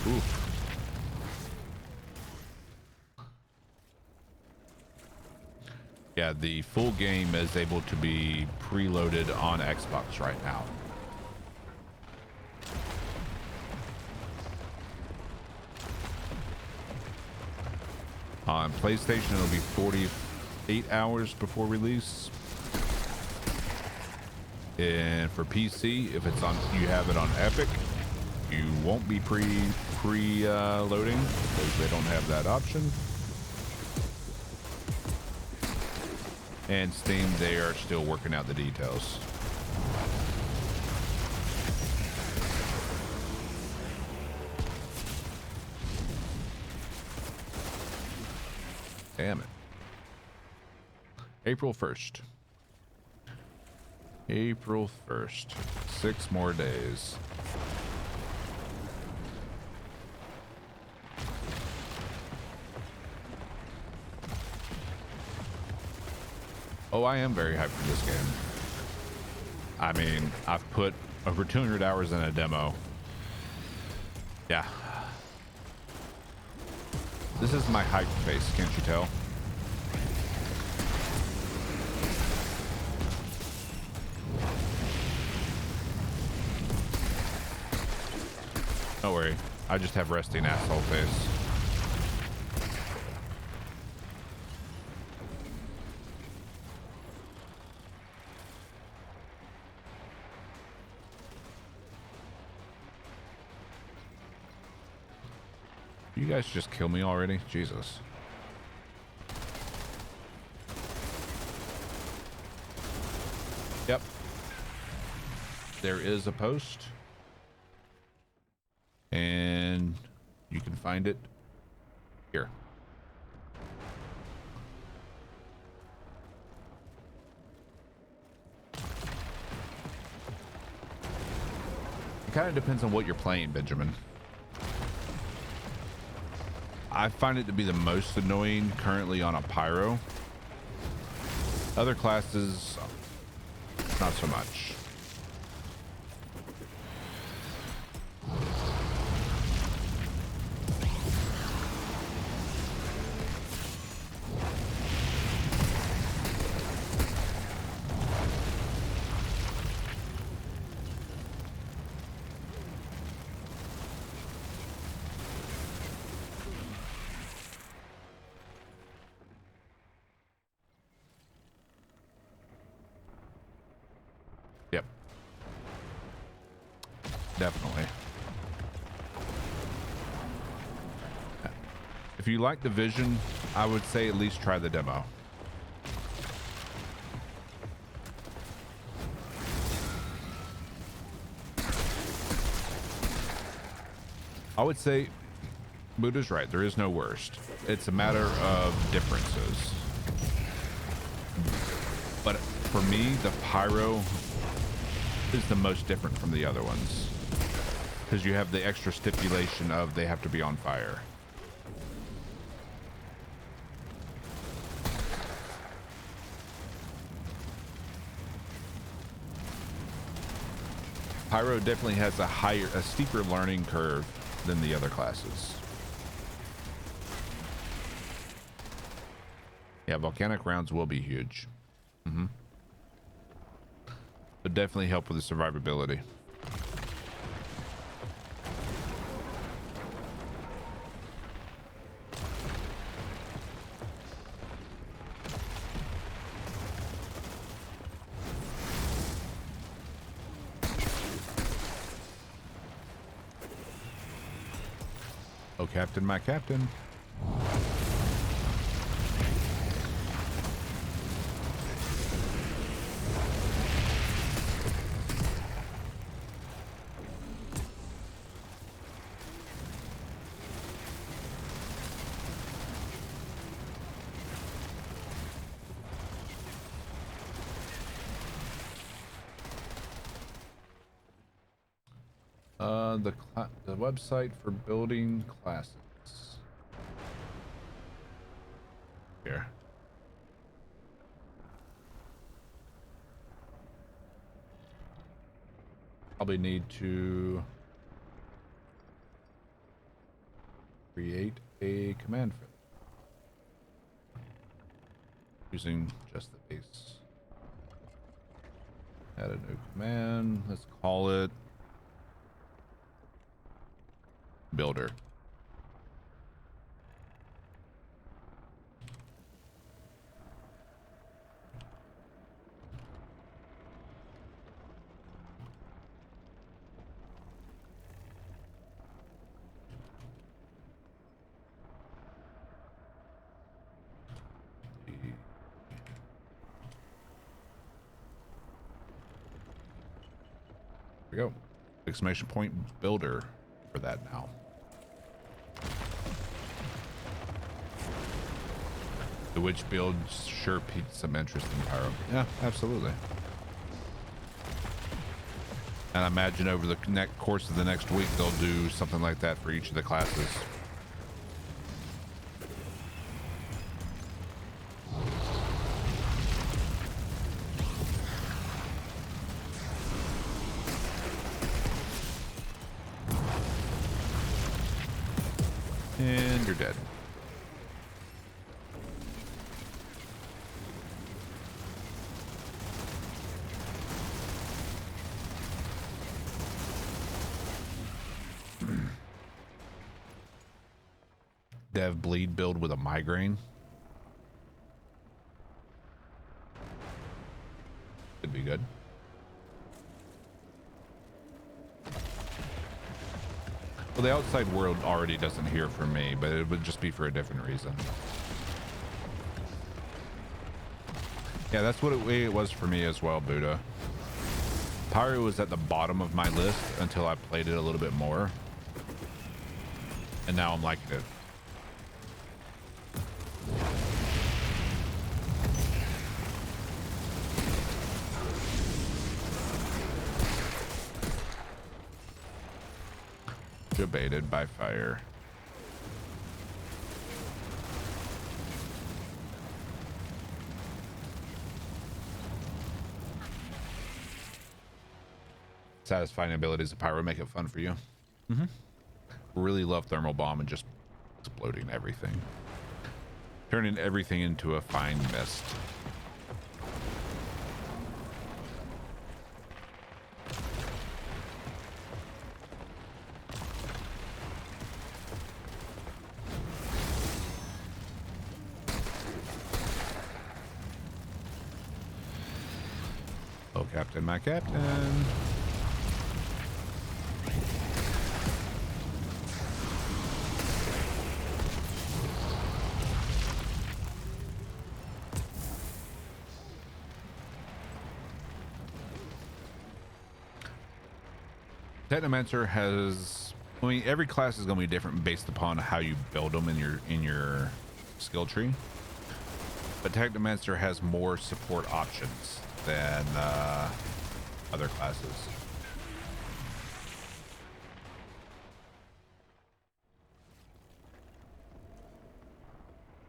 Oof. Yeah, the full game is able to be preloaded on Xbox right now. On PlayStation, it'll be 48 hours before release. And for PC, if it's on, you have it on Epic, you won't be preloading because they don't have that option. And Steam, they are still working out the details. Damn it. April 1st. April 1st. 6 more days. Oh, I am very hyped for this game. I mean, I've put over 200 hours in a demo. Yeah. This is my hype face, can't you tell? Don't worry, I just have resting asshole face. You guys just kill me already? Jesus. Yep. There is a post. And you can find it here. It kind of depends on what you're playing, Benjamin. I find it to be the most annoying currently on a Pyro. Other classes, not so much. Yep. Definitely. If you like Division, I would say at least try the demo. I would say Buddha's right. There is no worst. It's a matter of differences. But for me, the Pyro is the most different from the other ones because you have the extra stipulation of they have to be on fire. Pyro definitely has a steeper learning curve than the other classes. Yeah, volcanic rounds will be huge. But definitely help with the survivability. Oh, Captain, my Captain. The website for building classes. Here. Probably need to create a command for this. Using just the base. Add a new command. Let's call it builder. There we go. Exclamation point builder for that now. The witch build sure piqued some interest in Pyro. Yeah, absolutely. And I imagine over the course of the next week, they'll do something like that for each of the classes. And you're dead. Dev bleed build with a migraine. Could be good. Well, the outside world already doesn't hear from me, but it would just be for a different reason. Yeah, that's what it was for me as well, Buddha. Pyro was at the bottom of my list until I played it a little bit more. And now I'm liking it. Debated by fire. Satisfying abilities of Pyro make it fun for you. Really love thermal bomb and just exploding everything, turning everything into a fine mist. Oh, Captain, my Captain. Pyromancer has, I mean, every class is going to be different based upon how you build them in your skill tree. But Pyromancer has more support options than other classes.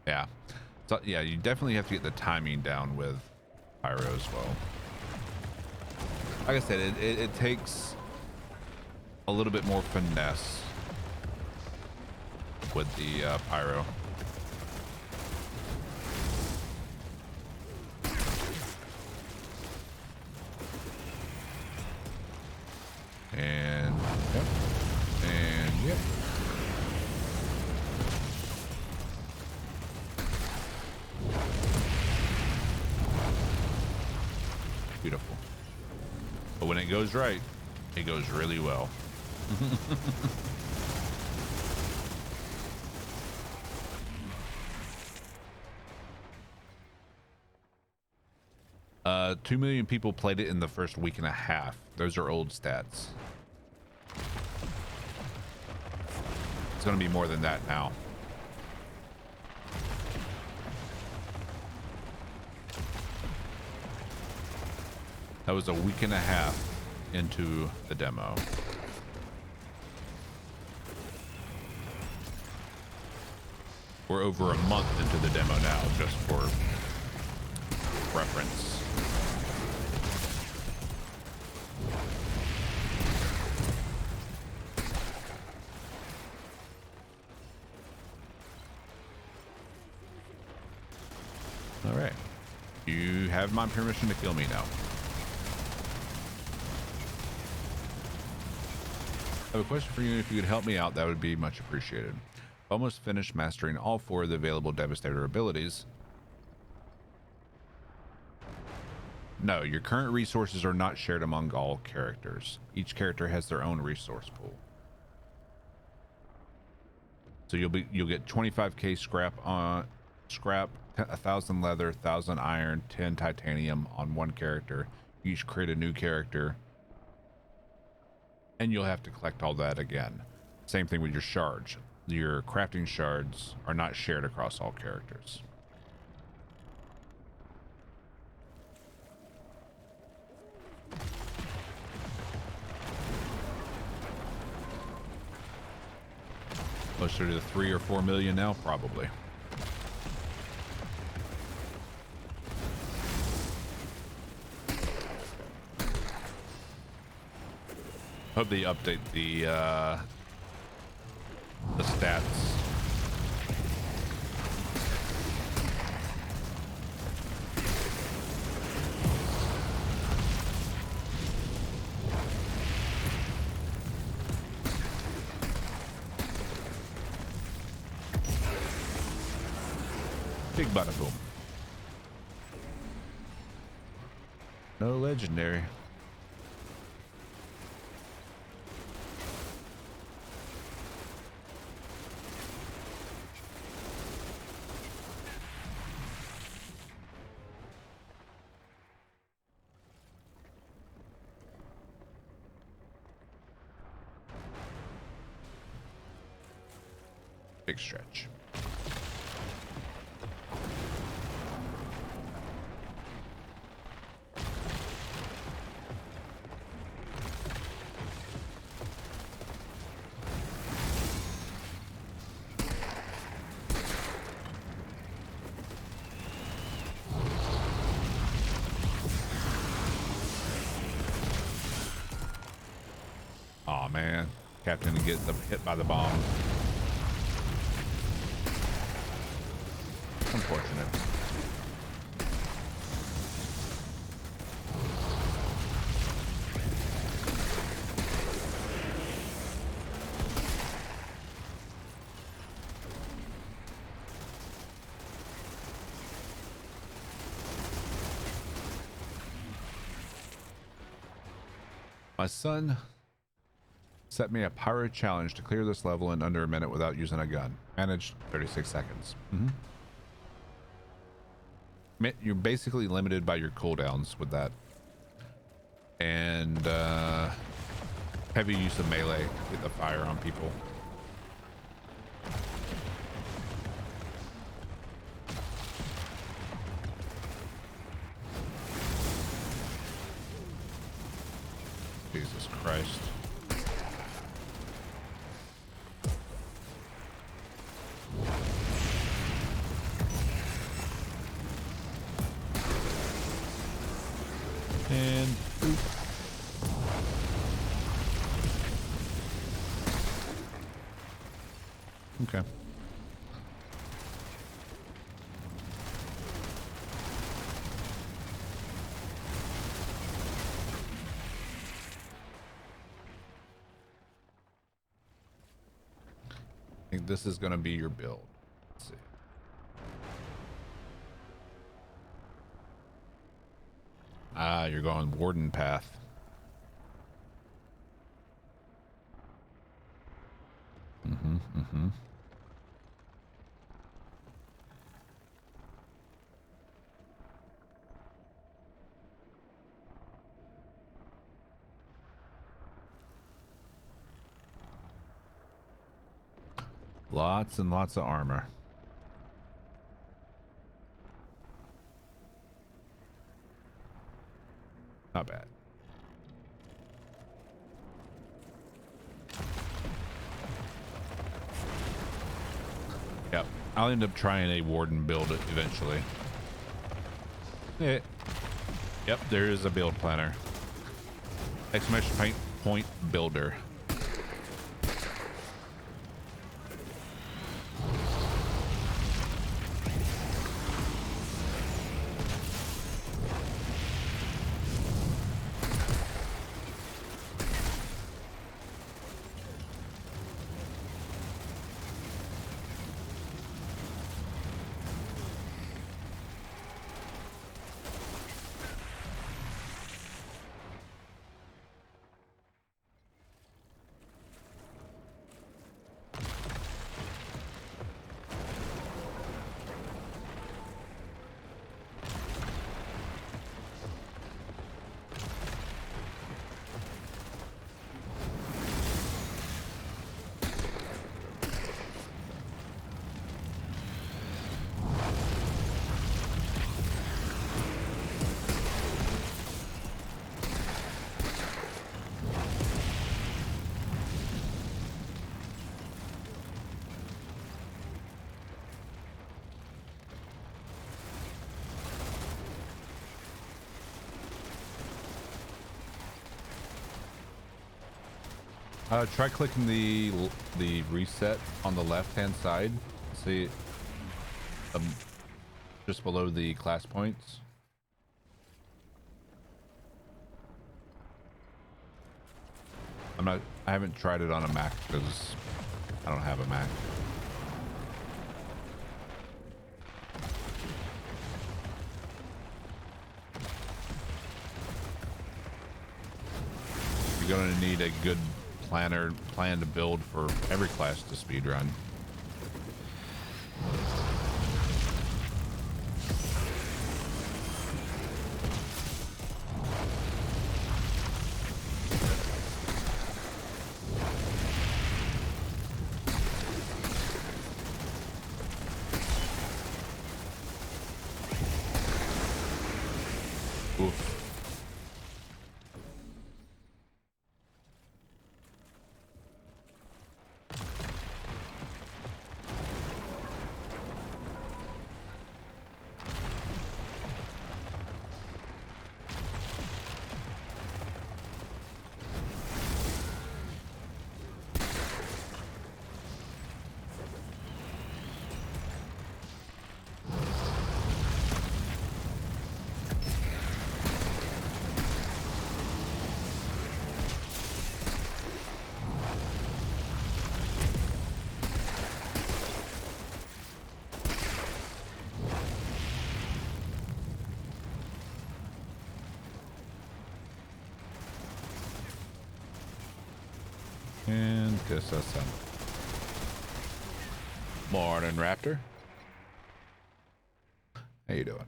Yeah. So yeah, you definitely have to get the timing down with Pyro as well. Like I said, it takes a little bit more finesse with the Pyro. And yep. And yep. Beautiful. But when it goes right, it goes really well. 2 million people played it in the first week and a half. Those are old stats. It's going to be more than that now. That was a week and a half into the demo. We're over a month into the demo now, just for reference. All right. You have my permission to kill me now. I have a question for you. If you could help me out, that would be much appreciated. Almost finished mastering all 4 of the available Devastator abilities. No, your current resources are not shared among all characters. Each character has their own resource pool. So you'll get 25k scrap, 1,000 leather, 1,000 iron, 10 titanium on one character. You each create a new character, and you'll have to collect all that again. Same thing with your shards. Your crafting shards are not shared across all characters. Closer to 3 or 4 million now, probably. Hope they update the stats. Big bada boom. No legendary. Big stretch. Aw, man. Captain to get hit by the bomb. Unfortunate. My son set me a pyro challenge to clear this level in under a minute without using a gun. Managed 36 seconds. You're basically limited by your cooldowns with that, and heavy use of melee to get the fire on people. Jesus Christ. And boop. Okay. I think this is going to be your build. Let's see. Ah, you're going Warden path. Lots and lots of armor. Not bad. Yep. I'll end up trying a warden build eventually. Yep, there is a build planner. Exclamation point builder. Try clicking the reset on the left hand side. See, just below the class points. I haven't tried it on a Mac because I don't have a Mac. You're gonna need a good plan to build for every class to speedrun. And guess that's done. Morning, Raptor. How you doing?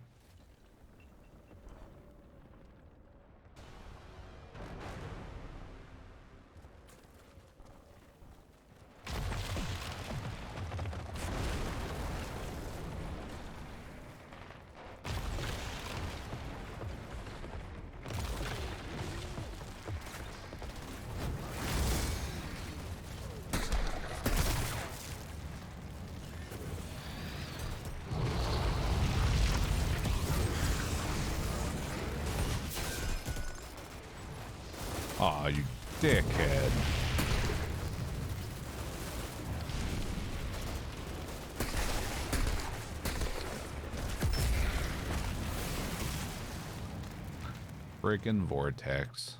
Aw, you dickhead. Freaking vortex.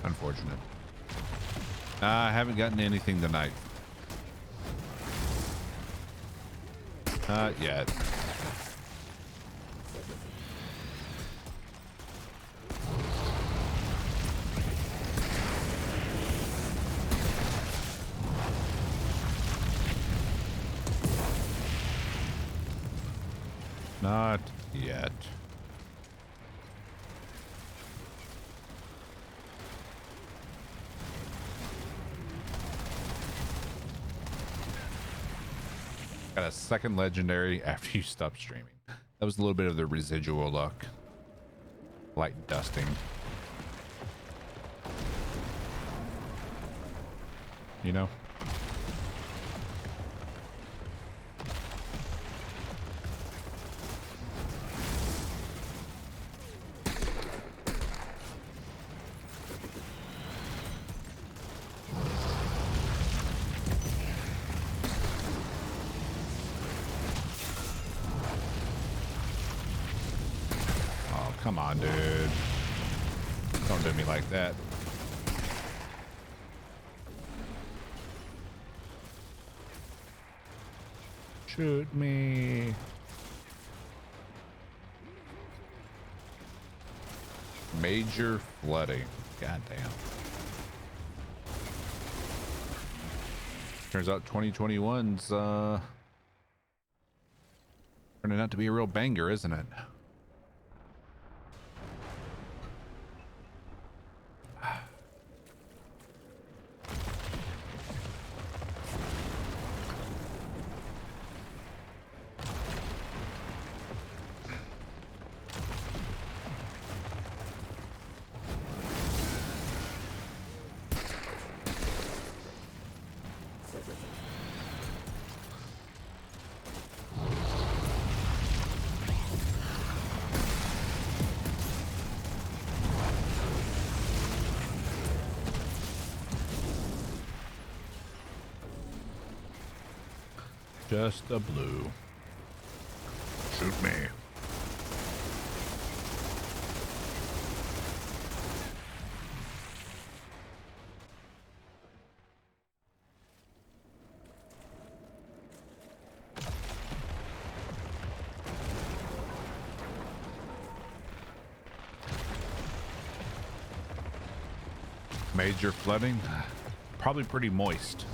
Unfortunate. I haven't gotten anything tonight. Not yet. Not yet. Got a second legendary after you stop streaming. That was a little bit of the residual luck. Light dusting. You know? Come on, dude. Don't do me like that. Shoot me. Major flooding. Goddamn. Turns out 2021's turning out to be a real banger, isn't it? Just a blue. Shoot me. Major flooding. Probably pretty moist.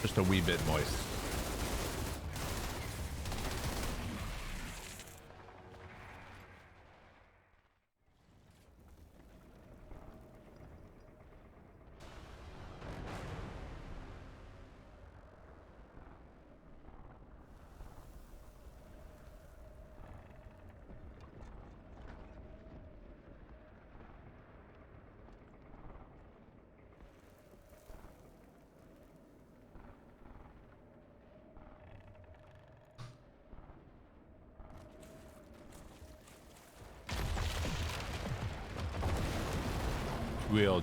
Just a wee bit moist.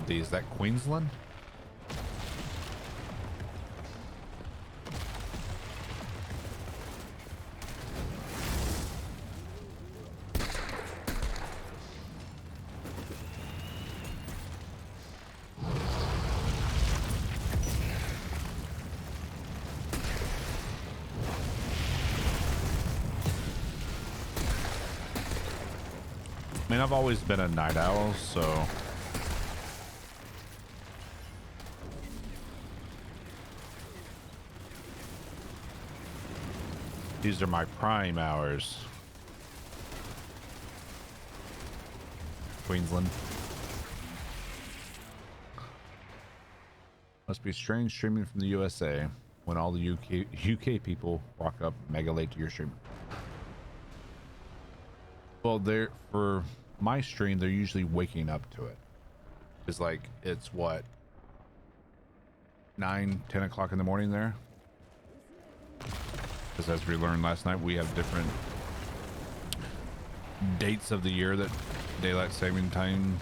Is that Queensland? I mean, I've always been a night owl, so these are my prime hours. Queensland. Must be strange streaming from the USA when all the UK people rock up mega late to your stream. Well, they're for my stream, they're usually waking up to it. It's like, it's what, 9, 10 o'clock in the morning there? Because as we learned last night, we have different dates of the year that daylight saving time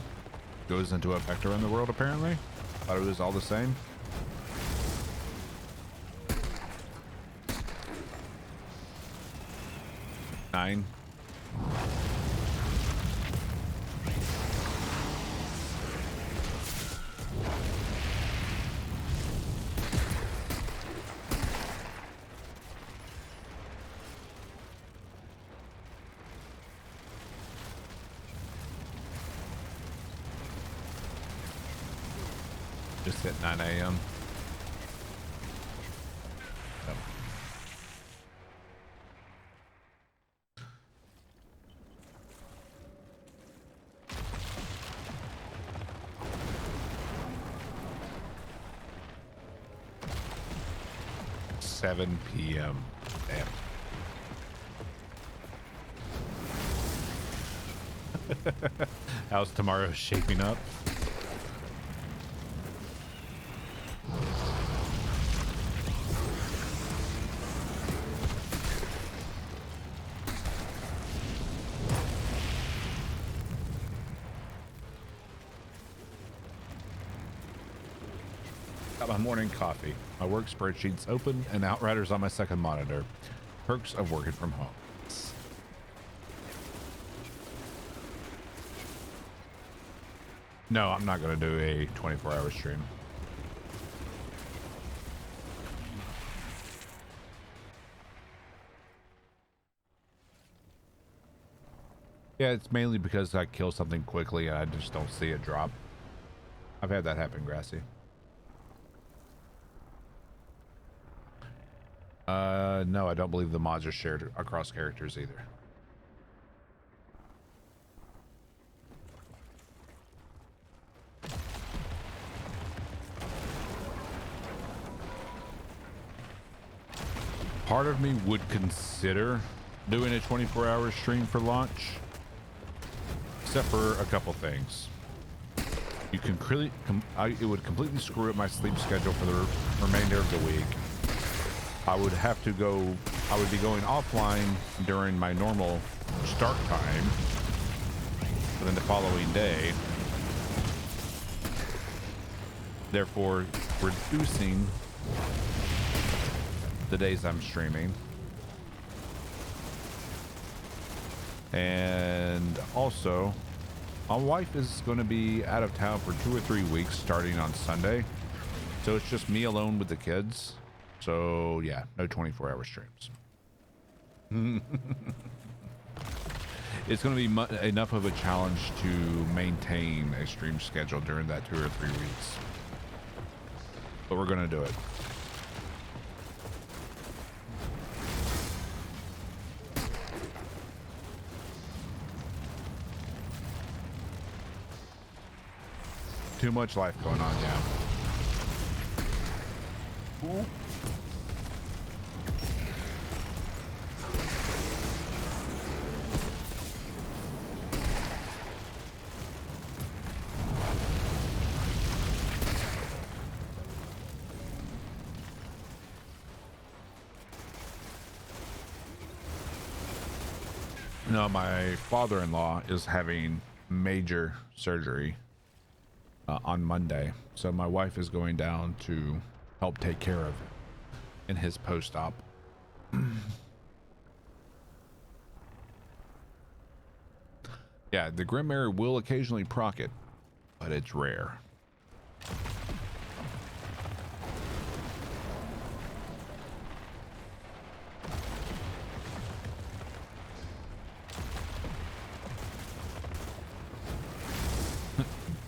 goes into effect around the world, apparently. Thought it was all the same. Nine. Just hit 9 a.m. Yep. $7 p.m. Damn. How's tomorrow shaping up? Got my morning coffee. My work spreadsheet's open and Outriders on my second monitor. Perks of working from home. No, I'm not going to do a 24-hour stream. Yeah, it's mainly because I kill something quickly and I just don't see it drop. I've had that happen, Grassy. No, I don't believe the mods are shared across characters either. Part of me would consider doing a 24-hour stream for launch, except for a couple things. You can really, it would completely screw up my sleep schedule for the remainder of the week. I would have to go, I would be going offline during my normal start time, and then the following day, therefore reducing the days I'm streaming. And also, my wife is going to be out of town for 2 or 3 weeks starting on Sunday, so it's just me alone with the kids. So yeah, no 24-hour streams. It's going to be enough of a challenge to maintain a stream schedule during that 2 or 3 weeks, but we're going to do it. Too much life going on, yeah. Ooh. No, my father-in-law is having major surgery on Monday, so my wife is going down to help take care of him in his post-op. Yeah, the Grim Mare will occasionally proc it, but it's rare.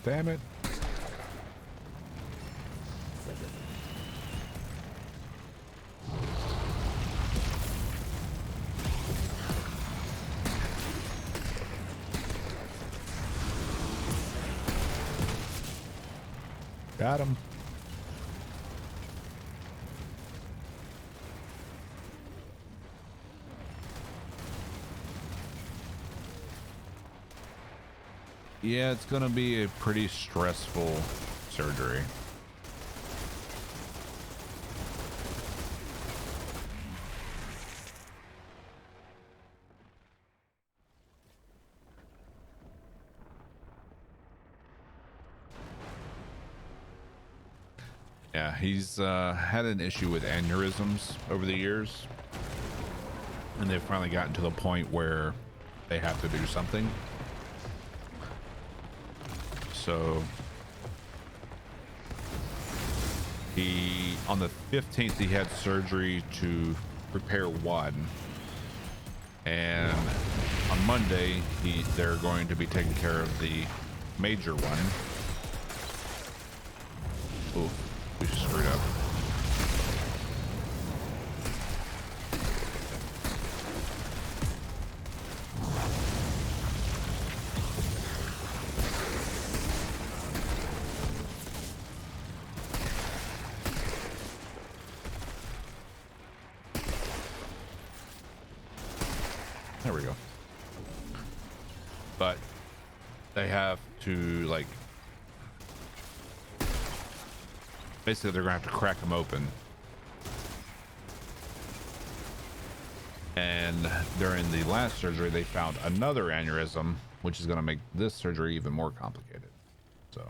Damn it. Got him. Yeah, it's gonna be a pretty stressful surgery. Yeah, he's had an issue with aneurysms over the years, and they've finally gotten to the point where they have to do something. So on the 15th, he had surgery to repair one, and on Monday, they're going to be taking care of the major one, Ooh, we screwed up. There we go. But they have to, like, basically they're gonna have to crack them open. And during the last surgery, they found another aneurysm, which is gonna make this surgery even more complicated. So.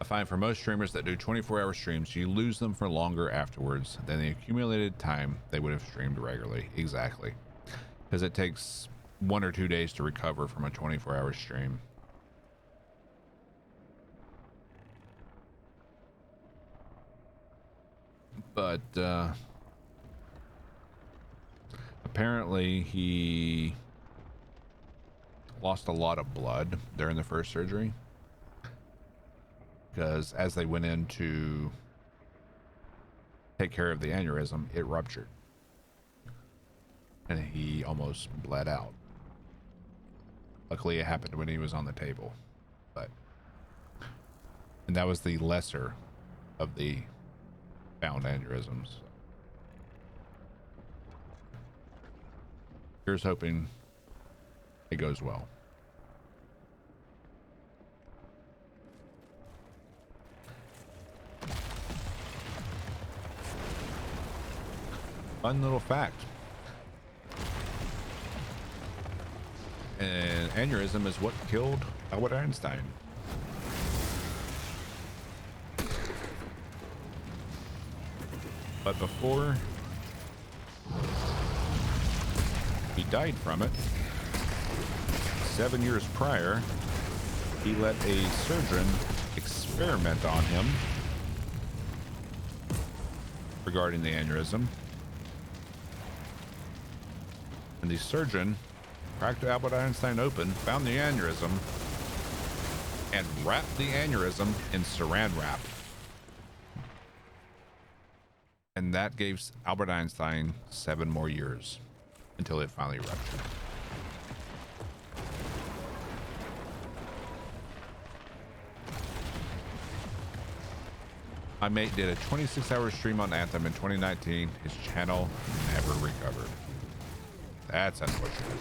I find for most streamers that do 24-hour streams, you lose them for longer afterwards than the accumulated time they would have streamed regularly. Exactly. Because it takes 1 or 2 days to recover from a 24-hour stream. But apparently he lost a lot of blood during the first surgery. Because as they went in to take care of the aneurysm, it ruptured. And he almost bled out. Luckily, it happened when he was on the table. And that was the lesser of the found aneurysms. Here's hoping it goes well. Fun little fact. An aneurysm is what killed Albert Einstein. But before he died from it, 7 years prior, he let a surgeon experiment on him regarding the aneurysm. And the surgeon cracked Albert Einstein open, found the aneurysm, and wrapped the aneurysm in saran wrap. And that gave Albert Einstein 7 more years until it finally ruptured. My mate did a 26-hour stream on Anthem in 2019. His channel never recovered. That's unfortunate.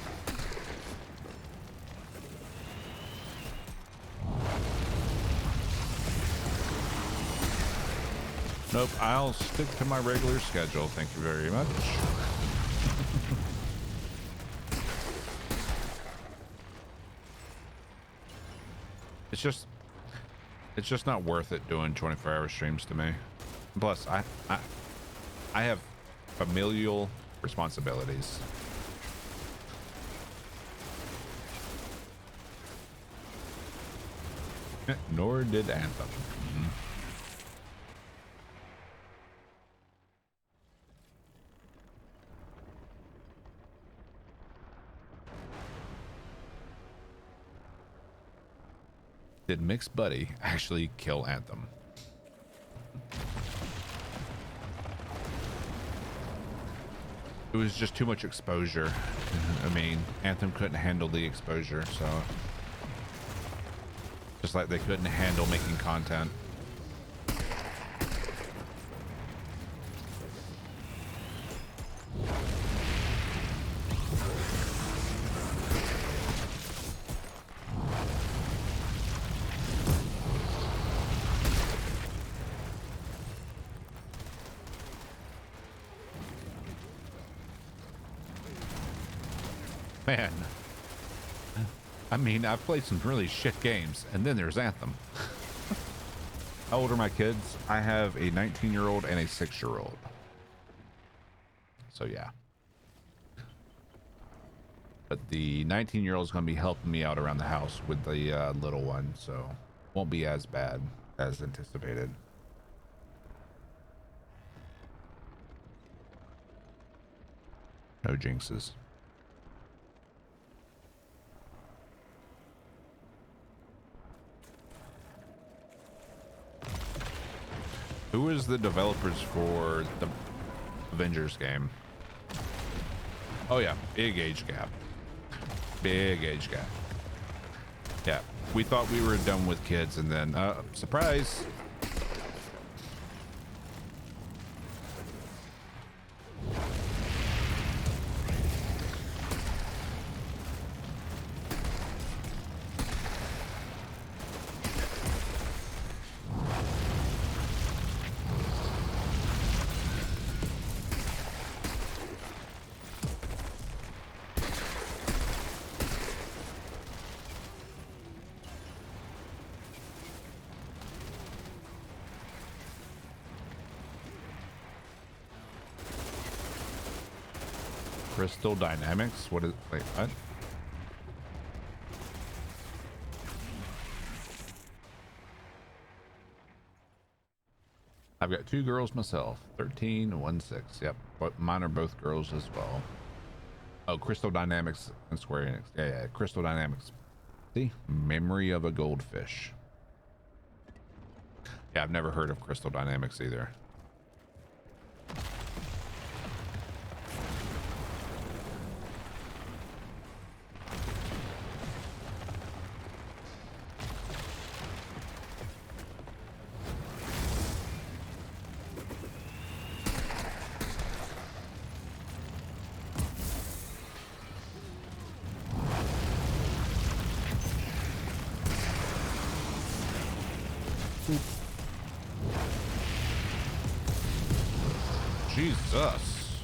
Nope, I'll stick to my regular schedule. Thank you very much. It's just not worth it doing 24-hour streams to me. Plus, I have familial responsibilities. Nor did Anthem. Did Mixed Buddy actually kill Anthem? It was just too much exposure. I mean, Anthem couldn't handle the exposure, so just like they couldn't handle making content. Man, I mean, I've played some really shit games, and then there's Anthem. How old are my kids? I have a 19-year-old and a 6-year-old. So yeah. But the 19-year-old is going to be helping me out around the house with the little one, so won't be as bad as anticipated. No jinxes. Who is the developers for the Avengers game? Oh yeah, big age gap. Big age gap. Yeah, we thought we were done with kids, and then surprise. Crystal Dynamics? What is, wait, what? I've got 2 girls myself, 13 and 1 6. Yep, but mine are both girls as well. Oh, Crystal Dynamics and Square Enix. Yeah, Crystal Dynamics. See, Memory of a Goldfish. Yeah, I've never heard of Crystal Dynamics either. Jesus.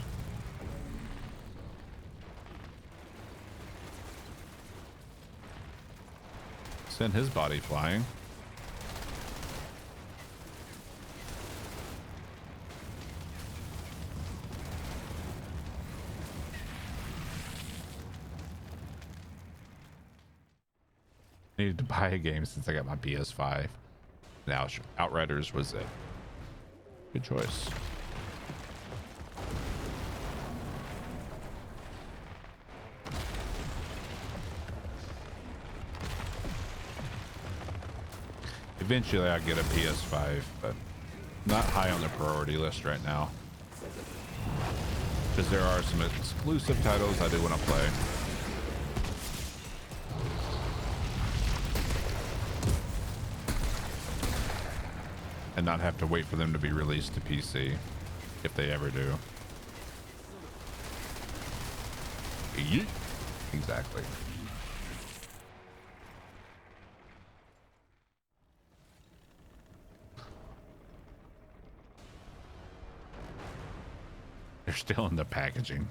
Send his body flying. Needed to buy a game since I got my PS5. Now Outriders was it. Good choice. Eventually I get a PS5, but not high on the priority list right now. Because there are some exclusive titles I do want to play. And not have to wait for them to be released to PC, if they ever do. Yeet. Exactly. They're still in the packaging.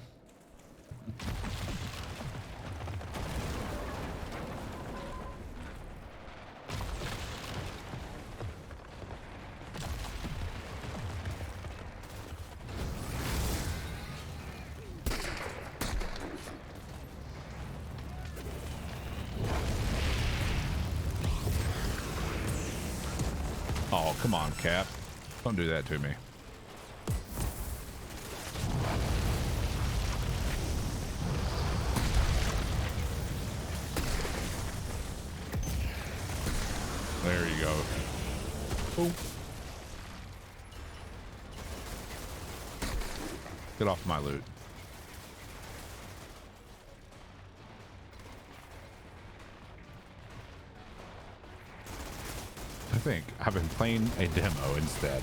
Oh, come on, Cap. Don't do that to me. There you go. Oh. Get off my loot. I think I've been playing a demo instead.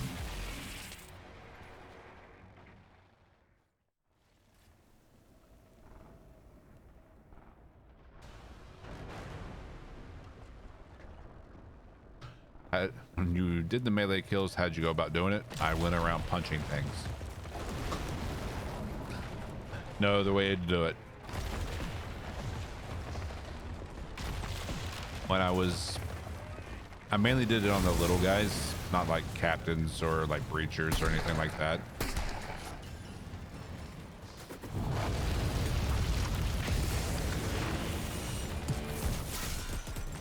When you did the melee kills, how'd you go about doing it? I went around punching things. No, the way to do it. When I mainly did it on the little guys, not like captains or like breachers or anything like that.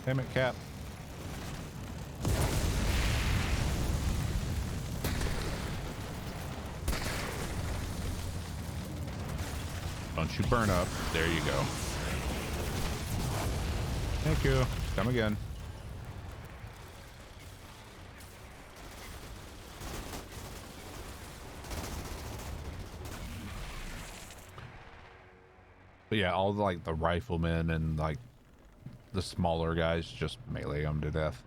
Damn it, Cap. Don't you burn up. There you go. Thank you. Come again. But yeah, all like the riflemen and like the smaller guys just melee them to death.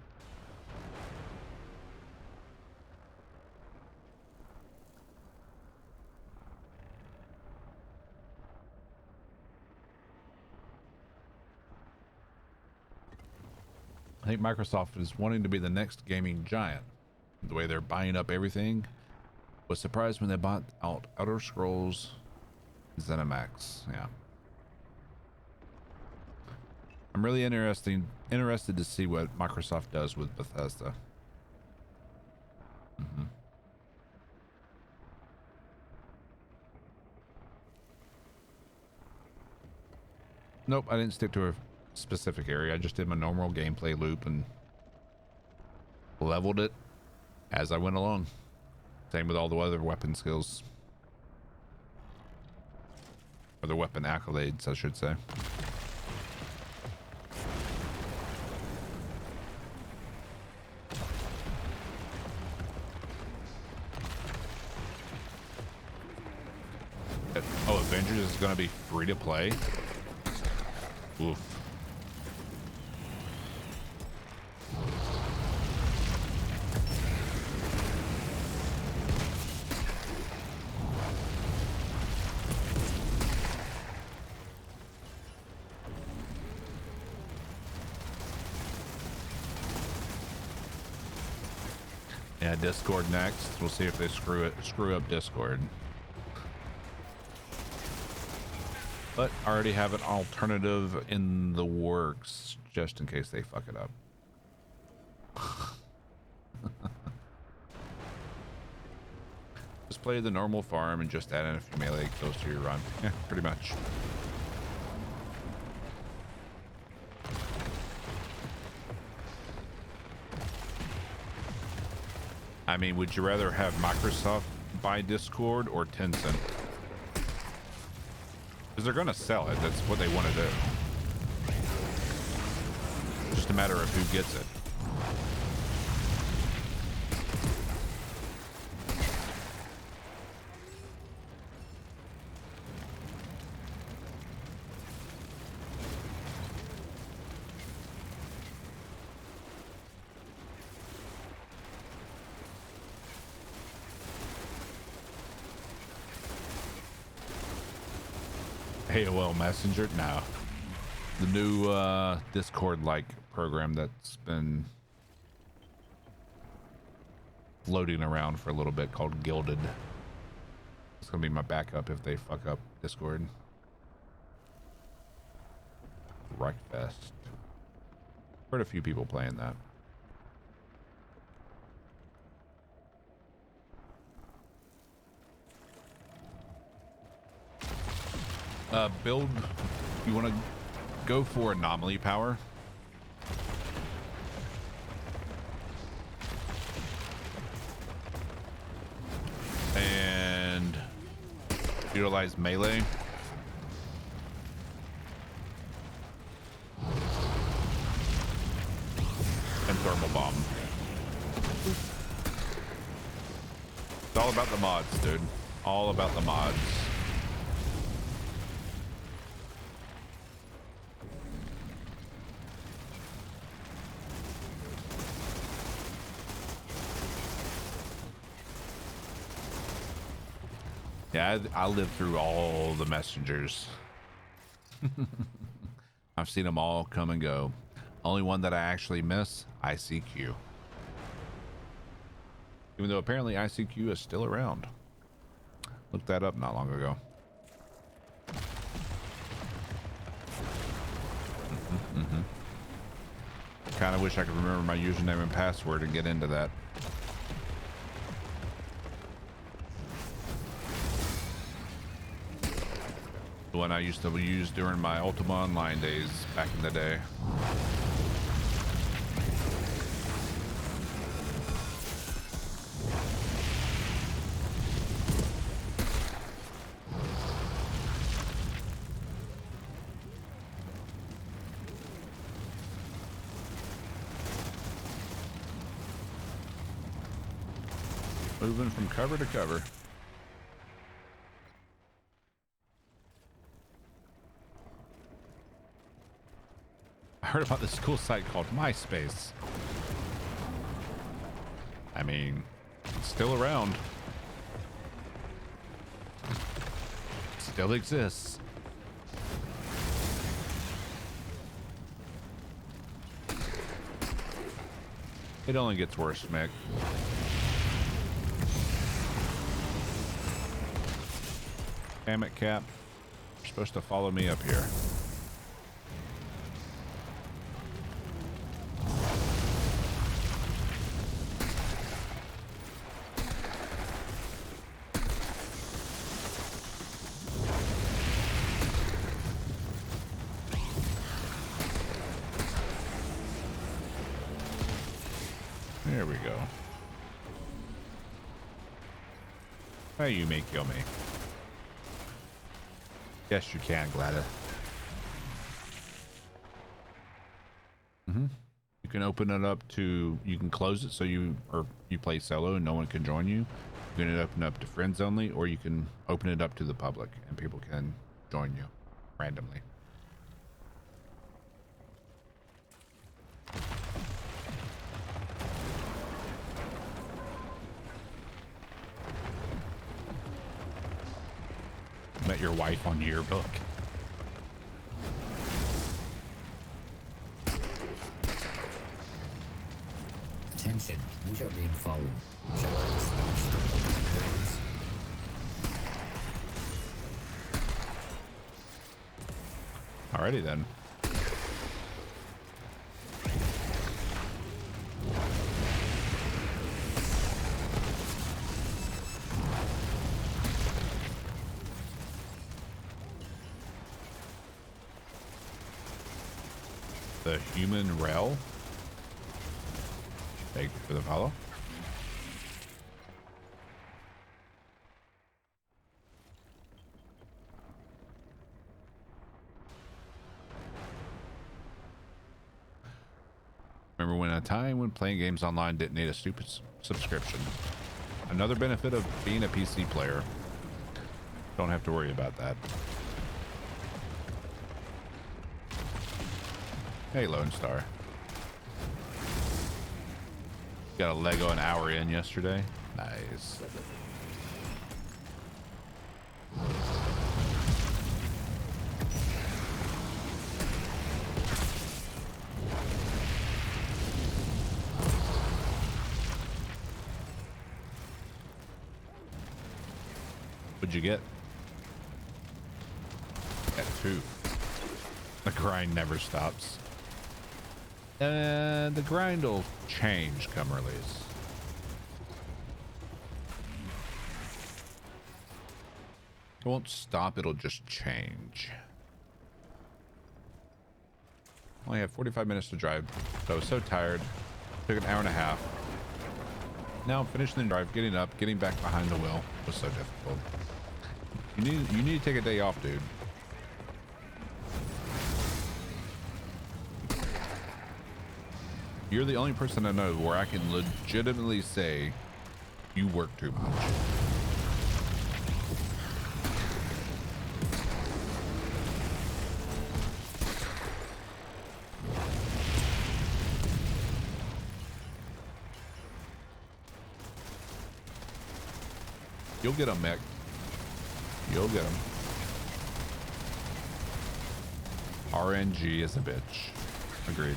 I think Microsoft is wanting to be the next gaming giant. The way they're buying up everything. Was surprised when they bought out Outer Scrolls, ZeniMax. Yeah. I'm really interested to see what Microsoft does with Bethesda. Nope, I didn't stick to a specific area. I just did my normal gameplay loop and leveled it as I went along. Same with all the other weapon skills. Or the weapon accolades, I should say. Oh, Avengers is going to be free to play? Oof. Yeah, Discord next. We'll see if they screw up Discord. But I already have an alternative in the works just in case they fuck it up. Just play the normal farm and just add in a few melee kills to your run. Yeah, pretty much. I mean, would you rather have Microsoft buy Discord or Tencent? Because they're going to sell it. That's what they want to do. Just a matter of who gets it. AOL Messenger? No. The new Discord-like program that's been floating around for a little bit called Gilded. It's gonna be my backup if they fuck up Discord. Wreckfest. Heard a few people playing that. Build, you want to go for anomaly power. And utilize melee. And thermal bomb. It's all about the mods, dude. All about the mods. Yeah, I lived through all the messengers. I've seen them all come and go. Only one that I actually miss, ICQ. Even though apparently ICQ is still around. Looked that up not long ago. Kind of wish I could remember my username and password and get into that. The one I used to use during my Ultima Online days back in the day. Moving from cover to cover. heard about this cool site called MySpace. I mean, it's still around. Still exists. It only gets worse, Mick. Damn it, Cap. You're supposed to follow me up here. There we go. Hey, you may kill me. Yes, you can, Gladys. You can open it up to, you can close it so you play solo and no one can join you. You can open it up to friends only, or you can open it up to the public and people can join you randomly. Met your wife on Yearbook. Attention, we are being followed. Shall I dispatch the Outriders? Alrighty then. The human rel. Thank you for the follow. Remember when a time when playing games online didn't need a stupid subscription. Another benefit of being a PC player. Don't have to worry about that. Hey, Lone Star. Got a Lego an hour in yesterday. Nice. What'd you get? Got 2. The grind never stops. The grind will change come release. It won't stop, it'll just change. Only have 45 minutes to drive, so I was so tired. Took an hour and a half. Now I'm finishing the drive, getting up, getting back behind the wheel was so difficult. You need to take a day off, dude. You're the only person I know where I can legitimately say you work too much. You'll get them, Mick. You'll get them. RNG is a bitch. Agreed.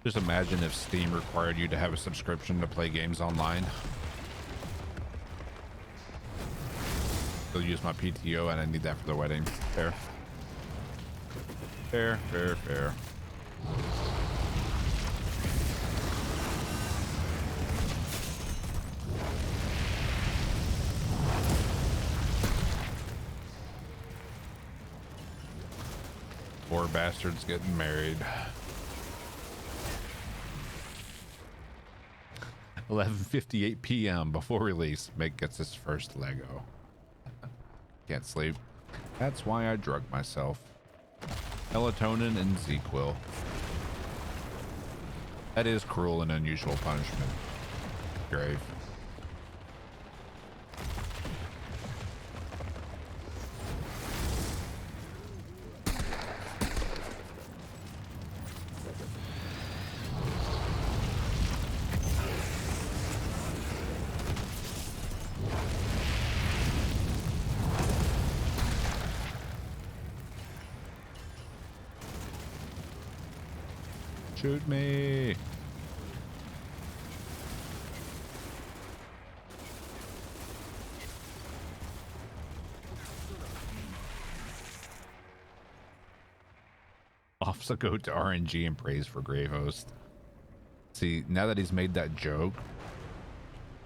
Just imagine if Steam required you to have a subscription to play games online. They'll use my PTO and I need that for the wedding. Fair. Fair, fair, fair. Poor bastards getting married. 11:58 p.m. before release. Mick gets his first Lego. Can't sleep. That's why I drug myself. Melatonin and ZQL. That is cruel and unusual punishment. Grave. Shoot me. Also go to RNG and praise for Grave Host. See, now that he's made that joke,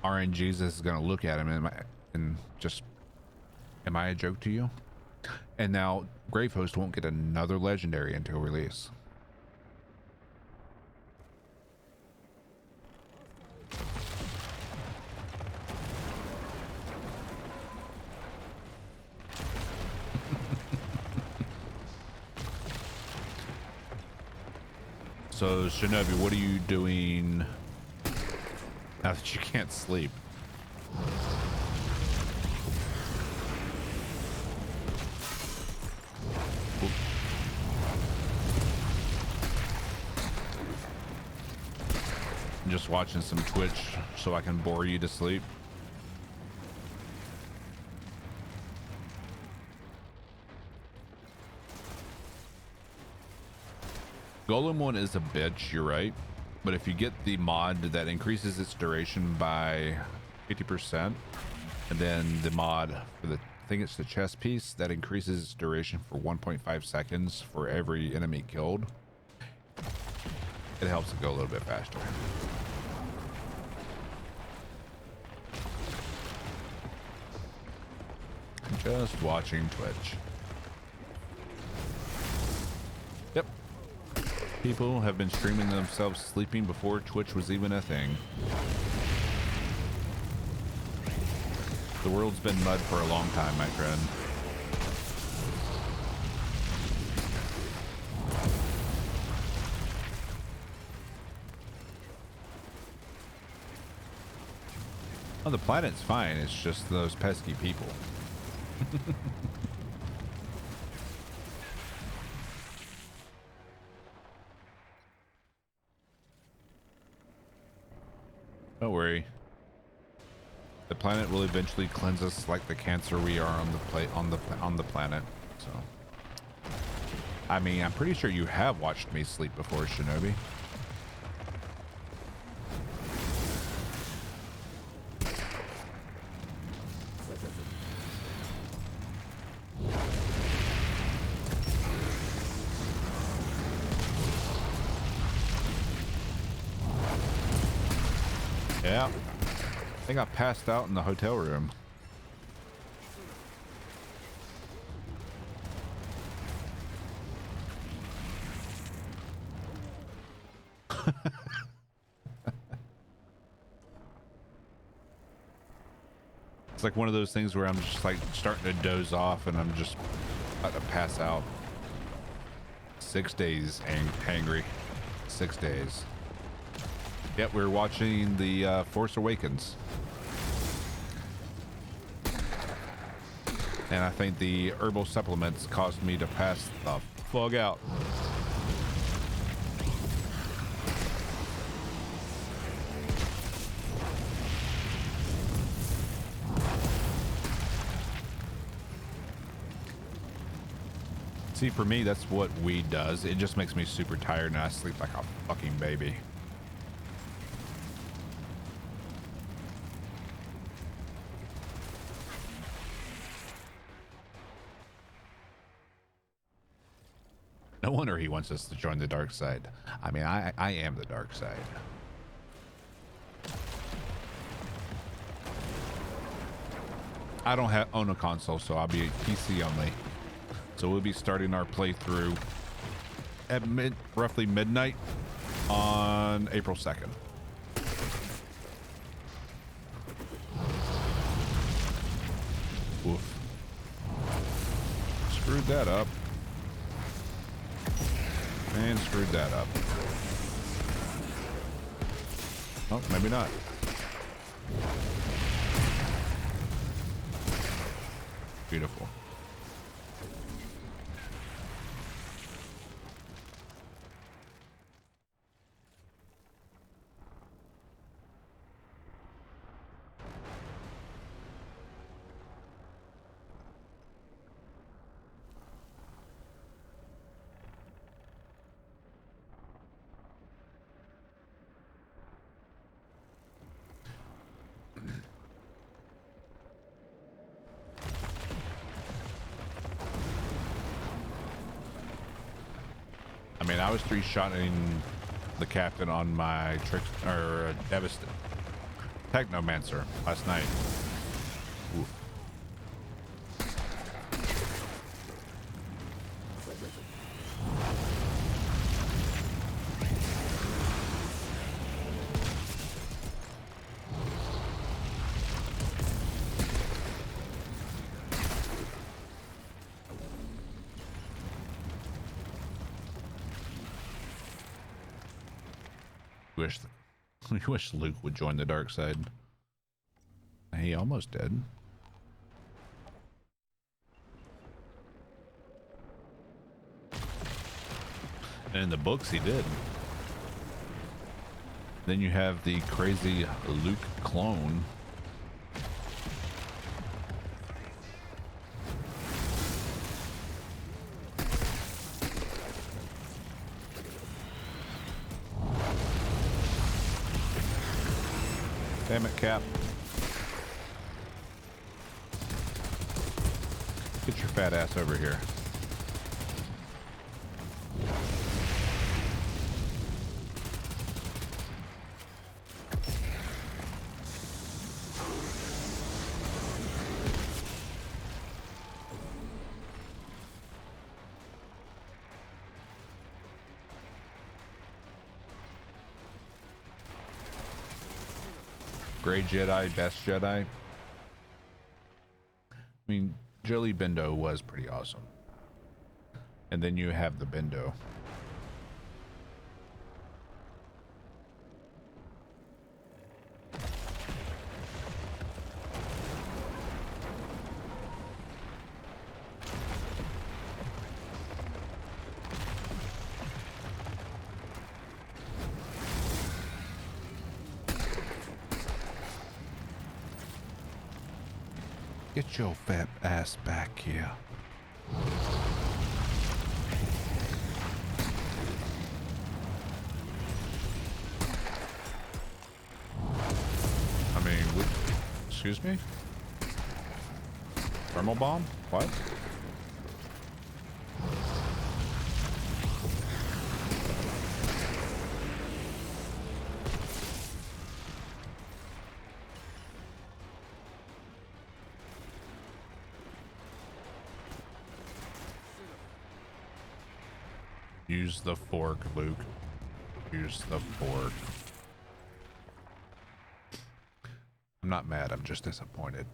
RNG's is gonna look at him and just, am I a joke to you? And now Grave Host won't get another legendary until release. So, Shinobi, what are you doing now that you can't sleep? I'm just watching some Twitch so I can bore you to sleep. Golem one is a bitch, you're right. But if you get the mod that increases its duration by 50%, and then the mod for the, I think it's the chest piece, that increases its duration for 1.5 seconds for every enemy killed, it helps it go a little bit faster. Just watching Twitch. Yep. People have been streaming themselves sleeping before Twitch was even a thing. The world's been mud for a long time, my friend. Oh, the planet's fine. It's just those pesky people. Don't worry. The planet will eventually cleanse us like the cancer we are on the planet. So, I mean, I'm pretty sure you have watched me sleep before, Shinobi. Yeah, I think I passed out in the hotel room. It's like one of those things where I'm just like starting to doze off and I'm just about to pass out. 6 days hangry. 6 days. Yep, we're watching the Force Awakens. And I think the herbal supplements caused me to pass the fuck out. See, for me, that's what weed does. It just makes me super tired and I sleep like a fucking baby. No wonder he wants us to join the dark side. I mean, I am the dark side. I don't own a console, so I'll be PC only. So we'll be starting our playthrough at roughly midnight on April 2nd. Oof. Screwed that up. And screwed that up. Oh, maybe not. Beautiful. I mean, I was 3-shotting the captain on my Technomancer last night. Oof. We wish Luke would join the dark side. He almost did. And in the books, he did. Then you have the crazy Luke clone. Damn it, Cap. Get your fat ass over here. Gray Jedi, best Jedi. I mean, Jelly Bendo was pretty awesome. And then you have the Bendo. Get your fat ass back here. I mean, excuse me? Thermal bomb? What? Use the fork, Luke. Use the fork. I'm not mad, I'm just disappointed.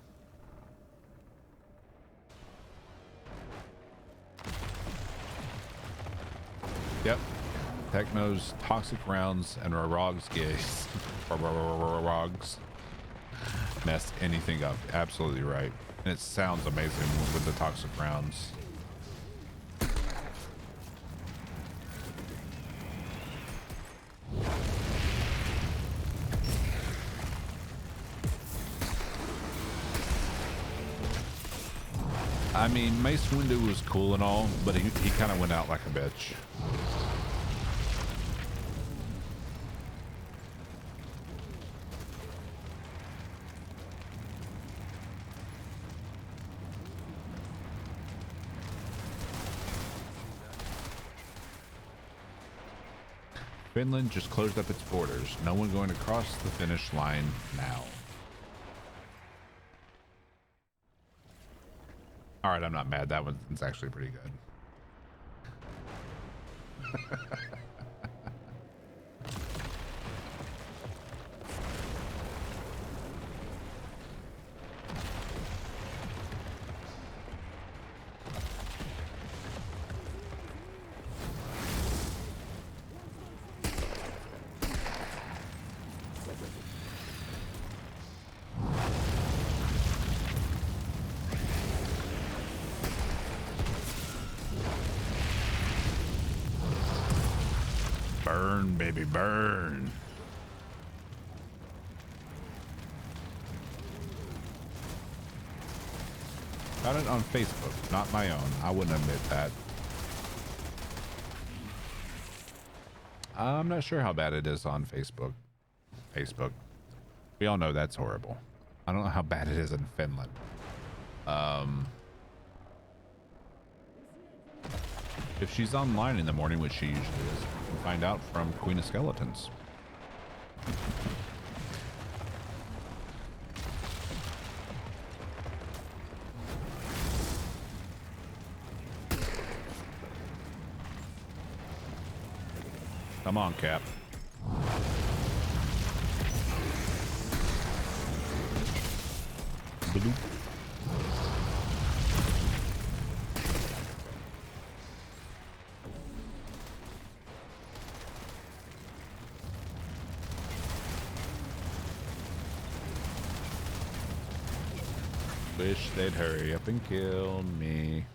Yep. Techno's toxic rounds and Rog's gaze. Rog's messed anything up. Absolutely right. And it sounds amazing with the toxic rounds. I mean, Mace Windu was cool and all, but he kind of went out like a bitch. Finland just closed up its borders. No one going to cross the finish line now. All right, I'm not mad. That one's actually pretty good. Burn, baby, burn. Got it on Facebook, not my own. I wouldn't admit that. I'm not sure how bad it is on Facebook. We all know that's horrible. I don't know how bad it is in Finland. If she's online in the morning, which she usually is, we'll find out from Queen of Skeletons. Come on, Cap. Bloop. Wish they'd hurry up and kill me.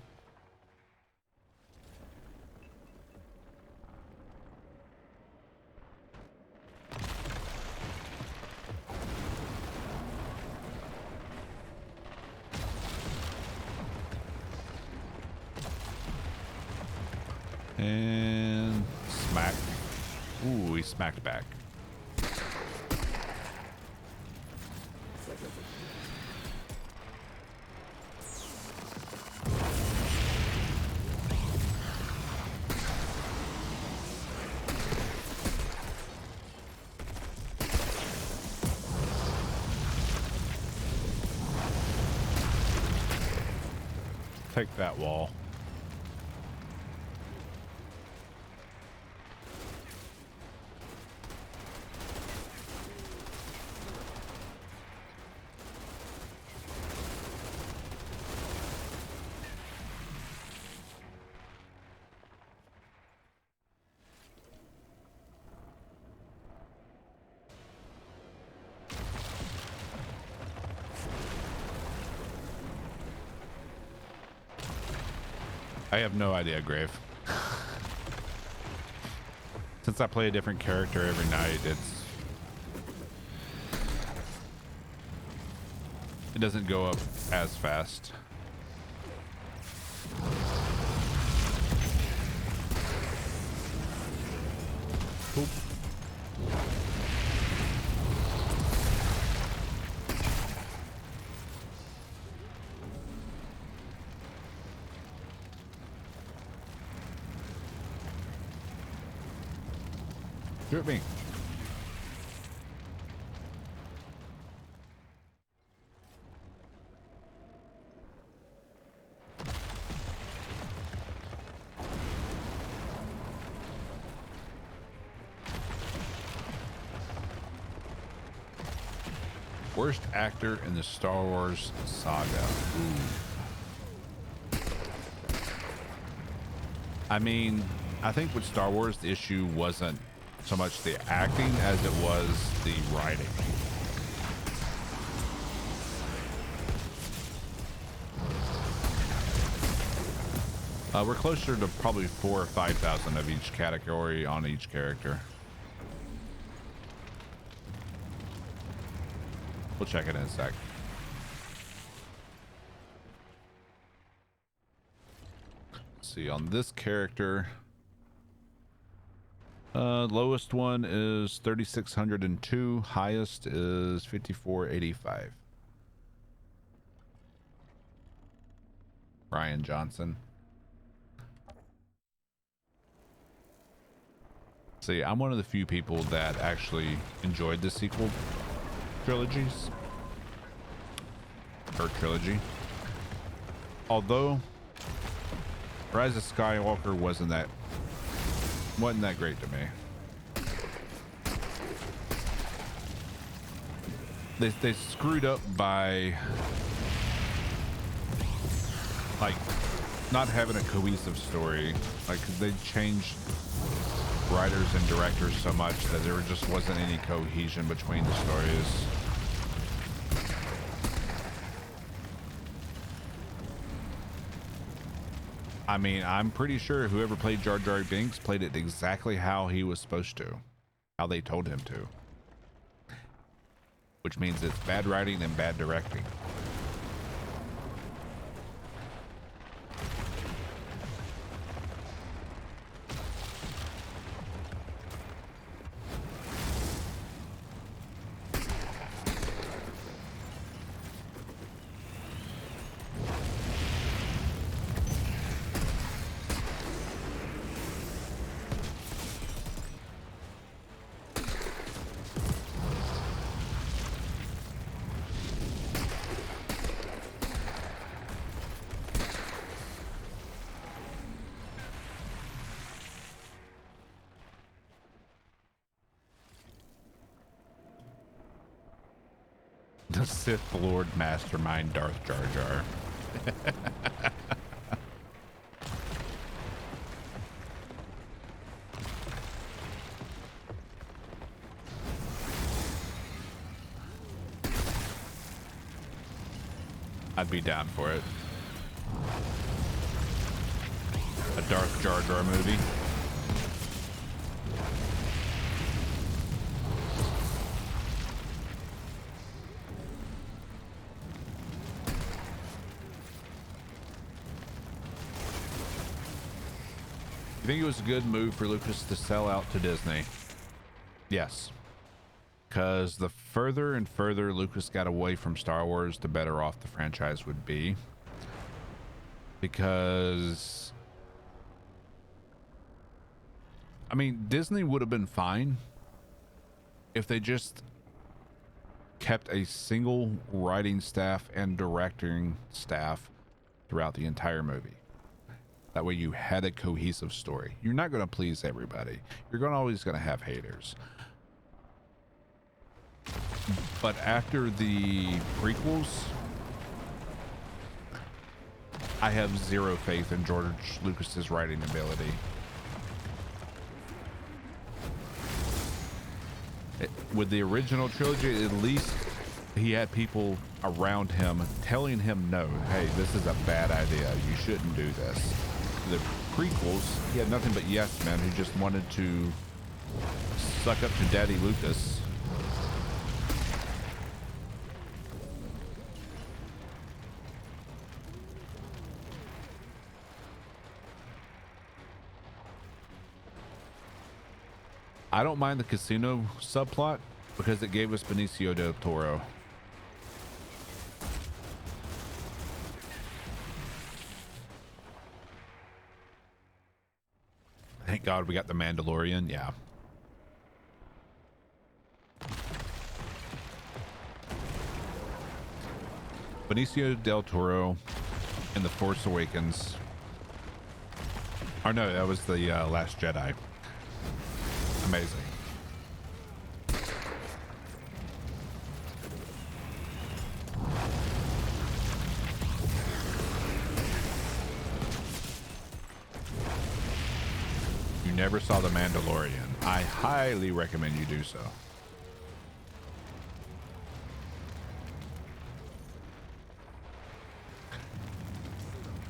And smack. Ooh, he smacked back. Take that wall. I have no idea, Grave. Since I play a different character every night, it doesn't go up as fast. Oop. Shoot me. Worst actor in the Star Wars saga. Ooh. I mean, I think with Star Wars, the issue wasn't so much the acting as it was the writing. We're closer to probably 4,000 or 5,000 of each category on each character. We'll check it in a sec. Let's see, on this character, lowest one is 3,602. Highest is 5,485. Ryan Johnson. See, I'm one of the few people that actually enjoyed the sequel trilogies. Or trilogy. Although Rise of Skywalker wasn't that great to me. They screwed up by like not having a cohesive story. Like they changed writers and directors so much that there just wasn't any cohesion between the stories. I mean, I'm pretty sure whoever played Jar Jar Binks played it exactly how he was supposed to, how they told him to. Which means it's bad writing and bad directing. The Sith Lord Mastermind Darth Jar Jar. I'd be down for it. A Darth Jar Jar movie. You think it was a good move for Lucas to sell out to Disney? Yes. Because the further and further Lucas got away from Star Wars, the better off the franchise would be. Because, I mean, Disney would have been fine if they just kept a single writing staff and directing staff throughout the entire movie. That way you had a cohesive story. You're not going to please everybody. You're always going to have haters. But after the prequels, I have zero faith in George Lucas's writing ability. With the original trilogy, at least he had people around him telling him, no, hey, this is a bad idea. You shouldn't do this. The prequels, he had nothing but yes men who just wanted to suck up to Daddy Lucas. I don't mind the casino subplot because it gave us Benicio del Toro. Thank God we got the Mandalorian. Yeah. Benicio del Toro in The Force Awakens. Or no, that was the Last Jedi. Amazing. You never saw The Mandalorian. I highly recommend you do so.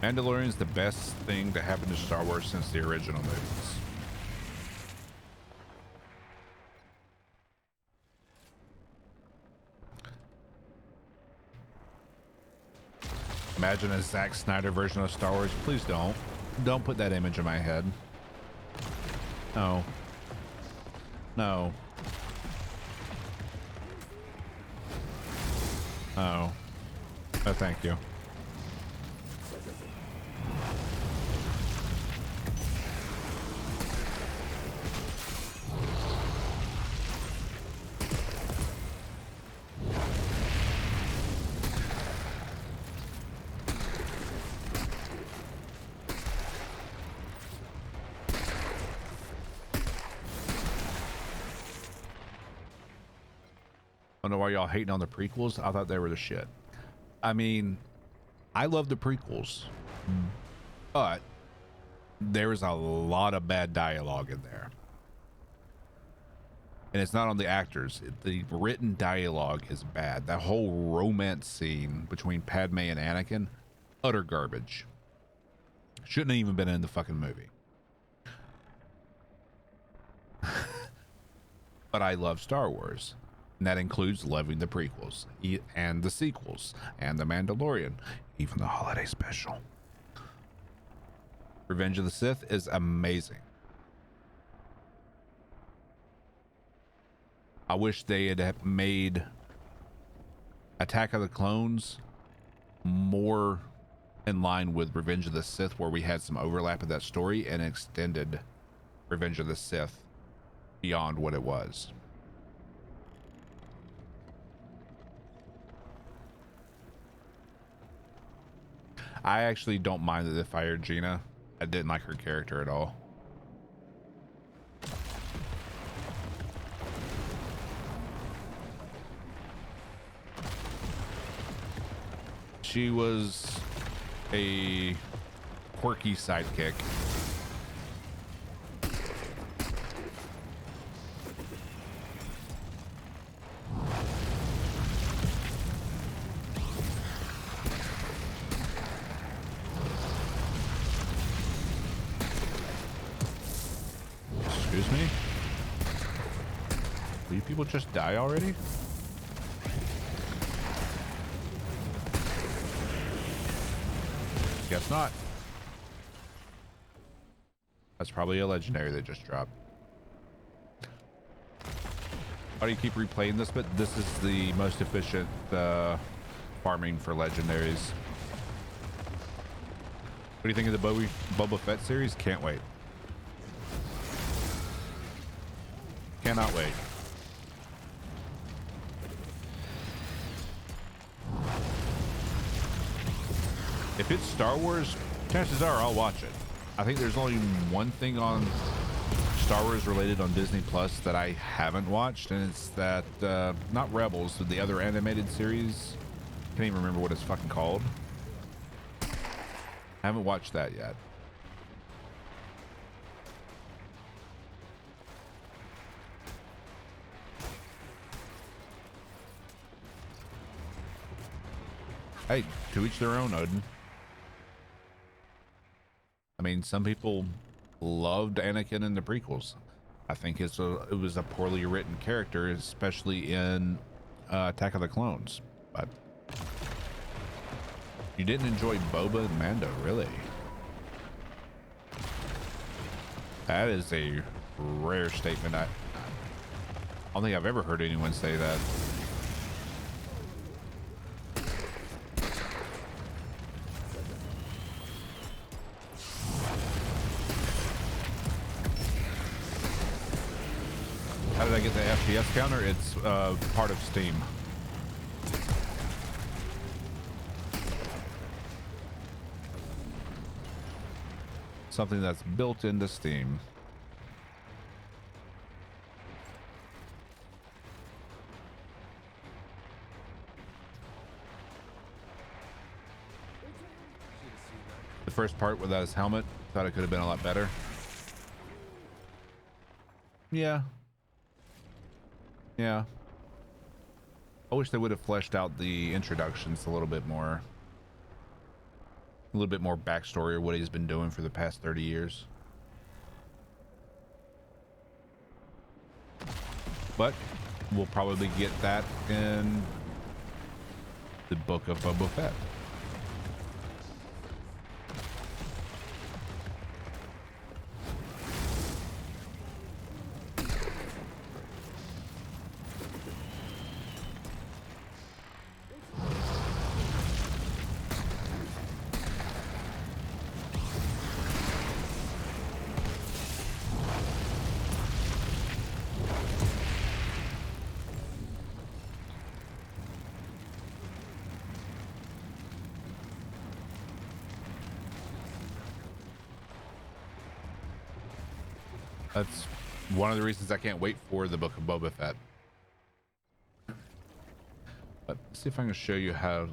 Mandalorian's the best thing to happen to Star Wars since the original movies. Imagine a Zack Snyder version of Star Wars. Please don't. Don't put that image in my head. No. No. Oh. No, thank you. I don't know why y'all hating on the prequels. I thought they were the shit. I mean, I love the prequels, but there is a lot of bad dialogue in there. And it's not on the actors. The written dialogue is bad. That whole romance scene between Padme and Anakin, utter garbage. Shouldn't have even been in the fucking movie. But I love Star Wars. And that includes loving the prequels and the sequels and The Mandalorian, even the holiday special. Revenge of the Sith is amazing. I wish they had made Attack of the Clones more in line with Revenge of the Sith, where we had some overlap of that story and extended Revenge of the Sith beyond what it was. I actually don't mind that they fired Gina. I didn't like her character at all. She was a quirky sidekick. Excuse me? Will you people just die already? Guess not. That's probably a legendary that just dropped. Why do you keep replaying this? But this is the most efficient farming for legendaries. What do you think of the Boba Fett series? Can't wait. Cannot wait. If it's Star Wars, chances are I'll watch it. I think there's only one thing on Star Wars related on Disney Plus that I haven't watched, and it's that not Rebels, but the other animated series. Can't even remember what it's fucking called. I haven't watched that yet. Hey, to each their own, Odin. I mean, some people loved Anakin in the prequels. I think it was a poorly written character, especially in Attack of the Clones. But you didn't enjoy Boba and Mando, really? That is a rare statement. I don't think I've ever heard anyone say that. How did I get the FPS counter? It's part of Steam. Something that's built into Steam. The first part without his helmet, thought it could have been a lot better. Yeah. Yeah. I wish they would have fleshed out the introductions a little bit more. A little bit more backstory of what he's been doing for the past 30 years. But we'll probably get that in the Book of Boba Fett. That's one of the reasons I can't wait for the Book of Boba Fett. But let's see if I can show you how,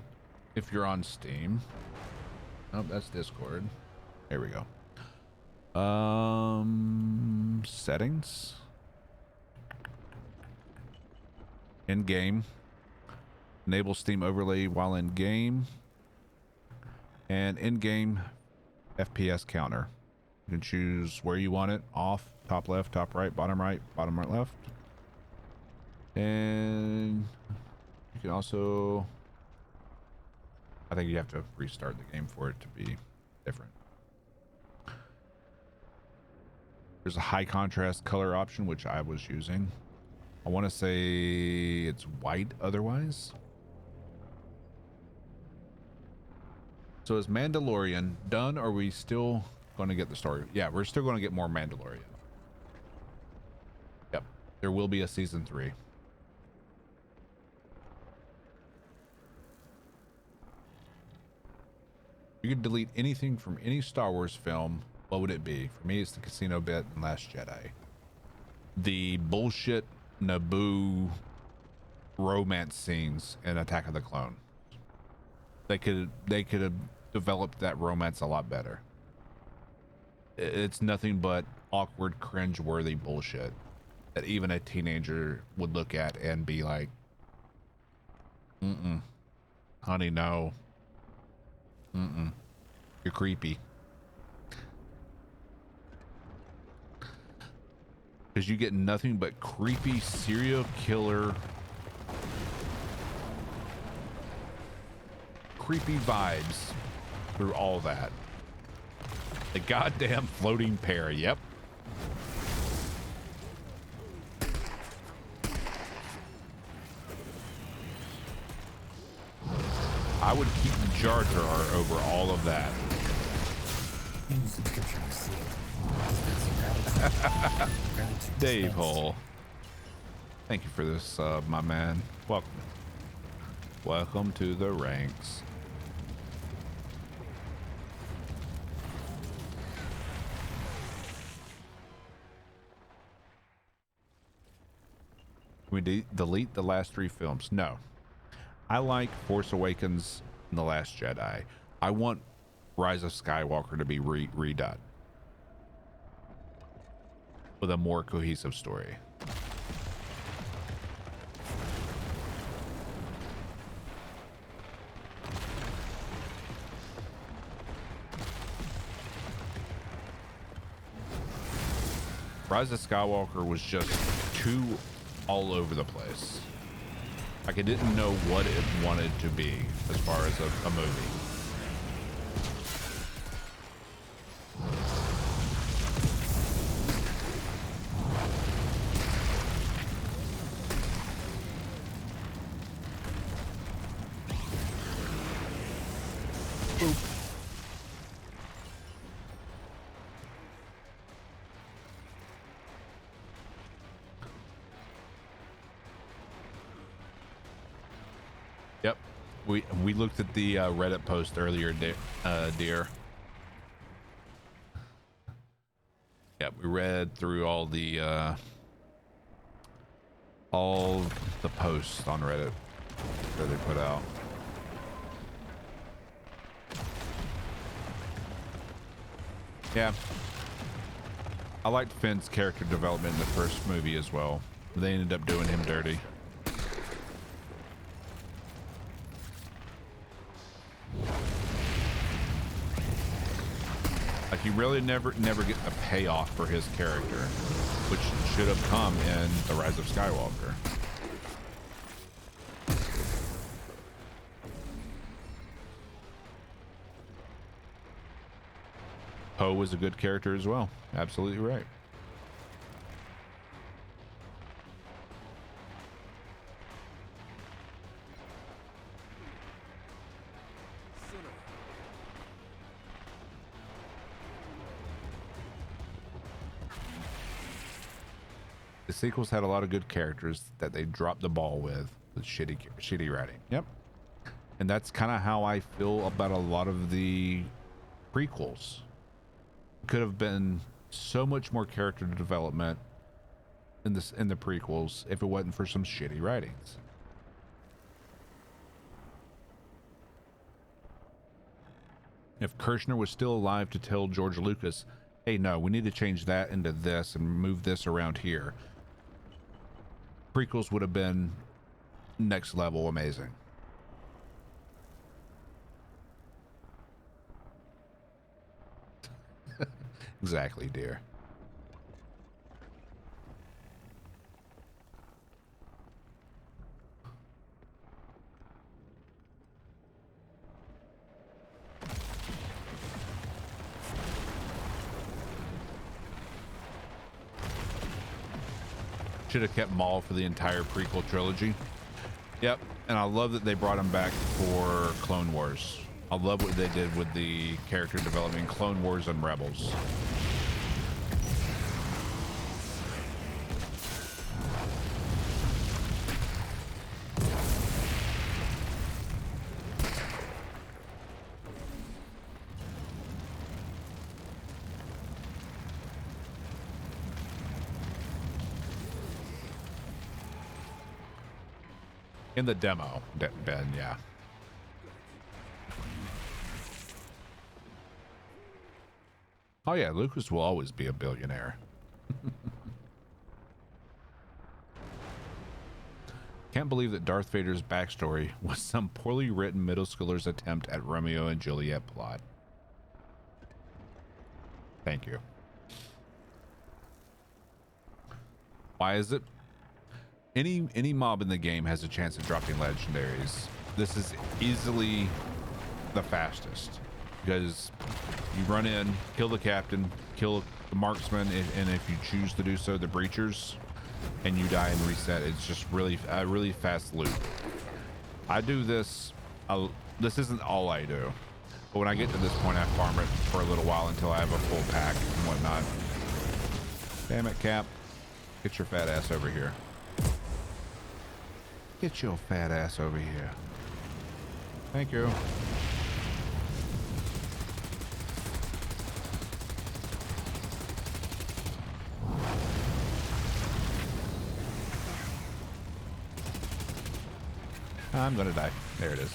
if you're on Steam. Oh, that's Discord. Here we go. Settings. In game. Enable Steam overlay while in game. And in game, FPS counter. You can choose where you want it: off, top left, top right, bottom right left. And you can also, I think you have to restart the game for it to be different. There's a high contrast color option, which I was using. I want to say it's white otherwise. So is Mandalorian done, or are we still going to get the story? Yeah, we're still going to get more Mandalorian. Yep, there will be a season 3. You could delete anything from any Star Wars film. What would it be? For me, it's the casino bit in Last Jedi. The bullshit Naboo romance scenes in Attack of the Clone. They could have developed that romance a lot better. It's nothing but awkward, cringe-worthy bullshit that even a teenager would look at and be like, honey, no. You're creepy. Because you get nothing but creepy serial killer, creepy vibes through all that. The goddamn floating pear. Yep. I would keep Jar Jar over all of that. Dave Hole, thank you for this, my man. Welcome to the ranks. Can we delete the last 3 films? No. I like Force Awakens and The Last Jedi. I want Rise of Skywalker to be redone with a more cohesive story. Rise of Skywalker was just too all over the place. Like, I didn't know what it wanted to be as far as a movie. Yep, we looked at the Reddit post earlier, dear. Yep, we read through all the posts on Reddit that they put out. Yeah, I liked Finn's character development in the first movie as well. They ended up doing him dirty. Like, you really never get a payoff for his character, which should have come in The Rise of Skywalker. Poe was a good character as well. Absolutely right. The sequels had a lot of good characters that they dropped the ball with shitty writing. Yep. And that's kind of how I feel about a lot of the prequels. Could have been so much more character development in the prequels if it wasn't for some shitty writings. If Kirshner was still alive to tell George Lucas, hey, no, we need to change that into this and move this around here, prequels would have been next level amazing. Exactly, dear. Should have kept Maul for the entire prequel trilogy. Yep, and I love that they brought him back for Clone Wars. I love what they did with the character development in Clone Wars and Rebels. In the demo, Ben, yeah. Oh yeah, Lucas will always be a billionaire. Can't believe that Darth Vader's backstory was some poorly written middle schooler's attempt at Romeo and Juliet plot. Thank you. Why is it? Any mob in the game has a chance of dropping legendaries. This is easily the fastest because you run in, kill the captain, kill the marksman, and if you choose to do so, the breachers, and you die and reset. It's just really a really fast loop. I do this. This isn't all I do, but when I get to this point, I farm it for a little while until I have a full pack and whatnot. Damn it, Cap! Get your fat ass over here. Get your fat ass over here. Thank you. I'm gonna die. There it is.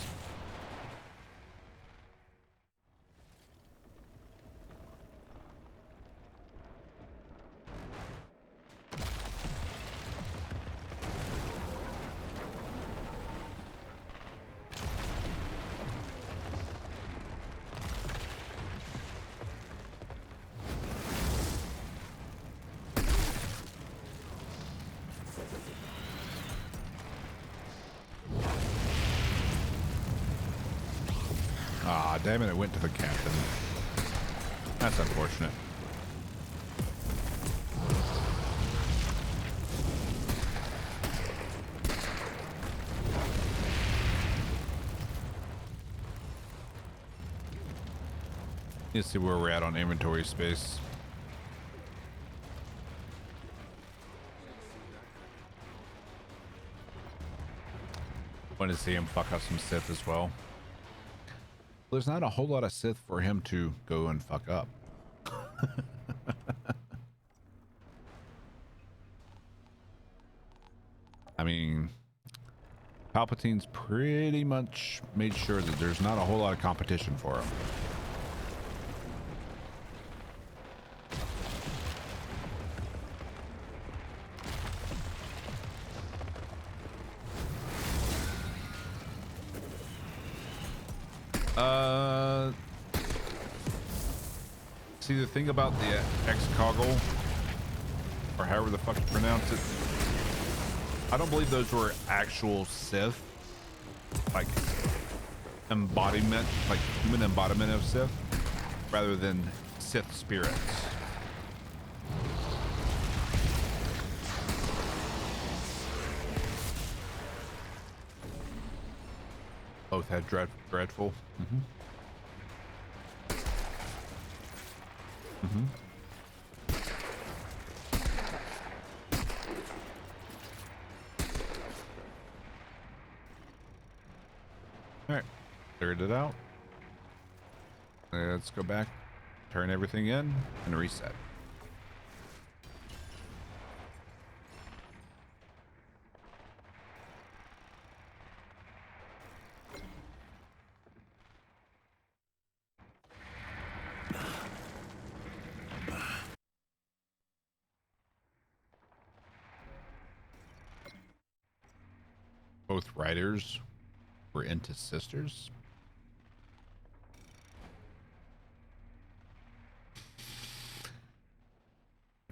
Ah, damn it, it went to the captain. That's unfortunate. Let's see where we're at on inventory space. Want to see him fuck up some Sith as well. There's not a whole lot of Sith for him to go and fuck up. I mean, Palpatine's pretty much made sure that there's not a whole lot of competition for him. See, the thing about the Excoggle, or however the fuck you pronounce it, I don't believe those were actual Sith, like embodiment, like human embodiment of Sith, rather than Sith spirits. Both had dreadful. Mm-hmm. Mm-hmm. All right, cleared it out. Let's go back, turn everything in, and reset. Both writers were into sisters.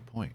point.